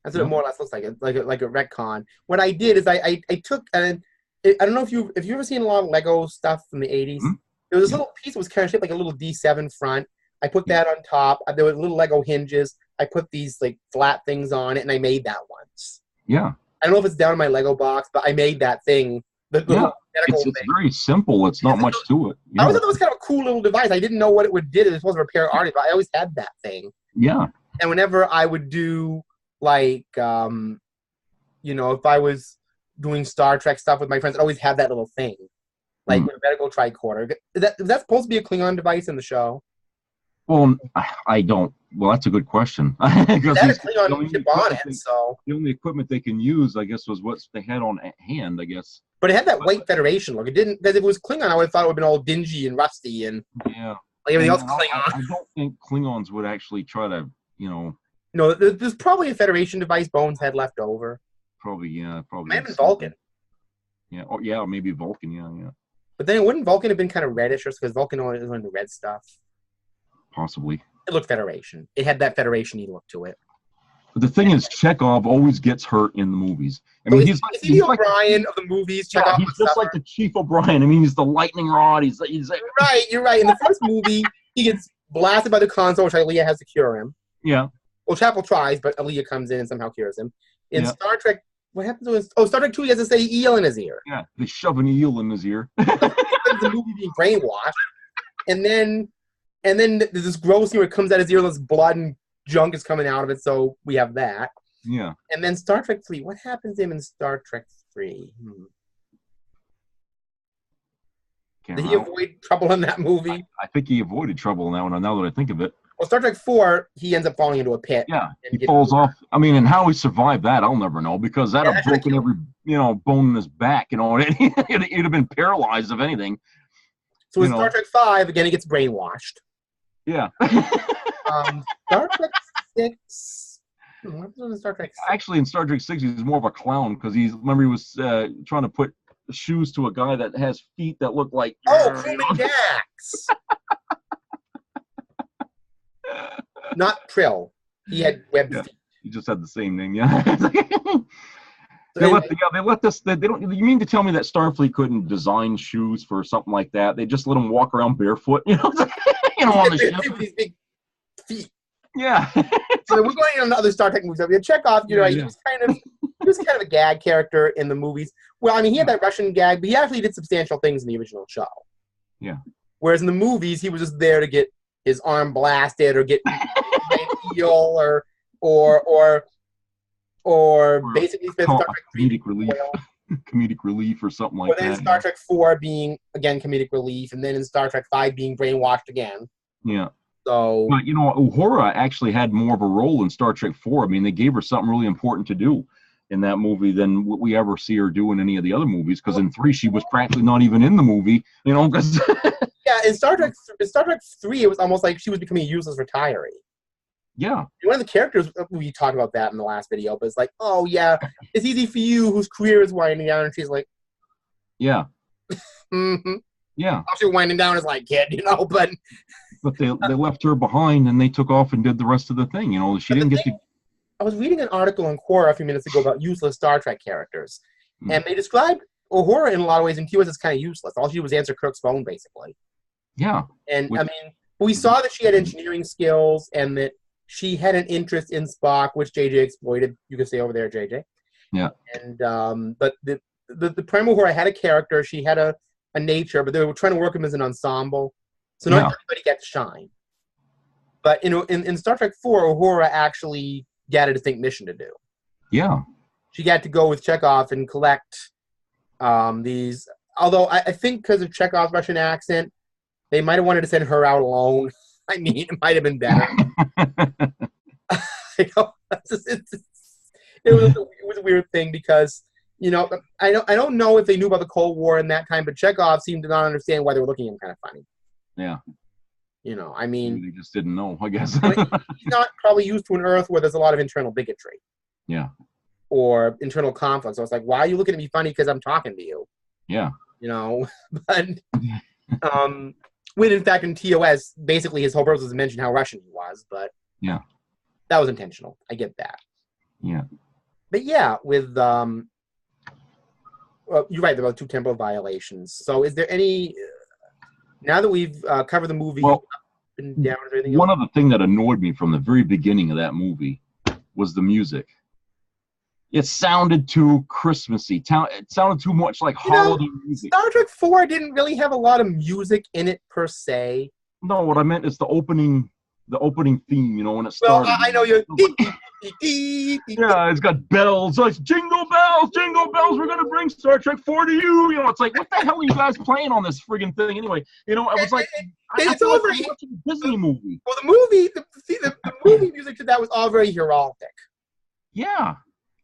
That's what it more or less looks like. It's like a retcon. What I did is I took, and I don't know if you've ever seen a lot of Lego stuff from the 80s. Mm-hmm. There was this little piece that was kind of shaped like a little D7 front. I put that on top. There were little Lego hinges. I put these like flat things on it, and I made that once. Yeah. I don't know if it's down in my Lego box, but I made that thing. It's very simple. It's not much to it. I always thought that was kind of a cool little device. I didn't know what it would do. It was supposed to repair arteries, but I always had that thing. Yeah. And whenever I would do like, if I was doing Star Trek stuff with my friends, I'd always have that little thing, like with a medical tricorder. Is that supposed to be a Klingon device in the show? Well, I don't. Well, that's a good question. Because that is Klingon chip on it, so the only equipment they can use, I guess, was what they had on hand, I guess. But it had that white Federation look. It didn't, because if it was Klingon, I would have thought it would have been all dingy and rusty and like everything else Klingon. I don't think Klingons would actually try to, No, there's probably a Federation device Bones had left over. Probably, yeah. Probably. Maybe Vulcan. Yeah, or maybe Vulcan, yeah. But then wouldn't Vulcan have been kind of reddish, because Vulcan only is on the red stuff? Possibly. It looked Federation. It had that Federation-y look to it. But the thing is, Chekhov always gets hurt in the movies. I mean, is he the O'Brien of the movies? Chekhov he's just like the Chief O'Brien. I mean, he's the lightning rod. He's like, right. You're right. In the first movie, he gets blasted by the console, which Aaliyah has to cure him. Yeah. Well, Chapel tries, but Aaliyah comes in and somehow cures him. In Star Trek, what happens to his? Oh, Star Trek 2, he has to say eel in his ear. Yeah, they shove an eel in his ear. The movie being brainwashed, and then there's this gross thing where it comes out his ear, and this blood and junk is coming out of it. So we have that. Yeah. And then Star Trek 3. What happens to him in Star Trek 3? Did he avoid trouble in that movie? I think he avoided trouble in that one. Now that I think of it. Well, Star Trek 4, he ends up falling into a pit. Yeah, he falls off. I mean, and how he survived that, I'll never know, because that'd have broken every bone in his back. He'd have been paralyzed if anything. So in Star Trek 5, again, he gets brainwashed. Yeah. Star Trek 6. What was in Star Trek 6? Actually, in Star Trek 6, he's more of a clown, because he was trying to put shoes to a guy that has feet that look like. Oh, Crewman Dax. Not Prill. He had webbed feet. He just had the same name, yeah. They let this. They don't. You mean to tell me that Starfleet couldn't design shoes for something like that? They just let him walk around barefoot, on the ship. With these big feet. Yeah. So we're going on other Star Trek movies. Chekhov, he was kind of a gag character in the movies. Well, I mean, he had that Russian gag, but he actually did substantial things in the original show. Yeah. Whereas in the movies, he was just there to get his arm blasted or get an eel or basically spend Star Trek 3 comedic relief or something like that. Then Star Trek 4 being again comedic relief, and then in Star Trek 5 being brainwashed again. Yeah. So, but Uhura actually had more of a role in Star Trek 4. I mean, they gave her something really important to do in that movie than what we ever see her do in any of the other movies. Because in 3, she was practically not even in the movie. Because yeah, in Star Trek 3, it was almost like she was becoming a useless retiree. Yeah. One of the characters, we talked about that in the last video, but it's like, oh yeah, it's easy for you whose career is winding down, and she's like, yeah. mm-hmm. Yeah. Actually winding down is like, kid, but they left her behind and they took off and did the rest of the thing. She didn't get to. I was reading an article on Quora a few minutes ago about useless Star Trek characters, and they described Uhura in a lot of ways, and she was kind of useless. All she did was answer Kirk's phone, basically. Yeah. And I mean, we saw that she had engineering skills and that she had an interest in Spock, which JJ exploited. You can say over there, JJ. Yeah. And but the Primal Uhura had a character. She had a nature, but they were trying to work him as an ensemble. So not everybody got to shine. But in Star Trek 4, Uhura actually got a distinct mission to do. Yeah. She got to go with Chekhov and collect these. Although I think because of Chekhov's Russian accent, they might have wanted to send her out alone. I mean, it might have been better. It was a weird thing because, you know, I don't know if they knew about the Cold War in that time, but Chekhov seemed to not understand why they were looking at him kind of funny. Yeah. You know, I mean... They just didn't know, I guess. He's not probably used to an Earth where there's a lot of internal bigotry. Yeah. Or internal conflict. So it's like, why are you looking at me funny because I'm talking to you? Yeah. You know? But, when in fact in TOS, basically his whole purpose was to mention how Russian he was, but... Yeah. That was intentional. I get that. Yeah. But yeah, with... well, you're right, there were 2 temporal violations. So is there any... Now that we've covered the movie up and down, is there anything one else? other thing that annoyed me from the very beginning of that movie was the music. It sounded too Christmassy. It sounded too much like holiday music. Star Trek 4 didn't really have a lot of music in it per se. No, what I meant is the opening theme, you know, when it started. Well, I know you're... Yeah, it's got bells. So it's jingle bells, we're going to bring Star Trek 4 to you. You know, it's like, what the hell are you guys playing on this friggin' thing anyway? You know, I was like, I feel like I'm watching a Disney movie. Well, the movie music to that was all very heraldic. Yeah.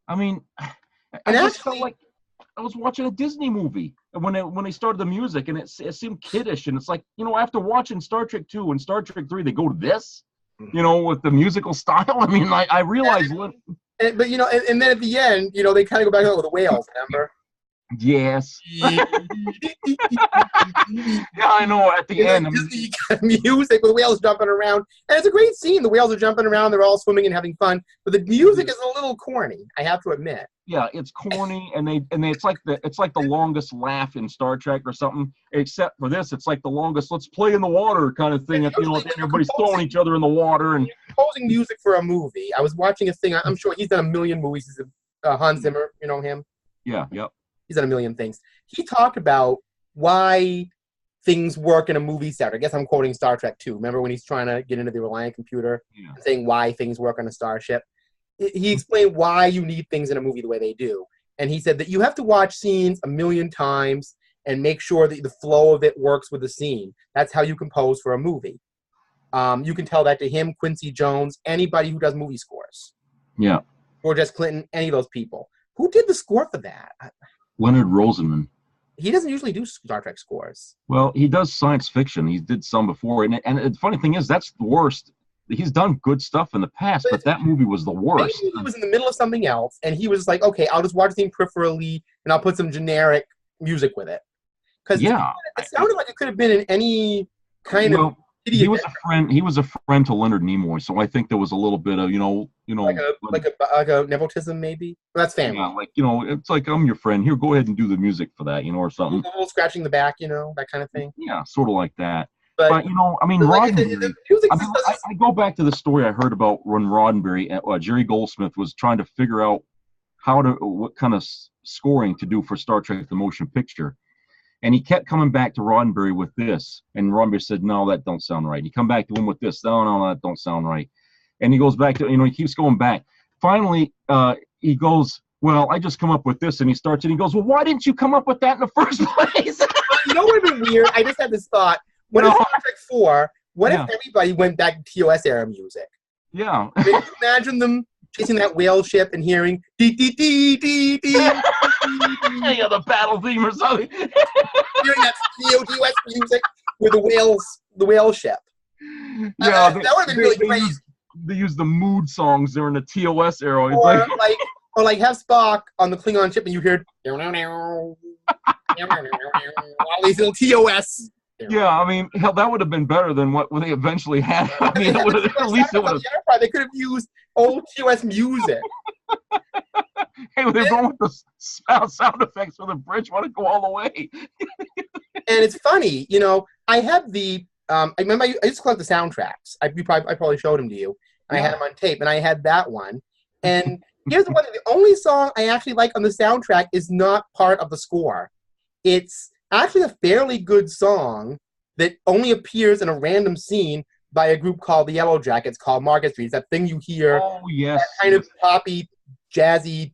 I mean, I just felt like I was watching a Disney movie when they started the music, and it seemed kiddish. And it's like, you know, after watching Star Trek 2 and Star Trek 3, they go to this, you know, with the musical style. I mean, I realized. But, you know, and then at the end, you know, they kind of go back with the whales, remember? Yes. Yeah, I know. At the end, music with whales jumping around, and it's a great scene. The whales are jumping around; they're all swimming and having fun. But the music is a little corny, I have to admit. Yeah, it's corny, and it's like the longest laugh in Star Trek or something. Except for this, it's like the longest "let's play in the water" kind of thing. You know, everybody's throwing each other in the water and composing music for a movie. I was watching a thing. I'm sure he's done a million movies. He's Hans Zimmer, you know him. Yeah. Yep. He's done a million things. He talked about why things work in a movie set. I guess I'm quoting Star Trek 2. Remember when he's trying to get into the Reliant computer and saying why things work on a starship? He explained why you need things in a movie the way they do. And he said that you have to watch scenes a million times and make sure that the flow of it works with the scene. That's how you compose for a movie. You can tell that to him, Quincy Jones, anybody who does movie scores. Yeah. George S. Clinton, any of those people. Who did the score for that? Leonard Rosenman. He doesn't usually do Star Trek scores. Well, he does science fiction. He did some before. And the funny thing is, that's the worst. He's done good stuff in the past, but that movie was the worst. Maybe he was in the middle of something else, and he was like, okay, I'll just watch the thing peripherally, and I'll put some generic music with it. Because it sounded like it could have been in any kind of... He was a friend to Leonard Nimoy, so I think there was a little bit of, like a nepotism, maybe. Well, that's family. Yeah, like, it's like, I'm your friend. Here, go ahead and do the music for that, or something. A little scratching the back, that kind of thing. Yeah, sort of like that. But I mean, Roddenberry. I go back to the story I heard about when Roddenberry, Jerry Goldsmith was trying to figure out what kind of scoring to do for Star Trek: The Motion Picture. And he kept coming back to Roddenberry with this. And Roddenberry said, no, that don't sound right. He come back to him with this. No, that don't sound right. And he goes back to, he keeps going back. Finally, he goes, well, I just come up with this. And he starts and he goes, well, why didn't you come up with that in the first place? You know what would have been weird? I just had this thought. When it's Star Trek 4, what if everybody went back to TOS era music? Yeah. Can you imagine them chasing that whale ship and hearing dee dee dee dee dee? Yeah, the battle theme or something. Hearing that TOS music with the whale ship. Yeah, that would have been really crazy. They use the mood songs during the TOS era. Or like have Spock on the Klingon ship and you hear all these little TOS. Yeah, I mean, hell, that would have been better than what they eventually had. I mean, at least it would have. They could have used old TOS music. Hey, they're going with the sound effects for the bridge. Want to go all the way? And it's funny, I have the. I remember I used to collect the soundtracks. I probably showed them to you. I had them on tape, and I had that one. And here's the one: the only song I actually like on the soundtrack is not part of the score. It's actually a fairly good song that only appears in a random scene, by a group called the Yellow Jackets called Market Street. It's that thing you hear. Oh, yes. That kind of poppy, jazzy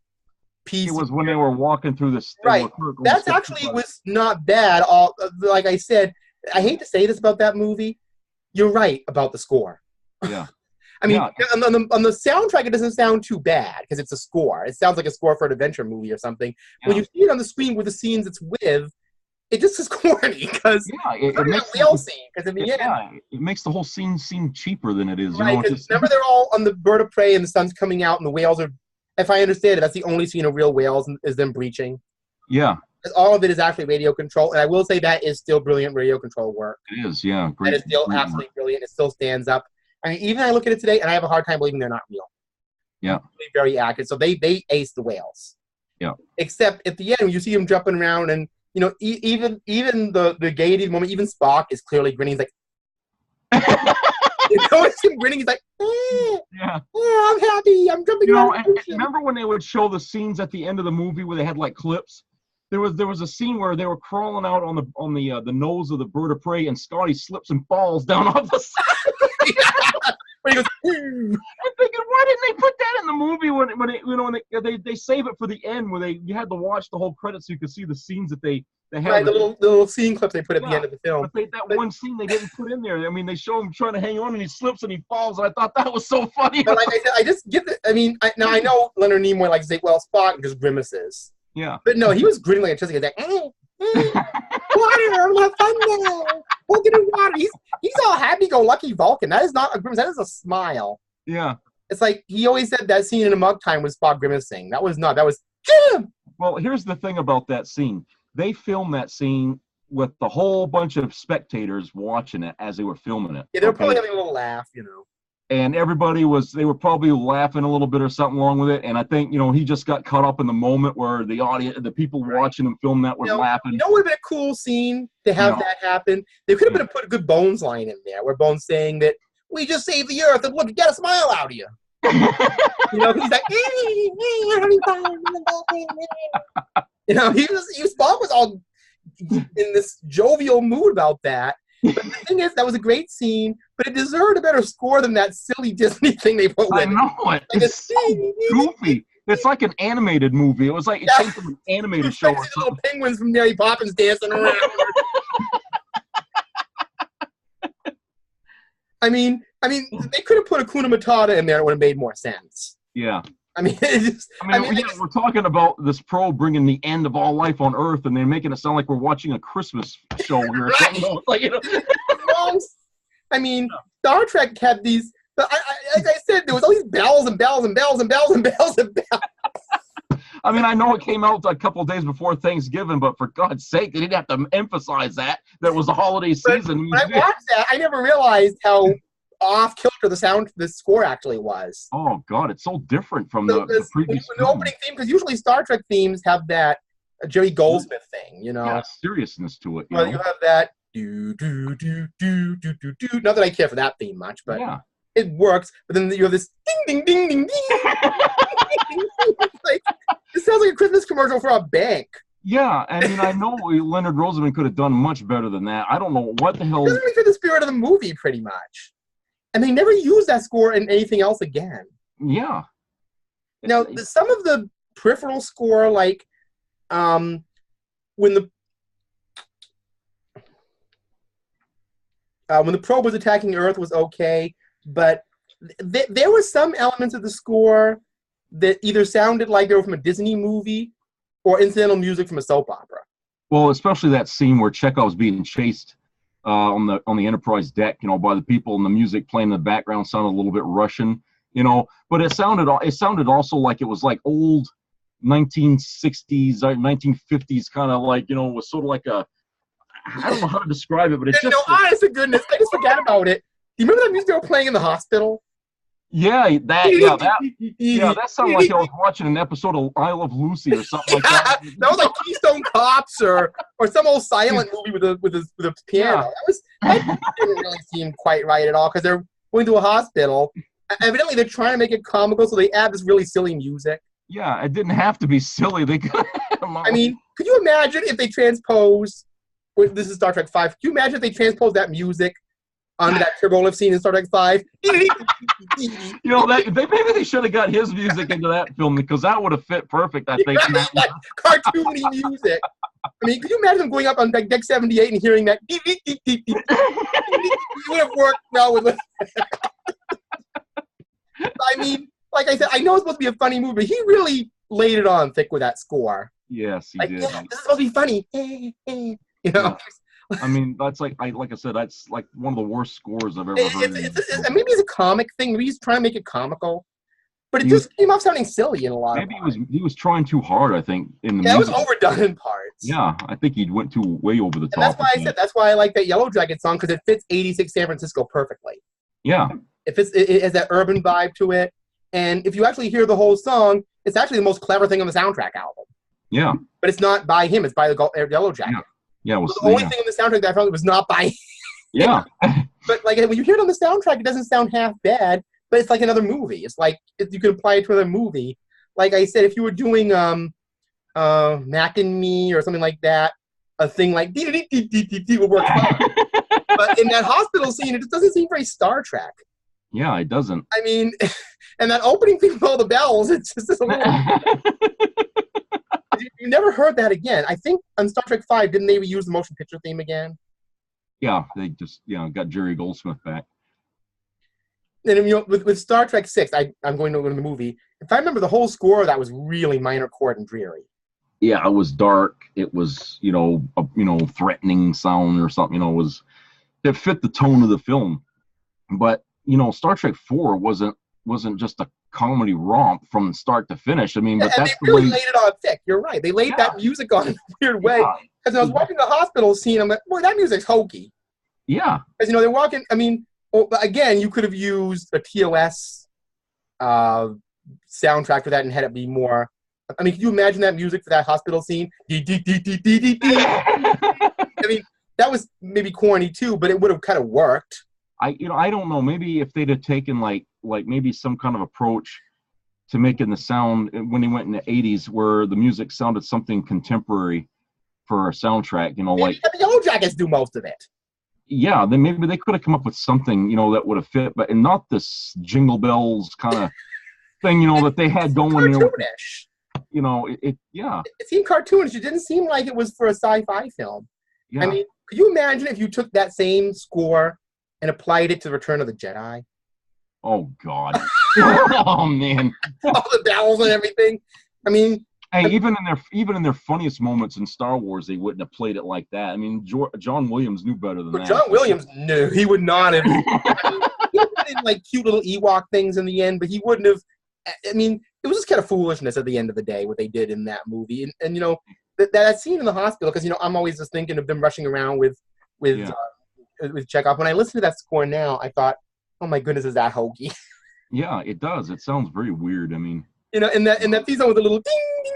piece. It was when they were walking through this. Right. That's actually was not bad. All like I said, I hate to say this about that movie. You're right about the score. Yeah. I mean, on the soundtrack, it doesn't sound too bad because it's a score. It sounds like a score for an adventure movie or something. Yeah. When you see it on the screen with the scenes it's with, it just is corny because it makes the whale scene. Because in the end, it makes the whole scene seem cheaper than it is. Right? You know, remember, they're all on the bird of prey and the sun's coming out and the whales are. If I understand it, that's the only scene of real whales is them breaching. Yeah. All of it is actually radio control, and I will say that is still brilliant radio control work. It is, yeah. Great. That is still absolutely brilliant. It still stands up. I mean, even I look at it today, and I have a hard time believing they're not real. Yeah. Very accurate. So they ace the whales. Yeah. Except at the end, when you see them jumping around, and you know, even the gaiety moment, even Spock is clearly grinning. He's like, you know, it's him grinning. He's like, yeah, I'm happy. I'm jumping around. And remember when they would show the scenes at the end of the movie where they had like clips? There was a scene where they were crawling out on the nose of the bird of prey, and Scotty slips and falls down off the side. He goes, I'm thinking, why didn't they put that in the movie when they save it for the end where you had to watch the whole credits so you could see the scenes that they had. Right, the little scene clips they put at the end of the film. But one scene they didn't put in there. I mean, they show him trying to hang on and he slips and he falls. And I thought that was so funny. But like I said, I just get it. I mean, I know Leonard Nimoy likes to say, well, Spock just grimaces. Yeah. But no, he was grinning like a chicken. He's like, water, I'm having fun now. We'll get in water. He's all happy-go-lucky Vulcan. That is not a grimace. That is a smile. Yeah. It's like he always said that scene in A Mug Time was Spock grimacing. That was not. That was Jim. Well, here's the thing about that scene. They filmed that scene with the whole bunch of spectators watching it as they were filming it. Yeah, they were probably having a little laugh, you know. And they were probably laughing a little bit or something along with it. And I think, he just got caught up in the moment where the people watching him film that were laughing. You know what would have been a cool scene to have that happen? They could have put a good Bones line in there where Bones saying that, we just saved the Earth and look, you got a smile out of you. He's like, Spock was all in this jovial mood about that. But the thing is, that was a great scene, but it deserved a better score than that silly Disney thing they put with it. I know it. It's so goofy. It's like an animated movie. It was like it came from an animated show. Or little penguins from Mary Poppins dancing around. I mean, they could have put Hakuna Matata in there. It would have made more sense. Yeah. We're talking about this probe bringing the end of all life on Earth, and they're making it sound like we're watching a Christmas show here. Right. Star Trek had these. Like I said, there was all these bells and bells and bells and bells and bells and bells. I know it came out a couple of days before Thanksgiving, but for God's sake, they didn't have to emphasize that it was the holiday season. When I watched that, I never realized how off kilter the score actually was. Oh God, it's so different from the previous the opening theme, because usually Star Trek themes have that Jerry Goldsmith thing, Yeah, seriousness to it. You have that do do do do do do do. Not that I care for that theme much, but it works. But then you have this ding ding ding ding ding. It sounds like a Christmas commercial for a bank. Yeah, I know Leonard Rosenman could have done much better than that. I don't know what the hell. It doesn't fit the spirit of the movie, pretty much. And they never used that score in anything else again. Yeah. Now, some of the peripheral score, like when the probe was attacking Earth, was okay, but there were some elements of the score that either sounded like they were from a Disney movie or incidental music from a soap opera. Well, especially that scene where Chekhov's being chased on the Enterprise deck, by the people, and the music playing in the background sounded a little bit Russian, but it sounded also like it was like old 1960s or 1950s kind of like, was sort of like I don't know how to describe it, but it's just. Honest to goodness, I just forgot about it. Do you remember that music they were playing in the hospital? Yeah, that sounded like I was watching an episode of I Love Lucy or something like that. That was like Keystone Cops or some old silent movie with a piano. That didn't really seem quite right at all, because they're going to a hospital. Evidently, they're trying to make it comical, so they add this really silly music. Yeah, it didn't have to be silly. They could. Could you imagine if they transposed? This is Star Trek V. Could you imagine if they transposed that music onto that turbo lift scene in Star Trek 5. Maybe they should have got his music into that film because that would have fit perfect, I think. Like cartoony music. I mean, could you imagine them going up on deck 78 and hearing that? It would have worked well with it. I mean, like I said, I know it's supposed to be a funny movie, but he really laid it on thick with that score. Yes, he did. Yeah, this is supposed to be funny. You know? Yeah. I mean, that's like I said, that's like one of the worst scores I've ever heard. Maybe it's a comic thing. Maybe he's trying to make it comical, but it just came off sounding silly in a lot. Maybe he was trying too hard. I think in the it was overdone in parts. Yeah, I think he went way over the top. And that's why I said that's why I like that Yellow Jacket song because it fits '86 San Francisco perfectly. Yeah, it has that urban vibe to it, and if you actually hear the whole song, it's actually the most clever thing on the soundtrack album. Yeah, but it's not by him; it's by the Yellow Jacket. Yeah. Yeah, it was the only thing on the soundtrack that I found was not by him. Yeah. But like when you hear it on the soundtrack, it doesn't sound half bad, but it's like another movie. It's like you can apply it to another movie. Like I said, if you were doing Mac and Me or something like that, a thing like would work fine. But in that hospital scene, it just doesn't seem very Star Trek. Yeah, it doesn't. I mean, and that opening thing with all the bells, it's just a little... You never heard that again. I think on Star Trek 5, didn't they reuse the motion picture theme again? Yeah, they just got Jerry Goldsmith back. And with Star Trek 6, I'm going to go to the movie. If I remember, the whole score of that was really minor chord and dreary. Yeah, it was dark. It was a threatening sound or something. It fit the tone of the film. But Star Trek 4 wasn't just a comedy romp from start to finish. I mean, but that's they really laid it on thick. You're right. They laid that music on in a weird way. Because I was watching the hospital scene, I'm like, boy, that music's hokey. Yeah. Because they're walking. I mean, again, you could have used a TOS soundtrack for that and had it be more. I mean, can you imagine that music for that hospital scene? I mean, that was maybe corny too, but it would have kind of worked. I don't know. Maybe if they'd have taken like maybe some kind of approach to making the sound when they went in the '80s, where the music sounded something contemporary for a soundtrack. Like the Yellow Jackets do most of it. Yeah, then maybe they could have come up with something that would have fit, and not this Jingle Bells kind of thing that they had going. Cartoonish. It seemed cartoonish. It didn't seem like it was for a sci-fi film. Yeah. I mean, could you imagine if you took that same score and applied it to Return of the Jedi? Oh, God. Oh, man. All the bells and everything. I mean... Hey, even in their funniest moments in Star Wars, they wouldn't have played it like that. I mean, John Williams knew better than that. John Williams knew. He would not have... He did, like, cute little Ewok things in the end, but he wouldn't have... I mean, it was just kind of foolishness at the end of the day, what they did in that movie. And that scene in the hospital, because, I'm always just thinking of them rushing around with Chekhov. When I listen to that score now, I thought, oh my goodness, is that hokey? Yeah, it does. It sounds very weird. I mean, and that theme song with a little ding ding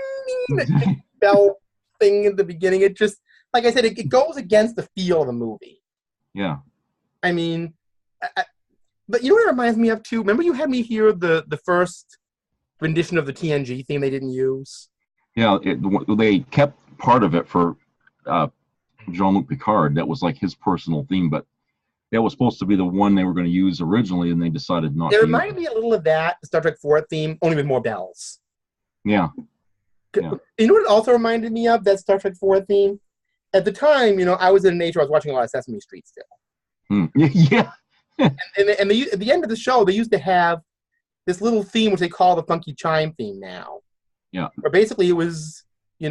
ding, that bell thing at the beginning. It just, like I said, it goes against the feel of the movie. Yeah. I mean, but you know what it reminds me of too? Remember you had me hear the first rendition of the TNG theme they didn't use? Yeah, they kept part of it for Jean-Luc Picard. That was like his personal theme, but that was supposed to be the one they were going to use originally, and they decided not to. It reminded me a little of that, the Star Trek 4 theme, only with more bells. Yeah. You know what it also reminded me of, that Star Trek 4 theme? At the time, I was in an age where I was watching a lot of Sesame Street still. Yeah. and at the end of the show, they used to have this little theme, which they call the funky chime theme now. Yeah. Where basically it was, dee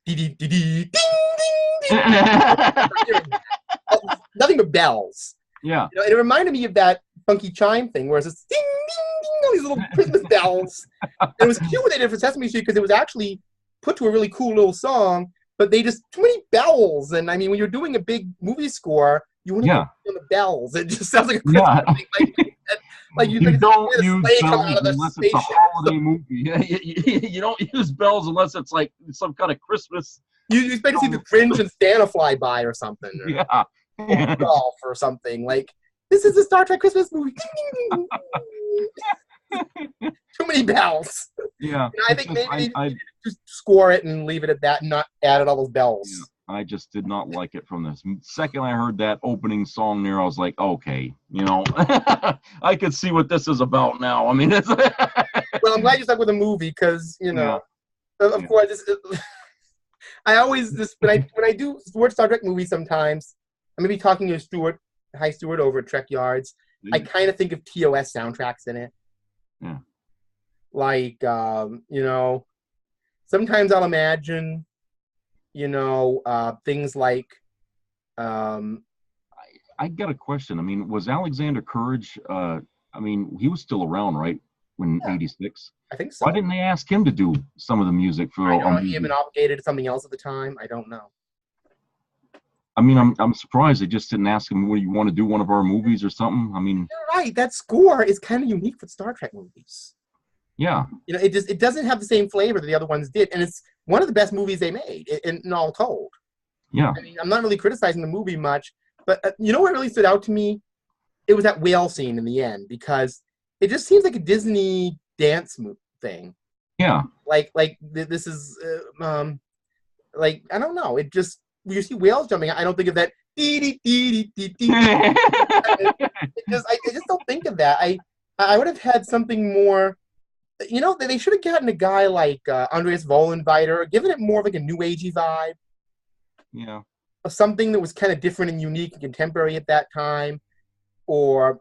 dee dee dee ding ding ding. Nothing but bells. Yeah. And it reminded me of that funky chime thing, where it's just ding ding ding, all these little Christmas bells. And it was cute what they did for Sesame Street because it was actually put to a really cool little song, but they just too many bells. And I mean, when you're doing a big movie score, you want to on the bells. It just sounds like a Christmas thing. Like you don't use bells unless it's a holiday movie. You don't use bells unless it's like some kind of Christmas. You expect to see the Grinch and Santa fly by or something. Or golf or something. Like, this is a Star Trek Christmas movie. Too many bells. Yeah. I think maybe they just score it and leave it at that and not add all those bells. I just did not like it from the second I heard that opening song there. I was like, okay, I could see what this is about now. I mean, it's Well, I'm glad you stuck with the movie because Yeah. of course, I always when I do watch Star Trek movies sometimes, I may be talking to Stuart, hi Stuart over at Trek Yards. I kind of think of TOS soundtracks in it. Yeah. Like, sometimes I'll imagine, things like, I got a question. I mean, was Alexander Courage? He was still around, right? When '86. I think so. Why didn't they ask him to do some of the music for? I don't know. He had been obligated to something else at the time. I don't know. I mean, I'm surprised they just didn't ask him. What, you want to do one of our movies or something? I mean, you're right. That score is kind of unique for Star Trek movies. Yeah. It doesn't have the same flavor that the other ones did, and it's one of the best movies they made, in all told. Yeah. I mean, I'm not really criticizing the movie much, but what really stood out to me? It was that whale scene in the end, because it just seems like a Disney dance thing. Yeah. Like this is I don't know. It just, when you see whales jumping, I don't think of that. I just don't think of that. I would have had something more. They should have gotten a guy like Andreas Vollenweider, given it more of like a new agey vibe. Yeah. Something that was kind of different and unique and contemporary at that time. Or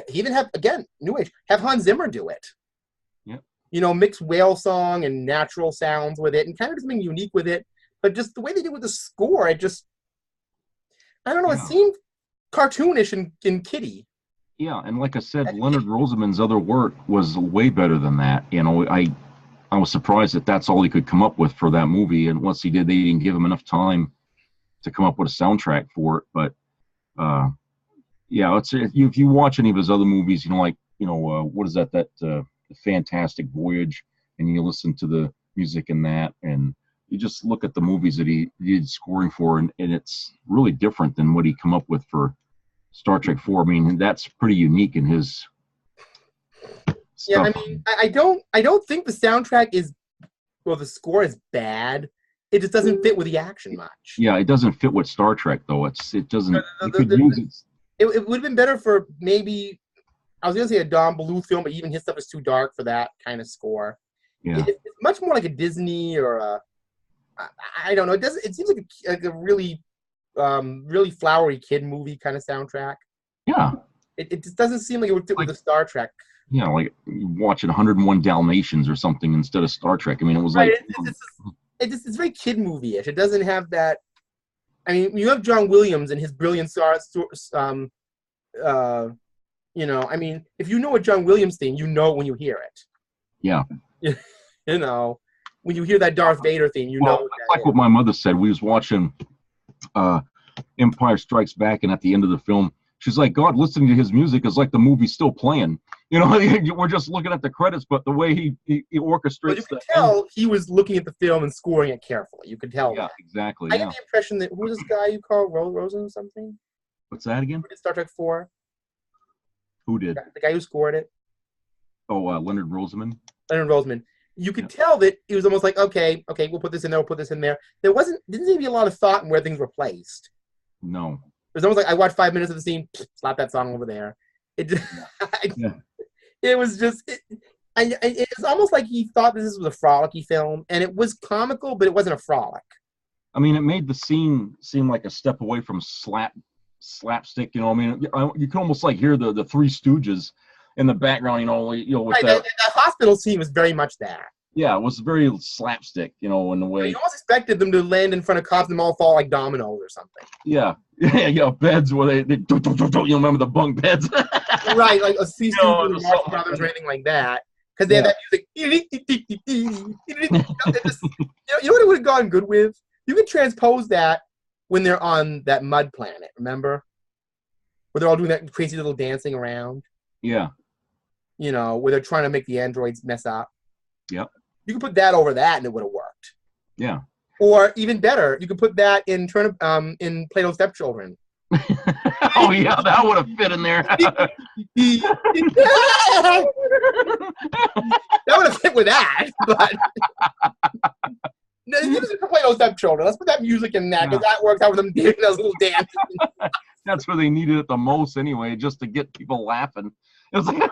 even have, again, new age, have Hans Zimmer do it. Yep. Mix whale song and natural sounds with it and kind of something unique with it. But just the way they did with the score, I don't know, It seemed cartoonish and kiddie. Yeah, and like I said, Leonard Rosenman's other work was way better than that. I was surprised that that's all he could come up with for that movie. And once he did, they didn't give him enough time to come up with a soundtrack for it. But if you watch any of his other movies, what is that? The Fantastic Voyage, and you listen to the music in that, and you just look at the movies that he did scoring for, and it's really different than what he come up with for Star Trek 4. I mean, that's pretty unique in his stuff. Yeah, I mean, I don't think the soundtrack the score is bad. It just doesn't fit with the action much. Yeah, it doesn't fit with Star Trek though. It doesn't. It would have been better for maybe, I was gonna say a Don Bluth film, but even his stuff is too dark for that kind of score. Yeah, it's much more like a Disney or I don't know. It seems like a really really flowery kid movie kind of soundtrack. Yeah. It just doesn't seem like it would fit with the Star Trek. Yeah, like watching 101 Dalmatians or something instead of Star Trek. I mean, it was right, like it's very kid movie-ish. It doesn't have that. I mean, you have John Williams and his brilliant I mean, if you know a John Williams theme, you know when you hear it. Yeah. When you hear that Darth Vader theme, know. What my mother said. We was watching Empire Strikes Back, and at the end of the film, she's like, God, listening to his music is like the movie's still playing. We're just looking at the credits, but the way he orchestrates. But you could tell he was looking at the film and scoring it carefully. You could tell. Yeah, exactly. I get the impression that, who was this guy you call Rosen or something? What's that again? Who did Star Trek 4? Who did? The guy who scored it. Oh, Leonard Rosenman. Leonard Rosenman. You could tell that it was almost like, okay, we'll put this in there, we'll put this in there. Didn't seem to be a lot of thought in where things were placed. No. It was almost like I watched 5 minutes of the scene, slap that song over there. It was just, it's almost like he thought this was a frolicky film, and it was comical, but it wasn't a frolic. I mean, it made the scene seem like a step away from slapstick. I mean, you can almost like hear the Three Stooges in the background. With that hospital scene was very much that. Yeah, it was very slapstick. In the way. You almost expected them to land in front of cops and them all fall like dominoes or something. Yeah, beds where they remember the bunk beds. Right, like a C or Marx Brothers or anything like that, because they had that music. You know what it would have gone good with? You could transpose that when they're on that mud planet. Remember, where they're all doing that crazy little dancing around. Yeah. Where they're trying to make the androids mess up. Yep. You could put that over that, and it would have worked. Yeah. Or even better, you could put that in Plato's Stepchildren. Oh yeah, that would have fit in there. That would have fit with that, but no, it was No Stepchildren. Let's put that music in that because that works out with them doing those little dances. That's where they needed it the most anyway, just to get people laughing. It was like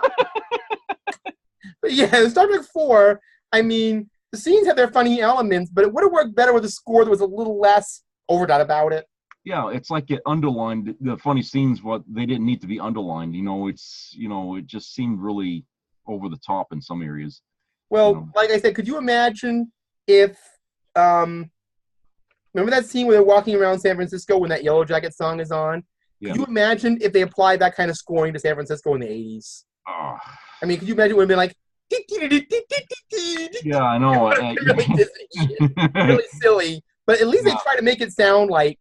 But yeah, in Star Trek 4, I mean, the scenes had their funny elements, but it would have worked better with a score that was a little less overdone about it. Yeah, it's like it underlined the funny scenes. What they didn't need to be underlined. It just seemed really over the top in some areas. Well, like I said, could you imagine if, remember that scene where they're walking around San Francisco when that Yellow Jacket song is on? Yeah. Could you imagine if they applied that kind of scoring to San Francisco in the 80s? Oh. I mean, could you imagine it would have been like, yeah, I know. Really Disney shit. Really silly. But at least they try to make it sound like,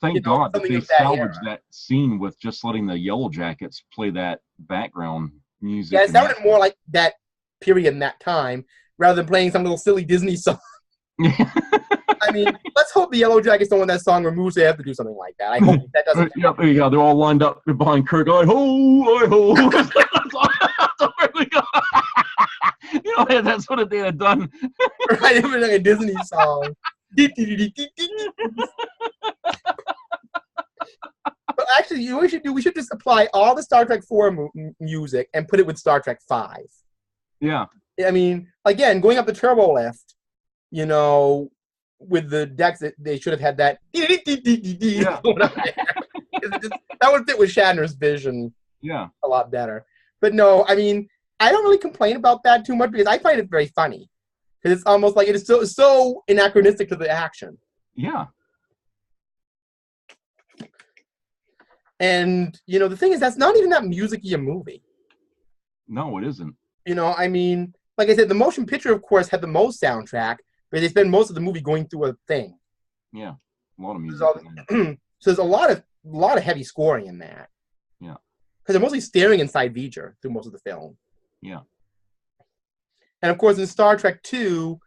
thank God that they salvaged that scene with just letting the Yellow Jackets play that background music. Yeah, it sounded more like that period in that time, rather than playing some little silly Disney song. I mean, let's hope the Yellow Jackets don't want that song removed, so they have to do something like that. I hope that doesn't happen. There you go. They're all lined up behind Kirk. I-ho, I-ho. That's what they had done. Right, it was like a Disney song. But actually, you know what we should do? We should just apply all the Star Trek 4 music and put it with Star Trek 5. Yeah. I mean, again, going up the turbo lift, with the decks, they should have had that. Yeah. That would fit with Shatner's vision. Yeah. A lot better. But no, I mean, I don't really complain about that too much because I find it very funny. Because it's almost like it is so anachronistic to the action. Yeah. And, the thing is, that's not even that music-y a movie. No, it isn't. I mean, like I said, the motion picture, of course, had the most soundtrack, but they spend most of the movie going through a thing. Yeah, a lot of music. So there's a lot of heavy scoring in that. Yeah. Because they're mostly staring inside V'ger through most of the film. Yeah. And, of course, in Star Trek 2,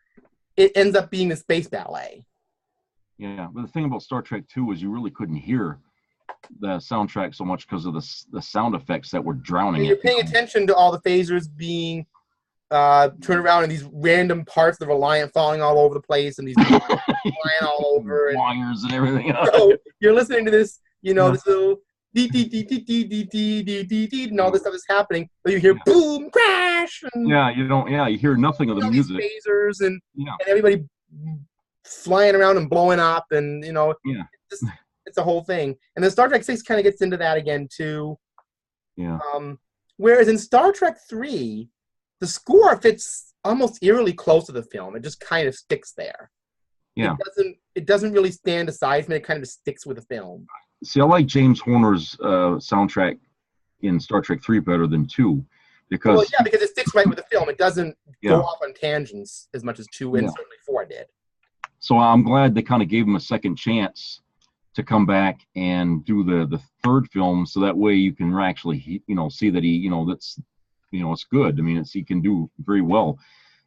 it ends up being a space ballet. Yeah, but the thing about Star Trek 2 is you really couldn't hear the soundtrack so much because of the sound effects that were drowning it. You're paying attention to all the phasers being turned around and these random parts of the Reliant falling all over the place and these flying all over. And wires and everything. So you're listening to this, this little dee and all this stuff is happening, but you hear boom, crash. And, you hear nothing of the music. Phasers and everybody flying around and blowing up and, it's a whole thing. And then Star Trek 6 kind of gets into that again, too. Yeah. Whereas in Star Trek 3, the score fits almost eerily close to the film. It just kind of sticks there. Yeah. It doesn't really stand aside from it. It kind of sticks with the film. See, I like James Horner's soundtrack in Star Trek 3 better than 2. Because it sticks right with the film. It doesn't go off on tangents as much as 2 and certainly 4 did. So I'm glad they kind of gave him a second chance to come back and do the third film, so that way you can actually see that he that's it's good. I mean, he can do very well.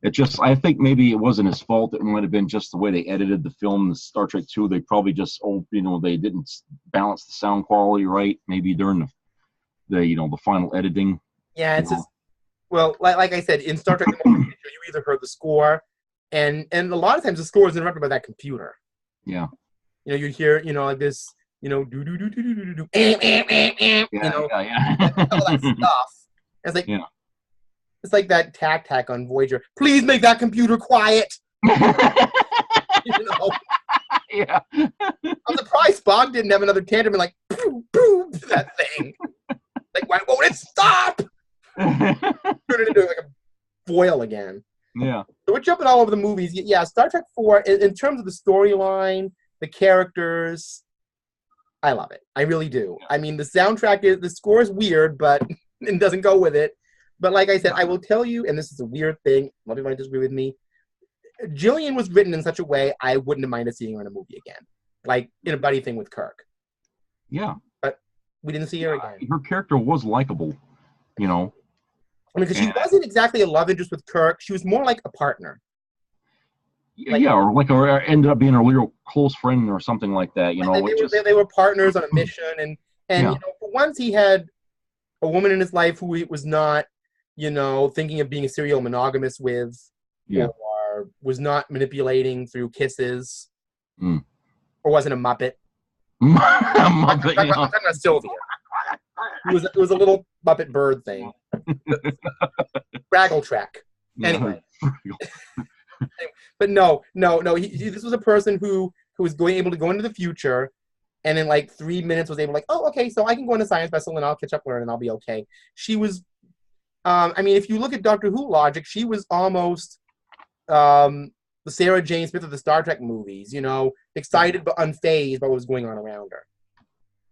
It just, I think maybe it wasn't his fault. It might have been just the way they edited the film. The Star Trek 2, they probably just they didn't balance the sound quality right. Maybe during the final editing. Yeah, it's just, well, like I said, in Star Trek, you either heard the score, and a lot of times the score is interrupted by that computer. Yeah. You hear, like this, do do do do do do do do, all that stuff. It's like, it's like that tac on Voyager. Please make that computer quiet. Yeah. I'm surprised Spock didn't have another tantrum and like, poo, poo, that thing. Like, why won't it stop? Turn it into like a boil again. Yeah. So we're jumping all over the movies. Yeah, Star Trek 4, in terms of the storyline, the characters, I love it. I really do. I mean, the score is weird, but it doesn't go with it. But like I said, I will tell you, and this is a weird thing, a lot of people might disagree with me, Jillian was written in such a way I wouldn't have minded seeing her in a movie again. Like in a buddy thing with Kirk. Yeah. But we didn't see her again. Her character was likable, I mean, because she wasn't exactly a love interest with Kirk. She was more like a partner. Or ended up being a real close friend or something like that, They were partners on a mission, and for once he had a woman in his life who he was not, thinking of being a serial monogamous with, or was not manipulating through kisses. Mm. Or was it a Muppet? Muppet, I'm talking about Sylvia. It was a little Muppet bird thing. Fraggle Track. Anyway. But no. This was a person who was able to go into the future, and in like 3 minutes was able to oh, okay, so I can go into science vessel and I'll catch up, learn, and I'll be okay. She was, if you look at Doctor Who logic, she was almost the Sarah Jane Smith of the Star Trek movies, excited but unfazed by what was going on around her.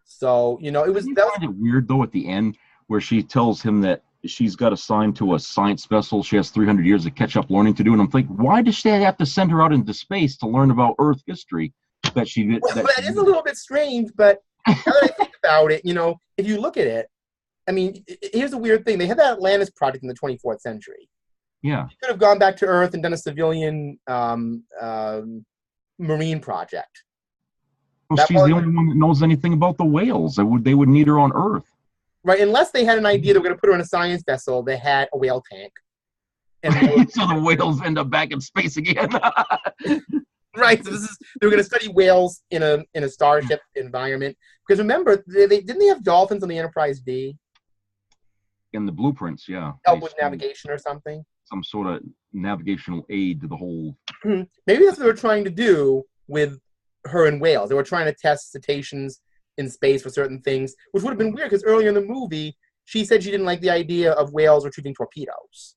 So, it was... That was weird, though, at the end, where she tells him that she's got assigned to a science vessel. She has 300 years of catch-up learning to do. And I'm thinking, why does she have to send her out into space to learn about Earth history? That is a little bit strange, but now that I think about it, if you look at it, here's a weird thing. They had that Atlantis project in the 24th century. Yeah. She could have gone back to Earth and done a civilian marine project. Well, she's the only one that knows anything about the whales. They would need her on Earth. Right, unless they had an idea they were going to put her in a science vessel that had a whale tank. And so the whales end up back in space again. Right, so they were going to study whales in a starship environment. Because remember, didn't they have dolphins on the Enterprise D? In the blueprints, yeah. Help with navigation or something? Some sort of navigational aid to the whole... Maybe that's what they were trying to do with her and whales. They were trying to test cetaceans in space for certain things, which would have been weird because earlier in the movie, she said she didn't like the idea of whales retrieving torpedoes.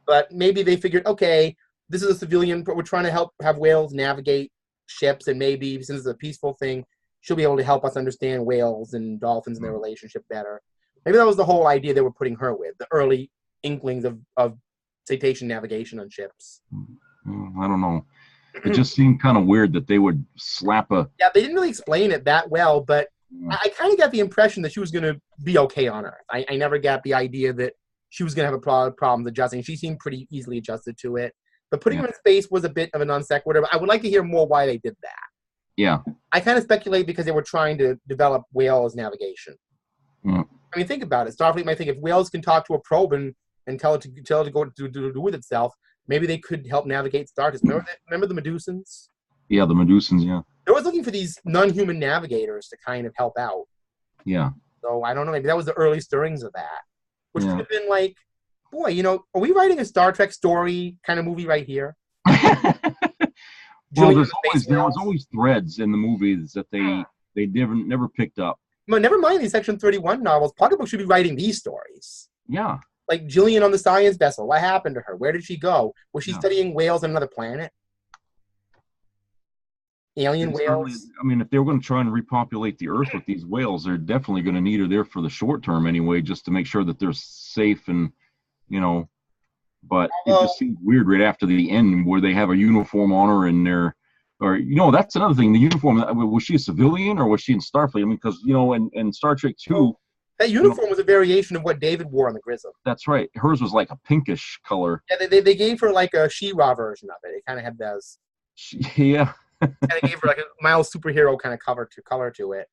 But maybe they figured, okay, this is a civilian, we're trying to have whales navigate ships, and maybe since it's a peaceful thing, she'll be able to help us understand whales and dolphins and their relationship better. Maybe that was the whole idea they were putting her with, the early inklings of cetacean navigation on ships. I don't know. It just seemed kind of weird that they would slap a... Yeah, they didn't really explain it that well, but I kind of got the impression that she was going to be okay on Earth. I never got the idea that she was going to have a problem adjusting. She seemed pretty easily adjusted to it. But putting her in space was a bit of a non sequitur. I would like to hear more why they did that. Yeah. I kind of speculate because they were trying to develop whales navigation. Think about it. Starfleet might think if whales can talk to a probe and tell it to go to do with itself, maybe they could help navigate Stardust. Remember the Medusans? Yeah, the Medusans, yeah. They're always looking for these non-human navigators to kind of help out. Yeah. So I don't know. Maybe that was the early stirrings of that. Which could have been like, boy, are we writing a Star Trek story kind of movie right here? Well, there was always threads in the movies that they never picked up. No, never mind these Section 31 novels. Pocketbook should be writing these stories. Yeah. Like Jillian on the science vessel. What happened to her? Where did she go? Was she studying whales on another planet? Alien whales? If they were going to try and repopulate the Earth with these whales, they're definitely going to need her there for the short term anyway, just to make sure that they're safe and, but it just seemed weird right after the end where they have a uniform on her and that's another thing. The uniform, was she a civilian or was she in Starfleet? Because, in Star Trek 2... That uniform was a variation of what David wore on the Grissom. That's right. Hers was like a pinkish color. Yeah, they gave her like a She-Ra version of it. It kind of had those. Yeah. And they gave her like a mild superhero kind of color to it.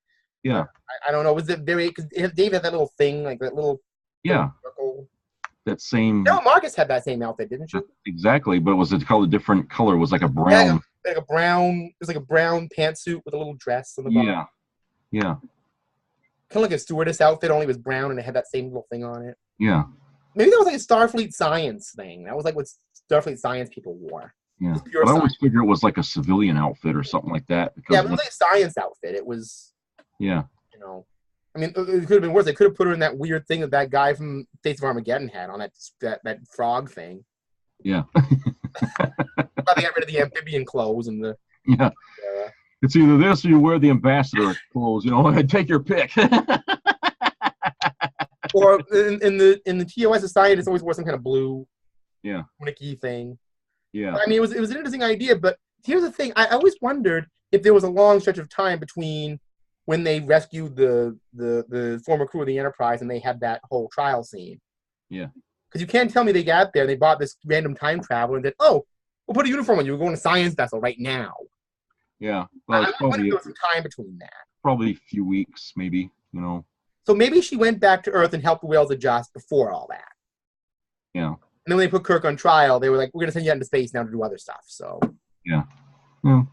Yeah. I don't know. Was it very... Because Dave had that little thing, like that little... Yeah. Circle. That same... No, Marcus had that same outfit, didn't she? Exactly, but it was a different color. It was like a brown... Like a brown... It was like a brown pantsuit with a little dress on the bottom. Yeah. Yeah. Kind of like a stewardess outfit, only it was brown and it had that same little thing on it. Yeah. Maybe that was like a Starfleet science thing. That was like what Starfleet science people wore. Yeah. But I always figured it was like a civilian outfit or something like that. Yeah, but it was like a science outfit. It was... Yeah. It could have been worse. They could have put her in that weird thing that guy from Fates of Armageddon had on that frog thing. Yeah. They got rid of the amphibian clothes and the... Yeah. It's either this or you wear the ambassador clothes, take your pick. Or in the TOS society, it's always wore some kind of blue, tunicky thing. Yeah. It was an interesting idea, but here's the thing: I always wondered if there was a long stretch of time between when they rescued the former crew of the Enterprise and they had that whole trial scene. Yeah. Because you can't tell me they got there and they bought this random time travel and said, "Oh, we'll put a uniform on you. We're going to science vessel right now." Yeah, well, I wonder if there was some time between that. Probably a few weeks, maybe, So maybe she went back to Earth and helped the whales adjust before all that. Yeah. And then when they put Kirk on trial, they were like, we're going to send you out into space now to do other stuff, so. Yeah. Yeah.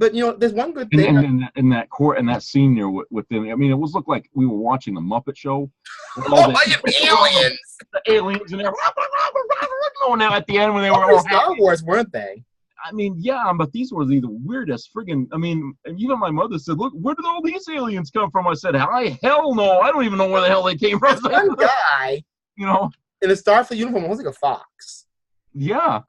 But there's one good And thing. in that court and that scene there with them, I mean, it was looked like we were watching the Muppet Show. Aliens! The aliens and they're going out at the end when they were all Star Wars, weren't they? I mean, yeah, but these were the weirdest friggin'. I mean, and even my mother said, "Look, where did all these aliens come from?" I said, "Hell no, I don't even know where the hell they came from." There's one guy, in a Starfleet uniform, almost like a fox. Yeah.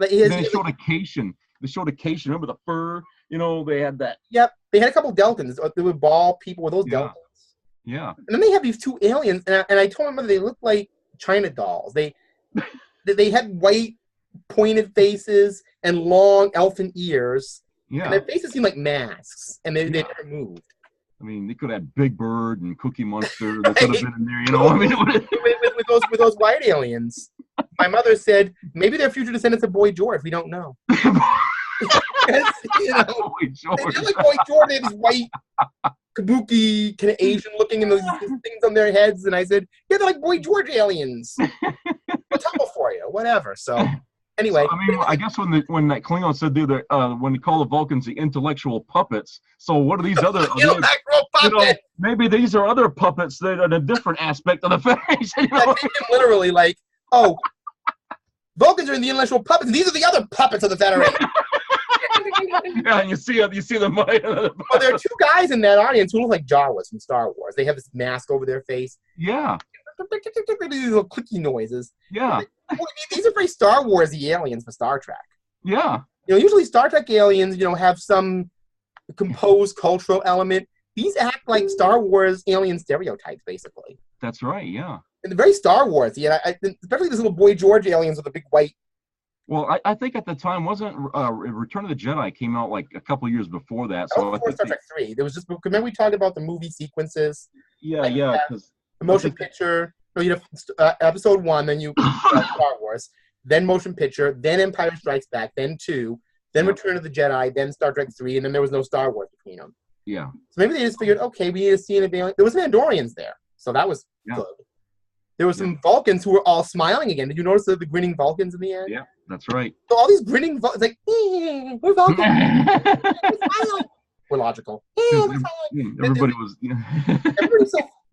Like they showed occasion. They showed occasion. Remember the fur? They had that. Yep, they had a couple Deltans. They were ball people with those Deltans. Yeah. And then they have these two aliens, and I told my mother they looked like China dolls. They had white pointed faces and long elfin ears. Yeah. And their faces seemed like masks, and they never moved. I mean, they could have Big Bird and Cookie Monster. They could have been in there, I mean, with those white aliens. My mother said maybe they're future descendants of Boy George. We don't know. Boy George. They look like Boy George. They have these white kabuki, kind of Asian-looking, and those things on their heads. And I said, yeah, they're like Boy George aliens. What's up for you? Whatever. So. Anyway, so, I mean, I guess when that Klingon said when they call the Vulcans the intellectual puppets, so what are these other intellectual puppets? Maybe these are other puppets that are a different aspect of the Federation. I think literally like, oh, Vulcans are in the intellectual puppets, and these are the other puppets of the Federation. Yeah, and you see them. Well, there are two guys in that audience who look like Jawas from Star Wars. They have this mask over their face. Yeah. These little clicky noises. Yeah. These are very Star Wars-y aliens for Star Trek. Yeah. Usually Star Trek aliens, have some composed cultural element. These act like Star Wars alien stereotypes, basically. That's right, yeah. And they're very Star Wars-y, especially this little Boy George aliens with the big white. Well, I think at the time, wasn't Return of the Jedi came out like a couple of years before that. So before Star Trek 3. There was just, remember we talked about the movie sequences? Yeah, yeah. The motion picture. No, you have episode 1, then you Star Wars, then motion picture, then Empire Strikes Back, then 2, then Return of the Jedi, then Star Trek 3, and then there was no Star Wars between them. Yeah. So maybe they just figured, okay, we need to see an alien. There was Mandalorians there, so that was good. There were some Vulcans who were all smiling again. Did you notice the grinning Vulcans in the end? Yeah, that's right. So all these grinning Vulcans, like, we're Vulcans. We're smiling. We're logical. Everybody was.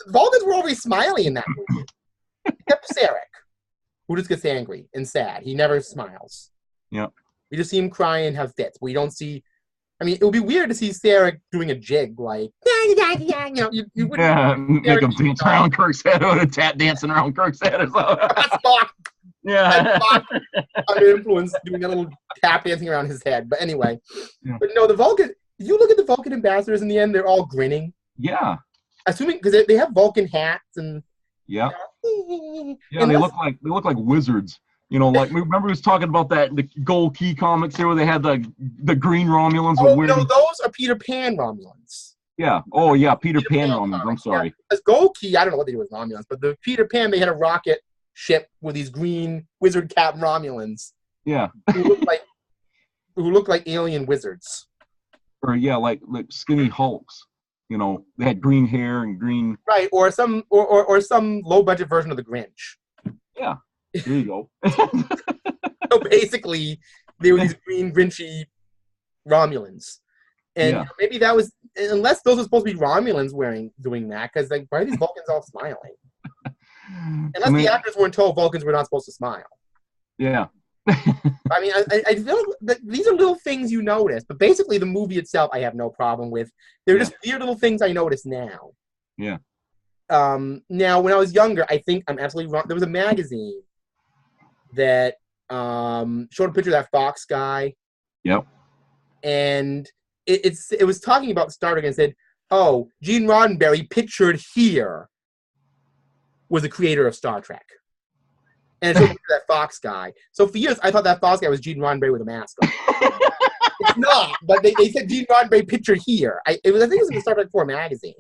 Vulcans were always smiling in that movie. Except Sarek, who just gets angry and sad. He never smiles. Yeah. You just see him cry and have fits. We don't see. I mean, it would be weird to see Sarek doing a jig like. You wouldn't. Make him dance around Kirk's head or a tap dancing around Kirk's head or something. That's Spock. Yeah. That's Spock under influence doing a little tap dancing around his head. But anyway, but no, the Vulcan. If you look at the Vulcan ambassadors in the end, they're all grinning. Yeah. Assuming because they have Vulcan hats and. Yeah. Yeah, and they look like wizards. Like remember we was talking about that in the Gold Key comics here where they had the green Romulans with weird. No, those are Peter Pan Romulans. Yeah. Oh yeah, Peter Pan Romulans. I'm sorry. Because Gold Key, I don't know what they do with Romulans, but the Peter Pan they had a rocket ship with these green wizard cap Romulans. Yeah. who look like alien wizards. Or like skinny Hulks. They had green hair and green. Right, or some low budget version of the Grinch. Yeah, there you go. So basically, they were these green Grinchy Romulans, and maybe that was unless those are supposed to be Romulans doing that because why are these Vulcans all smiling? Unless the actors weren't told Vulcans were not supposed to smile. Yeah. I mean, I feel that these are little things you notice, but basically the movie itself I have no problem with. They're just weird little things I notice now. Yeah. Now, when I was younger, I think I'm absolutely wrong. There was a magazine that showed a picture of that Fox guy. Yep. And it was talking about Star Trek and said, oh, Gene Roddenberry pictured here was the creator of Star Trek. And it showed that Fox guy. So for years, I thought that Fox guy was Gene Roddenberry with a mask on. It's not, but they said Gene Roddenberry pictured here. I think it was in the Star Trek 4 magazine.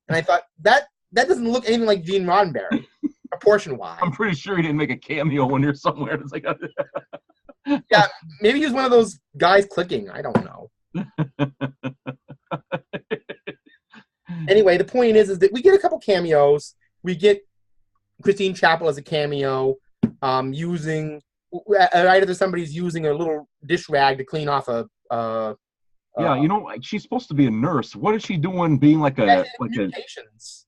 And I thought, that doesn't look anything like Gene Roddenberry, proportion-wise. I'm pretty sure he didn't make a cameo in here somewhere. It's like yeah, maybe he was one of those guys clicking. I don't know. Anyway, the point is that we get a couple cameos. We get Christine Chapel as a cameo, using either somebody's using a little dish rag to clean off a Yeah, she's supposed to be a nurse. What is she doing being like a communications?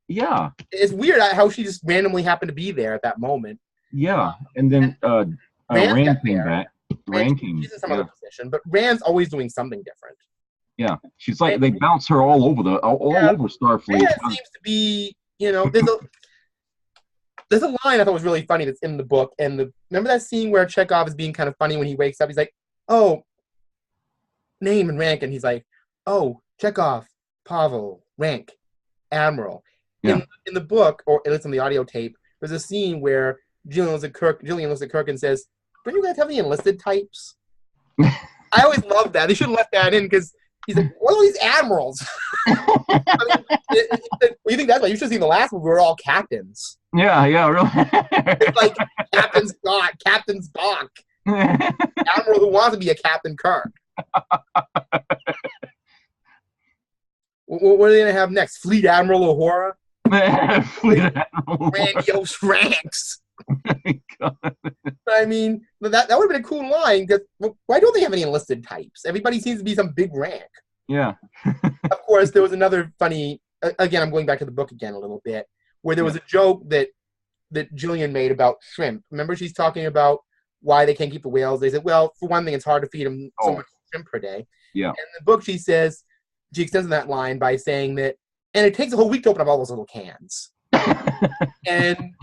Yeah. It's weird how she just randomly happened to be there at that moment. Yeah, and then Rand came back. Rand came. She's in some other position, but Rand's always doing something different. Yeah, she's like they bounce her all over over Starfleet. Rand seems to be, there's a line I thought was really funny that's in the book, and remember that scene where Chekhov is being kind of funny when he wakes up? He's like, "Oh, name and rank," and he's like, "Oh, Chekhov, Pavel, rank, Admiral." Yeah. In the book, or at least on the audio tape, there's a scene where Jillian looks at Kirk and says, "Don't you guys have any enlisted types?" I always loved that. They should have left that in because he's like, "What are these admirals?" I mean, you think that's why you should have seen the last one? We were all captains. Yeah, really. It's like Captain Scott, Captain Spock, Admiral who wants to be a Captain Kirk. What are they gonna have next? Fleet Admiral Uhura? Fleet Admiral. Grandiose ranks. I mean, that would have been a cool line. Because why don't they have any enlisted types? Everybody seems to be some big rank. Yeah. Of course, there was another funny. Again, I'm going back to the book again a little bit, where there was a joke that Jillian made about shrimp. Remember, she's talking about why they can't keep the whales. They said, well, for one thing, it's hard to feed them so much shrimp per day. Yeah. And in the book, she extends that line by saying that, and it takes a whole week to open up all those little cans. And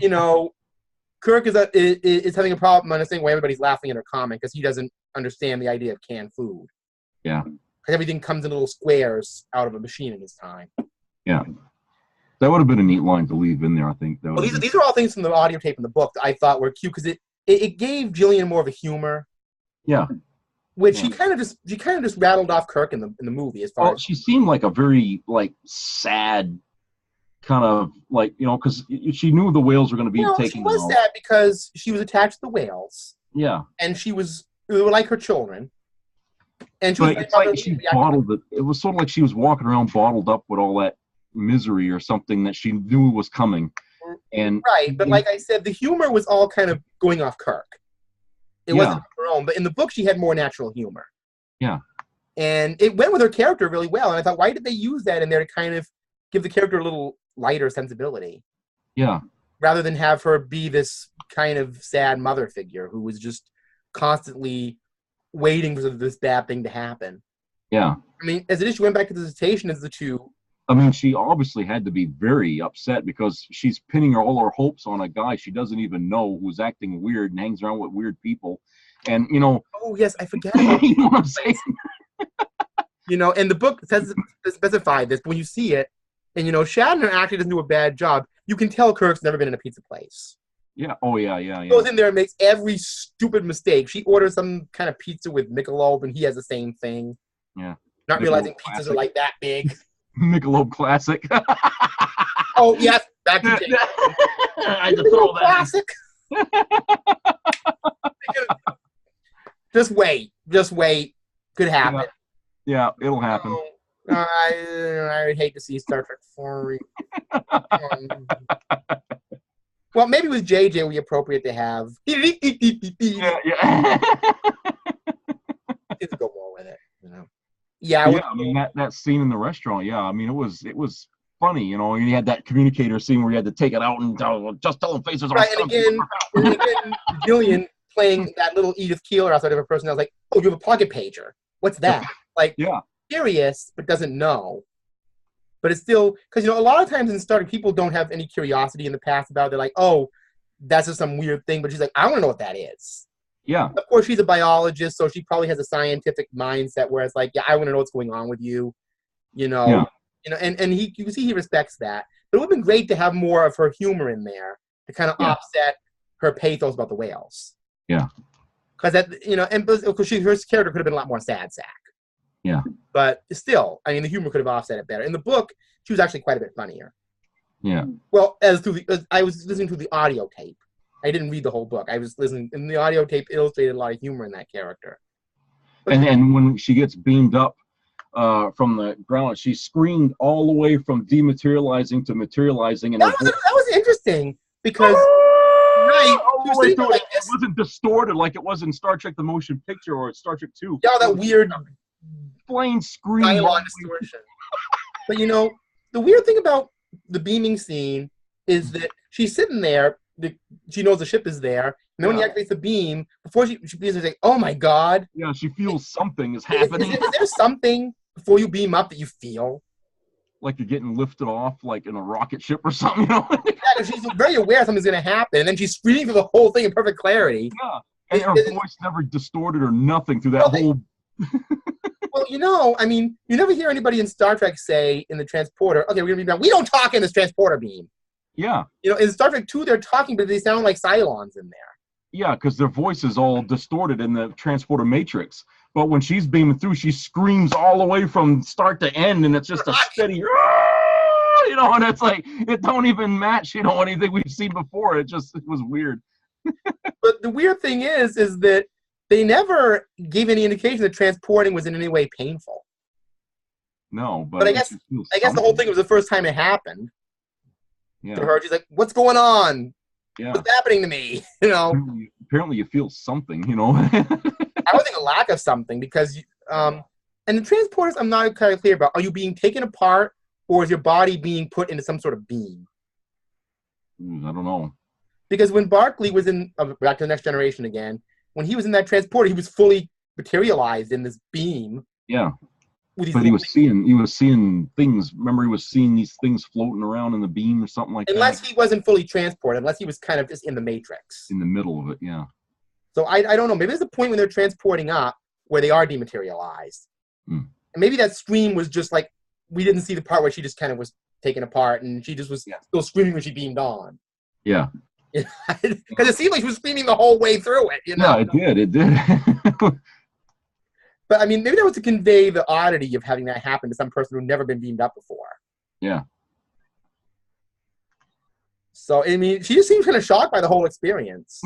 Kirk is having a problem understanding why everybody's laughing at her comment because he doesn't understand the idea of canned food. Yeah. Because everything comes in little squares out of a machine in his time. Yeah. That would have been a neat line to leave in there, I think. These are all things from the audio tape in the book that I thought were cute because it gave Jillian more of a humor. Yeah. Which she kind of just rattled off Kirk in the movie as far as she seemed like a very sad kind of because she knew the whales were going to be taken. She was sad because she was attached to the whales. Yeah. And they were like her children. And she was she bottled it. It was sort of like she was walking around bottled up with all that misery or something that she knew was coming. And but like I said, the humor was all kind of going off Kirk. It wasn't her own, but in the book she had more natural humor. Yeah. And it went with her character really well. And I thought, why did they use that in there to kind of give the character a little lighter sensibility? Yeah. Rather than have her be this kind of sad mother figure who was just constantly waiting for this bad thing to happen. Yeah. I mean, as it is, she went back to the visitation as the two. I mean, she obviously had to be very upset because she's pinning all her hopes on a guy she doesn't even know who's acting weird and hangs around with weird people. And, Oh, yes, I forgot about you know what I'm saying? And the book specified this, but when you see it, and, Shatner actually doesn't do a bad job, you can tell Kirk's never been in a pizza place. Yeah. Oh, yeah. Goes in there and makes every stupid mistake. She orders some kind of pizza with Michelob, and he has the same thing. Yeah. Not realizing pizzas are like that big. Michelob Classic. Oh, yes. Back to James. I had to throw that. Classic. Just wait. Could happen. Yeah, it'll happen. I would hate to see Star Trek 4. Well, maybe with JJ would be appropriate to have. Yeah. Just go more with it, Yeah, I mean that scene in the restaurant. Yeah, I mean it was funny, You had that communicator scene where you had to take it out and just tell them faces. Right, and again, Jillian playing that little Edith Keeler outside of her person. I was like, oh, you have a pocket pager. What's that? Like, yeah, curious but doesn't know. But it's still because a lot of times in Star Trek, people don't have any curiosity in the past about it. They're like, oh, that's just some weird thing. But she's like, I want to know what that is. Yeah. Of course, she's a biologist, so she probably has a scientific mindset where it's like, yeah, I want to know what's going on with you, Yeah. And you can see he respects that. But it would have been great to have more of her humor in there to kind of offset her pathos about the whales. Yeah. Because because her character could have been a lot more sad sack. Yeah. But still, I mean, the humor could have offset it better. In the book, she was actually quite a bit funnier. Yeah. Well, I was listening to the audio tape. I didn't read the whole book. I was listening, and the audio tape illustrated a lot of humor in that character. And when she gets beamed up from the ground, she screamed all the way from dematerializing to materializing. And that was interesting because it wasn't distorted like it was in Star Trek: The Motion Picture or Star Trek 2. Yeah, that weird plain scream. Nylon distortion. But you know, the weird thing about the beaming scene is that she's sitting there. She knows the ship is there, and then when he activates the beam, before she beams, she's like, "Oh my god!" Yeah, she feels something is happening. Is there something before you beam up that you feel? Like you're getting lifted off, like in a rocket ship or something, you know? Yeah, she's very aware something's going to happen, and then she's screaming for the whole thing in perfect clarity. Yeah, and her voice never distorted or nothing through that whole. Well, you know, I mean, you never hear anybody in Star Trek say in the transporter, "Okay, we're going to be down." We don't talk in this transporter beam. Yeah. You know, in Star Trek 2, they're talking, but they sound like Cylons in there. Yeah, because their voice is all distorted in the transporter matrix. But when she's beaming through, she screams all the way from start to end, and it's just a steady, you know, and it's like, it don't even match, you know, anything we've seen before. It was weird. But the weird thing is that they never gave any indication that transporting was in any way painful. No, but I guess the whole thing was the first time it happened. Yeah. To her, she's like, "What's going on? Yeah. What's happening to me?" You know. Apparently, you feel something. You know. I would think a lack of something because, and the transporters, I'm not entirely clear about. Are you being taken apart, or is your body being put into some sort of beam? I don't know. Because when Barclay was in Back to the Next Generation again, when he was in that transporter, he was fully materialized in this beam. Yeah. But he was seeing things. Remember, he was seeing these things floating around in the beam or something like that. Unless he wasn't fully transported, unless he was kind of just in the Matrix. In the middle of it, yeah. So I don't know. Maybe there's a point when they're transporting up where they are dematerialized. And maybe that scream was just like, we didn't see the part where she just kind of was taken apart and she just was still screaming when she beamed on. Yeah. Because it seemed like she was screaming the whole way through it. You know? Yeah, it did. But, I mean, maybe that was to convey the oddity of having that happen to some person who'd never been beamed up before. Yeah. So, I mean, she just seemed kind of shocked by the whole experience.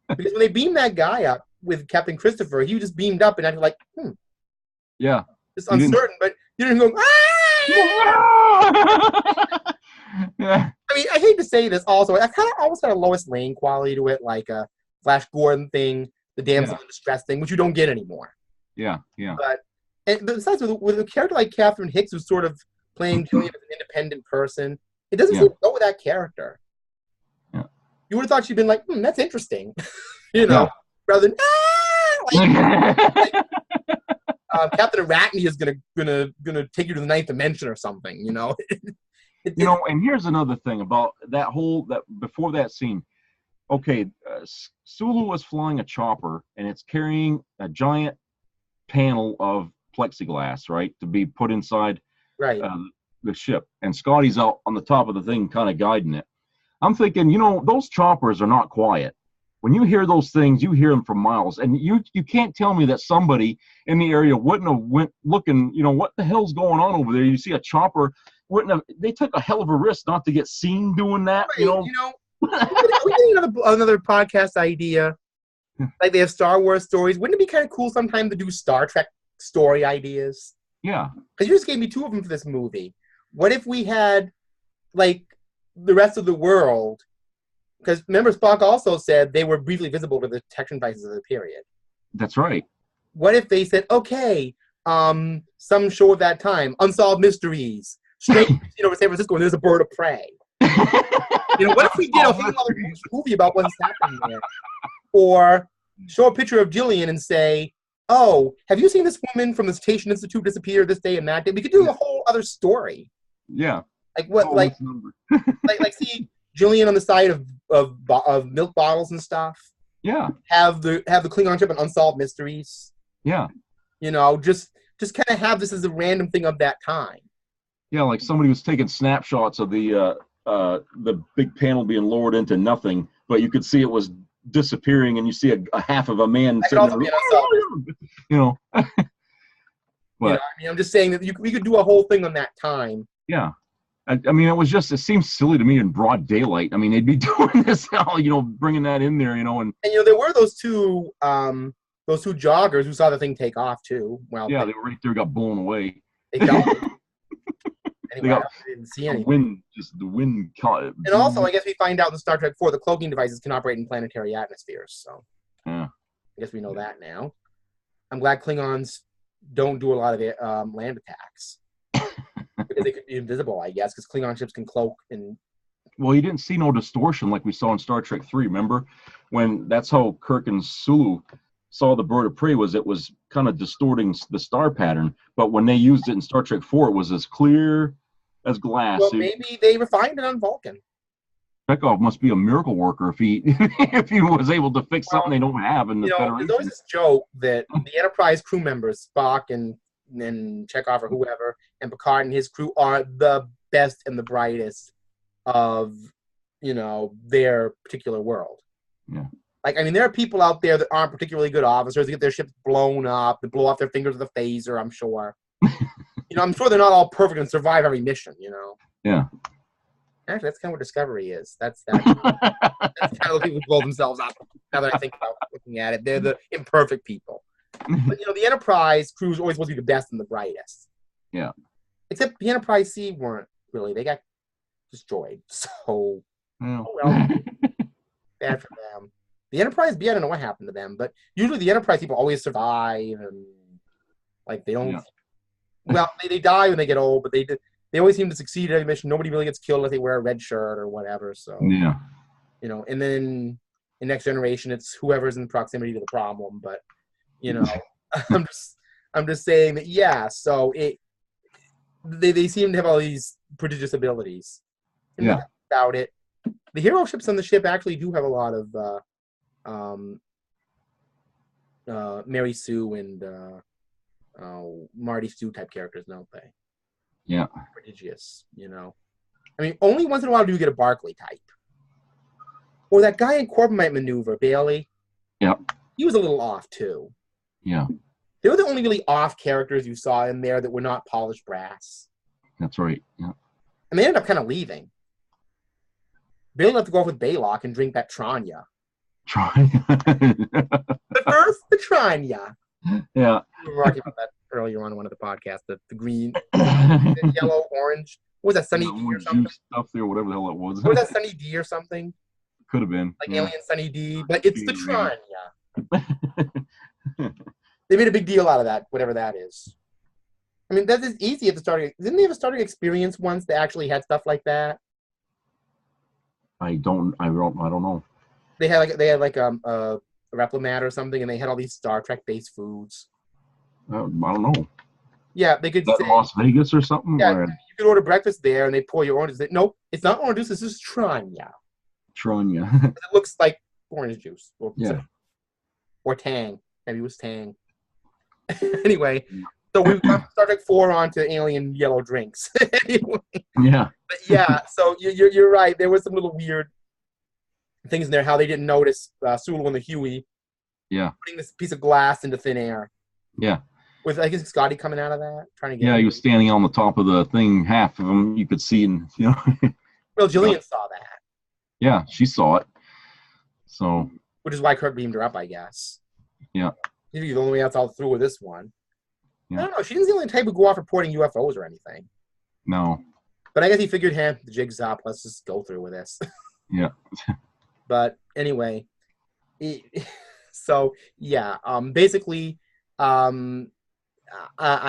Because when they beamed that guy up with Captain Christopher, he was just beamed up and acted like, Yeah. Just uncertain, but you didn't go, Yeah. I mean, I hate to say this also. I kind of almost had a Lois Lane quality to it, like a Flash Gordon thing, the damsel in distress thing, which you don't get anymore. Yeah, yeah. But besides, with a character like Catherine Hicks, who's sort of playing Julian as an independent person, it doesn't seem to go with that character. Yeah. You would have thought she'd been like, that's interesting, you know, rather than Captain Arachne is gonna take you to the ninth dimension or something, you know. You know, and here's another thing about that before that scene. Okay, Sulu was flying a chopper, and it's carrying a giant panel of plexiglass, right, to be put inside the ship. And Scotty's out on the top of the thing kind of guiding it. I'm thinking, you know, those choppers are not quiet. When you hear those things, you hear them for miles. And you can't tell me that somebody in the area wouldn't have went looking, you know, what the hell's going on over there? You see a chopper, they took a hell of a risk not to get seen doing that, you know. We need another podcast idea. Like they have Star Wars stories. Wouldn't it be kind of cool sometime to do Star Trek story ideas? Yeah. Because you just gave me 2 of them for this movie. What if we had, like, the rest of the world? Because remember, Spock also said they were briefly visible to the detection devices of the period. That's right. What if they said, okay, some show of that time, Unsolved Mysteries, straight over San Francisco, and there's a bird of prey. You know, what if we did a whole other movie about what's happening there? Or show a picture of Jillian and say, oh, have you seen this woman from the Cetacean Institute disappear this day and that day? We could do a whole other story. Yeah. Like what? Like see Jillian on the side of milk bottles and stuff. Yeah. Have the Klingon ship and Unsolved Mysteries. Yeah. You know, just kind of have this as a random thing of that time. Yeah, like somebody was taking snapshots of the big panel being lowered into nothing, but you could see it was disappearing, and you see a half of a man sitting there. You know. But, I mean, I'm just saying that we could do a whole thing on that time. Yeah. I mean, it seems silly to me in broad daylight. I mean, they'd be doing this, you know, bringing that in there, you know. And you know, there were those two joggers who saw the thing take off, too. Well, yeah, they were right there, got blown away. They got anyway, I didn't see anything. The wind caught it. And also, I guess we find out in Star Trek 4 the cloaking devices can operate in planetary atmospheres. So, yeah. I guess we know that now. I'm glad Klingons don't do a lot of land attacks. Because they could be invisible, I guess, because Klingon ships can cloak and... Well, you didn't see no distortion like we saw in Star Trek 3, remember? When that's how Kirk and Sulu saw the bird of prey, was it was kind of distorting the star pattern, but when they used it in Star Trek 4, it was as clear as glass. Well, maybe they refined it on Vulcan. Chekhov must be a miracle worker if he if he was able to fix something they don't have in the Federation. There's always this joke that the Enterprise crew members, Spock and Chekhov or whoever, and Picard and his crew are the best and the brightest of, their particular world. Yeah. Like, I mean, there are people out there that aren't particularly good officers. They get their ships blown up. They blow off their fingers with a phaser, I'm sure. I'm sure they're not all perfect and survive every mission, Yeah. Actually, that's kind of what Discovery is. That's kind of the people who blow themselves up. Now that I think about looking at it, they're the imperfect people. But, the Enterprise crew is always supposed to be the best and the brightest. Yeah. Except the Enterprise C weren't really. They got destroyed. So, Yeah. oh well. Bad for them. The Enterprise B, I don't know what happened to them, but usually the Enterprise people always survive and, like, they don't... Yeah. Well, they die when they get old, but they always seem to succeed at every mission. Nobody really gets killed unless they wear a red shirt or whatever. So, yeah. And then in Next Generation, it's whoever's in proximity to the problem. But, I'm just saying that, yeah. So they seem to have all these prodigious abilities. And yeah. About it, the hero ships on the ship actually do have a lot of Mary Sue and Marty Stu type characters, don't they? Yeah. Prodigious, I mean, only once in a while do you get a Barclay type. Or that guy in Corbomite Maneuver, Bailey. Yeah. He was a little off, too. Yeah. They were the only really off characters you saw in there that were not polished brass. That's right, yeah. And they ended up kind of leaving. Bailey left to go off with Baylock and drink that Tranya. But first, the Tranya. Yeah. We were talking about that earlier on one of the podcasts, the green, the yellow, orange. What was that, Sunny D or something? Juice stuff there, whatever the hell it was. What was that, Sunny D or something? Could have been. Like Alien Sunny D, but it's the Tranya. They made a big deal out of that, whatever that is. I mean, that is easy at the starting. Didn't they have a starting experience once that actually had stuff like that? I don't know. They had like a Replimat or something, and they had all these Star Trek based foods. I don't know. Yeah, they could say Las Vegas or something. Yeah, or... you could order breakfast there, and they pour your orange. Nope, it's not orange juice. This is Tranya. Tranya. It looks like orange juice. Or Tang. Maybe it was Tang. Anyway, so we've got Star Trek 4 onto alien yellow drinks. Anyway. Yeah. But yeah, so you're right. There was some little weird things in there, how they didn't notice Sulu and the Huey putting this piece of glass into thin air. Yeah. With, I guess, Scotty coming out of that, trying to get... Yeah, he was standing on the top of the thing, half of him you could see, and, Well, Jillian saw that. Yeah, she saw it. So... Which is why Kirk beamed her up, I guess. Yeah. Maybe the only way else all through with this one. Yeah. I don't know. She didn't seem like the type who go off reporting UFOs or anything. No. But I guess he figured, the jig's up. Let's just go through with this. Yeah. But anyway, so yeah. Basically, I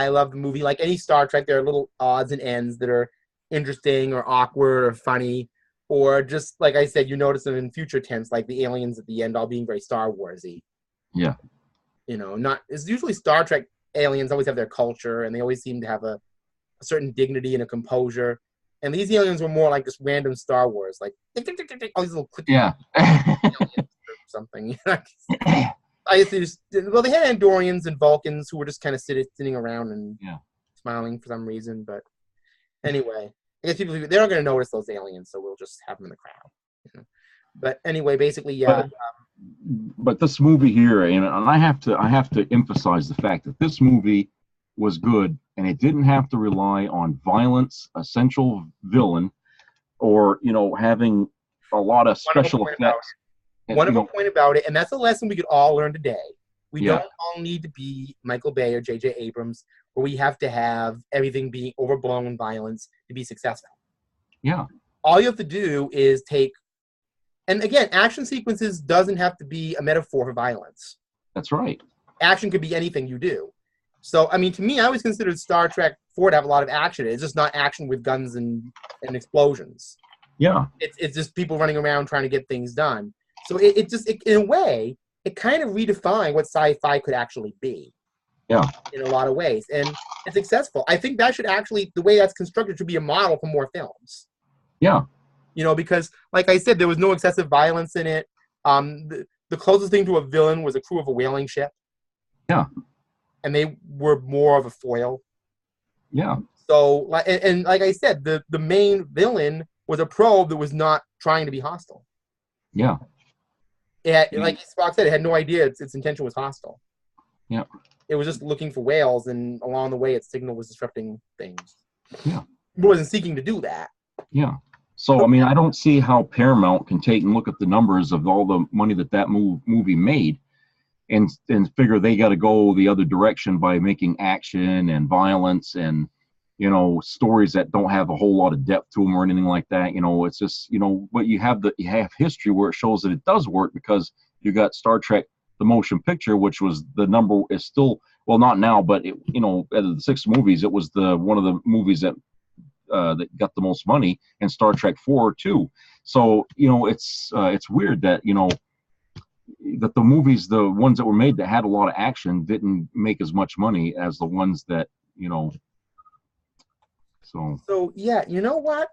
love the movie. Like any Star Trek, there are little odds and ends that are interesting or awkward or funny, or just like I said, you notice them in future tense, like the aliens at the end all being very Star Warsy. Yeah. It's usually Star Trek aliens always have their culture, and they always seem to have a certain dignity and a composure. And these aliens were more like just random Star Wars, like all these little clicky aliens or something. I guess they had Andorians and Vulcans who were just kind of sitting around and smiling for some reason. But anyway, I guess they're not going to notice those aliens, so we'll just have them in the crowd. But anyway, basically, yeah. But this movie here, and I have to emphasize the fact that this movie was good, and it didn't have to rely on violence, a central villain, or having a lot of special effects. Wonderful point about it, and that's a lesson we could all learn today. We don't all need to be Michael Bay or J.J. Abrams, where we have to have everything being overblown violence to be successful. Yeah. All you have to do is take, and again, action sequences doesn't have to be a metaphor for violence. That's right. action could be anything you do. So, I mean, to me, I always considered Star Trek 4 to have a lot of action. It's just not action with guns and explosions. Yeah. It's just people running around trying to get things done. So it just, in a way, it kind of redefined what sci-fi could actually be. Yeah. In a lot of ways. And it's successful. I think that should actually, the way that's constructed, should be a model for more films. Yeah. You know, because, like I said, there was no excessive violence in it. The closest thing to a villain was a crew of a whaling ship. Yeah. And they were more of a foil. Yeah. So, and like I said, the main villain was a probe that was not trying to be hostile. Yeah. It had, like Spock said, it had no idea its intention was hostile. Yeah. It was just looking for whales, and along the way, its signal was disrupting things. Yeah. It wasn't seeking to do that. Yeah. So, I mean, I don't see how Paramount can take and look at the numbers of all the money that movie made and figure they got to go the other direction by making action and violence and, you know, stories that don't have a whole lot of depth to them or anything like that. You know, it's just, you know, but you have history where it shows that it does work, because you got Star Trek, the motion picture, which was the number is still, well, not now, but it, you know, out of the 6 movies, it was one of the movies that got the most money, and Star Trek 4 too. So, you know, it's weird that, you know, that the movies, the ones that were made that had a lot of action, didn't make as much money as the ones that, you know. So yeah, you know what?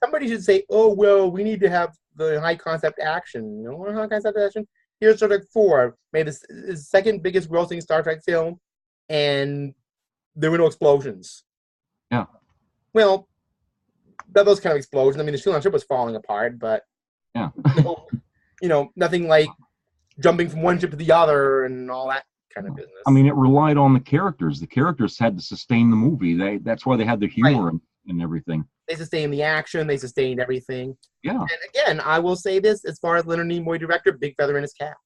Somebody should say, oh, well, we need to have the high concept action. You know, high concept action? Here's Star Trek 4, made the second biggest grossing Star Trek film, and there were no explosions. Yeah. Well, those kind of explosions. I mean, the Shield ship was falling apart, but yeah. You know, nothing like jumping from one ship to the other and all that kind of business. I mean, it relied on the characters. The characters had to sustain the movie. That's why they had the humor and everything. They sustained the action. They sustained everything. Yeah. And again, I will say this: as far as Leonard Nimoy director, big feather in his cap.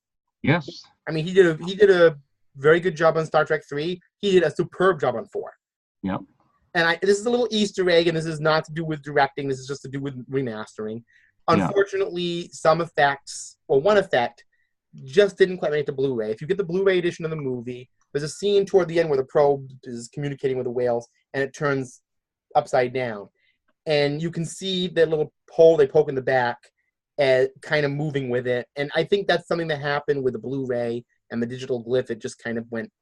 Yes. I mean, he did a very good job on Star Trek 3. He did a superb job on 4. Yep. And this is a little Easter egg, and this is not to do with directing. This is just to do with remastering. Unfortunately, some effects, or one effect, just didn't quite make the Blu-ray. If you get the Blu-ray edition of the movie, there's a scene toward the end where the probe is communicating with the whales, and it turns upside down. And you can see that little hole they poke in the back, kind of moving with it. And I think that's something that happened with the Blu-ray and the digital glyph. It just kind of went.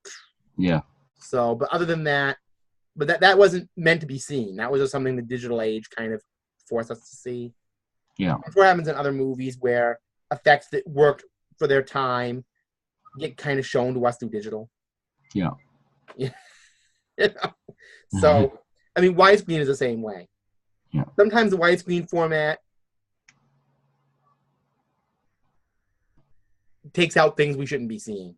Yeah. So, but other than that, but that wasn't meant to be seen. That was just something the digital age kind of forced us to see. Yeah. That's what happens in other movies where effects that worked for their time get kind of shown to us through digital. Yeah. You know? So, I mean, widescreen is the same way. Yeah. Sometimes the widescreen format takes out things we shouldn't be seeing.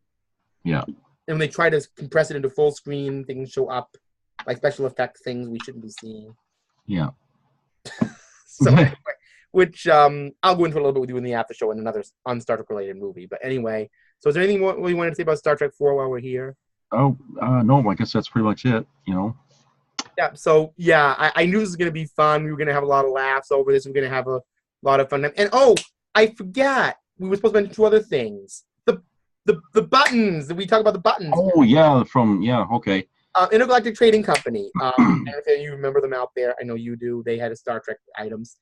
Yeah. And when they try to compress it into full screen, things show up, like special effect things we shouldn't be seeing. Yeah. So anyway, which I'll go into a little bit with you in the after show in another Star Trek related movie. But anyway, so is there anything more you wanted to say about Star Trek 4 while we're here? Oh, no, I guess that's pretty much it, you know. Yeah, so yeah, I knew this was going to be fun. We were going to have a lot of laughs over this. We were going to have a lot of fun. And oh, I forgot. We were supposed to mention 2 other things. The buttons. We talk about the buttons. Oh, yeah, okay. Intergalactic Trading Company. And if you remember them out there, I know you do. They had a Star Trek items.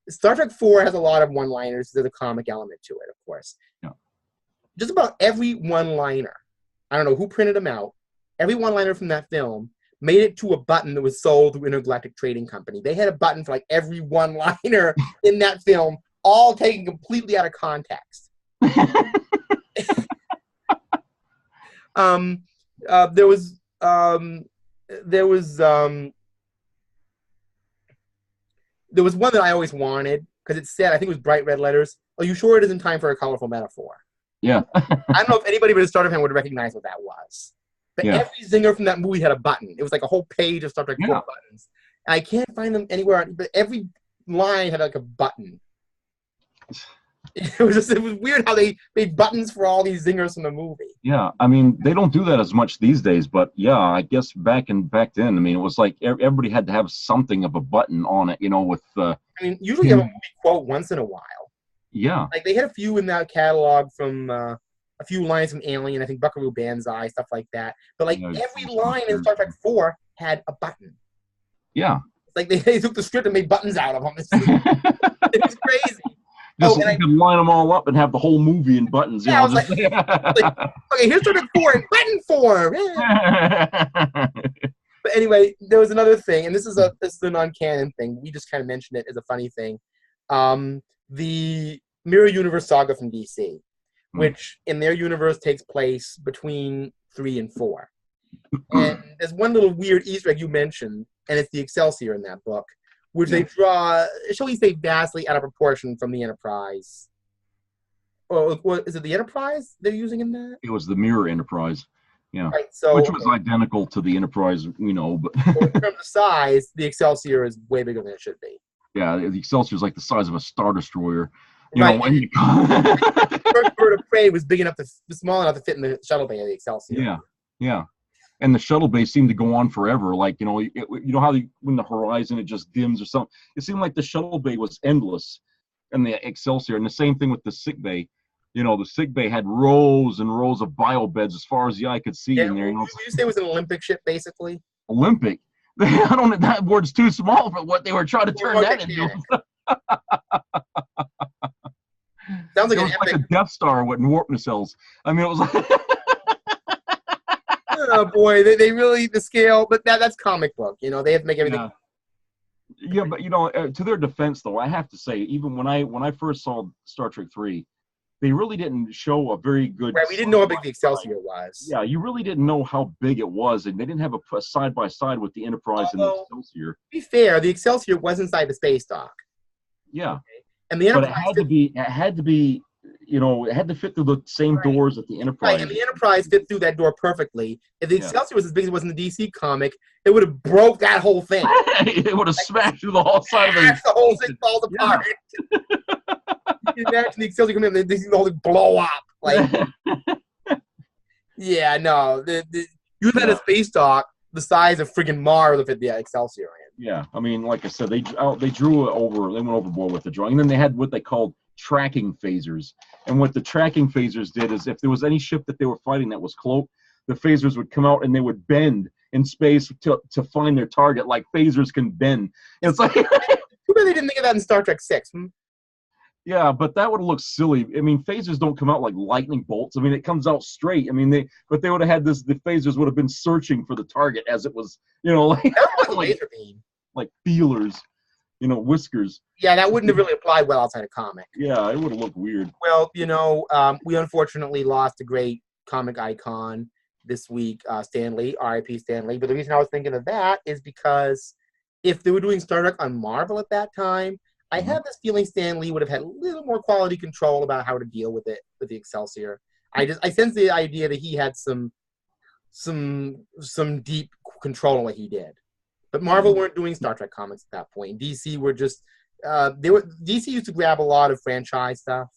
Star Trek 4 has a lot of one-liners. There's a comic element to it, of course. Yeah. Just about every one-liner, I don't know who printed them out, every one-liner from that film made it to a button that was sold through Intergalactic Trading Company. They had a button for like every one-liner in that film, all taken completely out of context. There was one that I always wanted because it said, I think it was bright red letters, "Are you sure it isn't time for a colorful metaphor?" Yeah. I don't know if anybody but a Star Trek fan would recognize what that was. But every zinger from that movie had a button. It was like a whole page of Star Trek 4 buttons. And I can't find them anywhere, but every line had like a button. It was weird how they made buttons for all these zingers from the movie. Yeah, I mean, they don't do that as much these days, but yeah, I guess back then, I mean, it was like everybody had to have something of a button on it, you know, with... I mean, usually you have a movie quote once in a while. Yeah. Like, they had a few in that catalog from a few lines from Alien, I think Buckaroo Banzai, stuff like that. But like Yeah, every line in Star Trek 4 had a button. Yeah. Like they took the script and made buttons out of them. It was crazy. Just you could line them all up and have the whole movie in buttons. Yeah, I was like, okay, here's Star Trek 4 in button form. But anyway, there was another thing, and this is a non-canon thing. We just kind of mentioned it as a funny thing. The Mirror Universe saga from DC, which in their universe takes place between 3 and 4. And there's one little weird Easter egg you mentioned, and it's the Excelsior in that book, which they draw, shall we say, vastly out of proportion from the Enterprise. Or is it the Enterprise they're using in that? It was the Mirror Enterprise. Yeah. Right, so, which was identical to the Enterprise, you know. But in terms of size, the Excelsior is way bigger than it should be. Yeah, the Excelsior is like the size of a Star Destroyer. You right. know, when you the first bird of prey was small enough to fit in the shuttle bay of the Excelsior. Yeah, yeah. And the shuttle bay seemed to go on forever. Like, you know how when the horizon it just dims or something. It seemed like the shuttle bay was endless, and the Excelsior. And the same thing with the sick bay. You know, the sick bay had rows and rows of bio beds as far as the eye could see in there. You know, would you say it was an Olympic ship, basically? Olympic? I don't know. That word's too small for what they were trying to turn that into. Sounds like like a Death Star with warp nacelles. I mean, it was like. Oh boy, they really the scale, but that's comic book. You know, they have to make everything. Yeah, but you know, to their defense, though, I have to say, even when I first saw Star Trek 3, they really didn't show a very good. Right, we didn't know how big the Excelsior was. Yeah, you really didn't know how big it was, and they didn't have a side by side with the Enterprise and the Excelsior. To be fair, the Excelsior was inside the space dock. Yeah, okay. And the Enterprise. But it had to be. You know, it had to fit through the same doors that the Enterprise. Right, and the Enterprise fit through that door perfectly. If the Excelsior was as big as it was in the DC comic, it would have broke that whole thing. It would have smashed through the whole side of it. The whole thing falls apart. You can imagine the Excelsior coming in and they see the whole thing blow up. Like, yeah, no. You had a space dock the size of friggin' Mars to fit the Excelsior in. Yeah, I mean, like I said, they drew it over. They went overboard with the drawing, and then they had what they called tracking phasers. And what the tracking phasers did is if there was any ship that they were fighting that was cloaked, the phasers would come out and they would bend in space to find their target, like phasers can bend. And it's like, too bad they didn't think of that in Star Trek 6. Yeah, but that would have looked silly. I mean, phasers don't come out like lightning bolts. I mean, it comes out straight. I mean, they would have had this. The phasers would have been searching for the target as it was, you know, like that was a laser beam, like feelers. You know, whiskers. Yeah, that wouldn't have really applied well outside of comic. Yeah, it would have looked weird. Well, you know, we unfortunately lost a great comic icon this week, Stan Lee, R.I.P. Stan Lee. But the reason I was thinking of that is because if they were doing Star Trek on Marvel at that time, I have this feeling Stan Lee would have had a little more quality control about how to deal with it, with the Excelsior. I sense the idea that he had some deep control on what he did. But Marvel weren't doing Star Trek comics at that point. DC were just DC used to grab a lot of franchise stuff.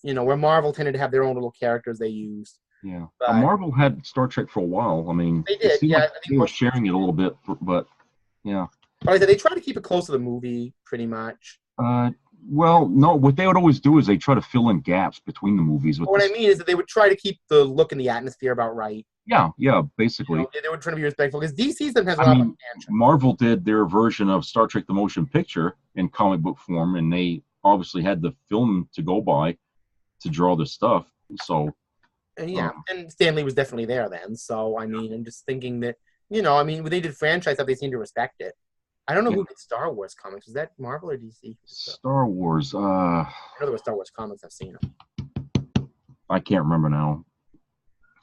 You know, where Marvel tended to have their own little characters they used. Yeah, Marvel had Star Trek for a while. I mean, they did. Yeah, like they were sharing it a little bit, but yeah. But like I said, they try to keep it close to the movie, pretty much. Well, no. What they would always do is they try to fill in gaps between the movies. What I mean is that they would try to keep the look and the atmosphere about right. Yeah, basically. You know, they were trying to be respectful because DC sometimes has a lot of expansion. Marvel did their version of Star Trek: The Motion Picture in comic book form, and they obviously had the film to go by to draw their stuff. So. And Stan Lee was definitely there then. So I mean, I'm just thinking that when they did franchise stuff, they seemed to respect it. I don't know who did Star Wars comics. Was that Marvel or DC? Star Wars. I know there were Star Wars comics. I've seen them. I can't remember now.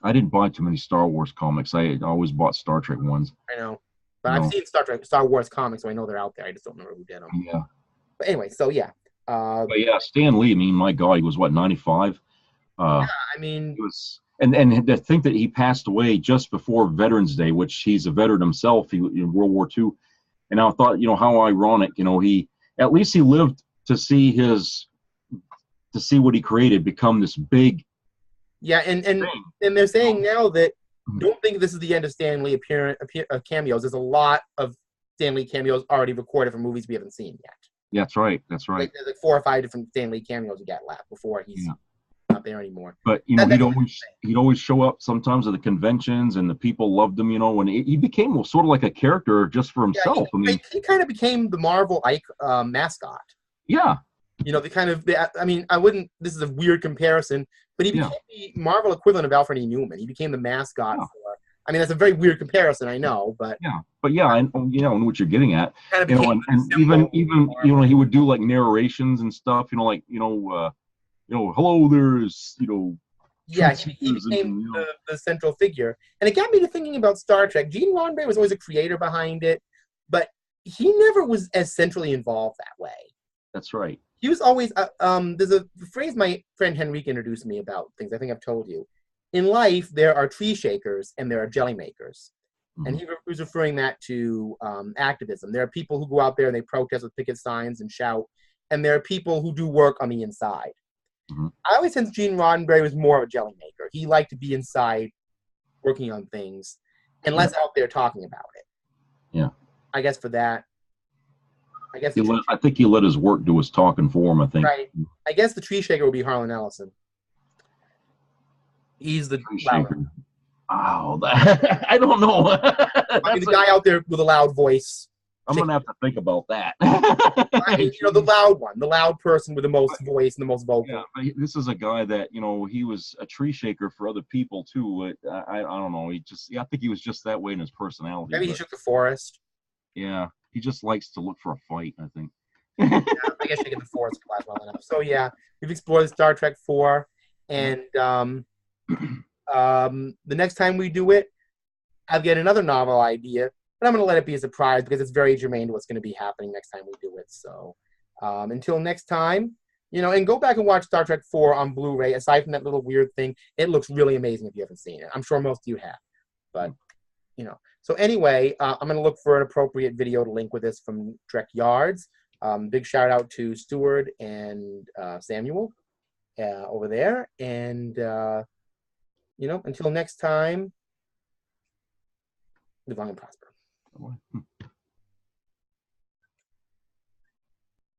I didn't buy too many Star Wars comics. I always bought Star Trek ones. I know. But I've seen Star Wars comics, so I know they're out there. I just don't remember who did them. Yeah. But anyway, so yeah. But yeah, Stan Lee, I mean, my God, he was, 95? Yeah, I mean... He was, and to think that he passed away just before Veterans Day, which he's a veteran himself in World War II. And I thought, how ironic, he at least he lived to see what he created become this big. Yeah, and they're saying now that don't think this is the end of Stan Lee cameos. There's a lot of Stan Lee cameos already recorded for movies we haven't seen yet. Yeah, that's right. Like, there's like 4 or 5 different Stan Lee cameos we got left before he's not there anymore. But he'd always show up sometimes at the conventions, and the people loved him. And he became sort of like a character just for himself. He kind of became the Marvel mascot. Yeah. I wouldn't. This is a weird comparison, but he became the Marvel equivalent of Alfred E. Newman. He became the mascot for. That's a very weird comparison, I know, but I know what you're getting at. Kind of and even he would do like narrations and stuff. Hello, there's he became the central figure, and it got me to thinking about Star Trek. Gene Roddenberry was always a creator behind it, but he never was as centrally involved that way. That's right. He was always there's a phrase my friend Henrique introduced me about things. I think I've told you. In life, there are tree shakers and there are jelly makers. Mm-hmm. And he was referring that to activism. There are people who go out there and they protest with picket signs and shout, and there are people who do work on the inside. Mm-hmm. I always sense Gene Roddenberry was more of a jelly maker. He liked to be inside working on things and less out there talking about it. Yeah. I guess for that. I think he let his work do his talking for him, I think. Right. I guess the tree shaker would be Harlan Ellison. He's the tree shaker. Oh, I don't know. The guy out there with a loud voice. I'm going to have to think about that. The loud one, the loud person with the most voice and the most vocal. Yeah, but this is a guy that, he was a tree shaker for other people, too. I don't know. I think he was just that way in his personality. Maybe he shook the forest. Yeah, he just likes to look for a fight, I think. I guess shaking the forest class well enough. So, we've explored Star Trek 4, and the next time we do it, I'll get another novel idea, but I'm going to let it be a surprise because it's very germane to what's going to be happening next time we do it. So until next time, and go back and watch Star Trek 4 on Blu-ray. Aside from that little weird thing, it looks really amazing if you haven't seen it. I'm sure most of you have. But, So anyway, I'm going to look for an appropriate video to link with this from Trek Yards. Big shout out to Stewart and Samuel over there. And, until next time, live long and prosper.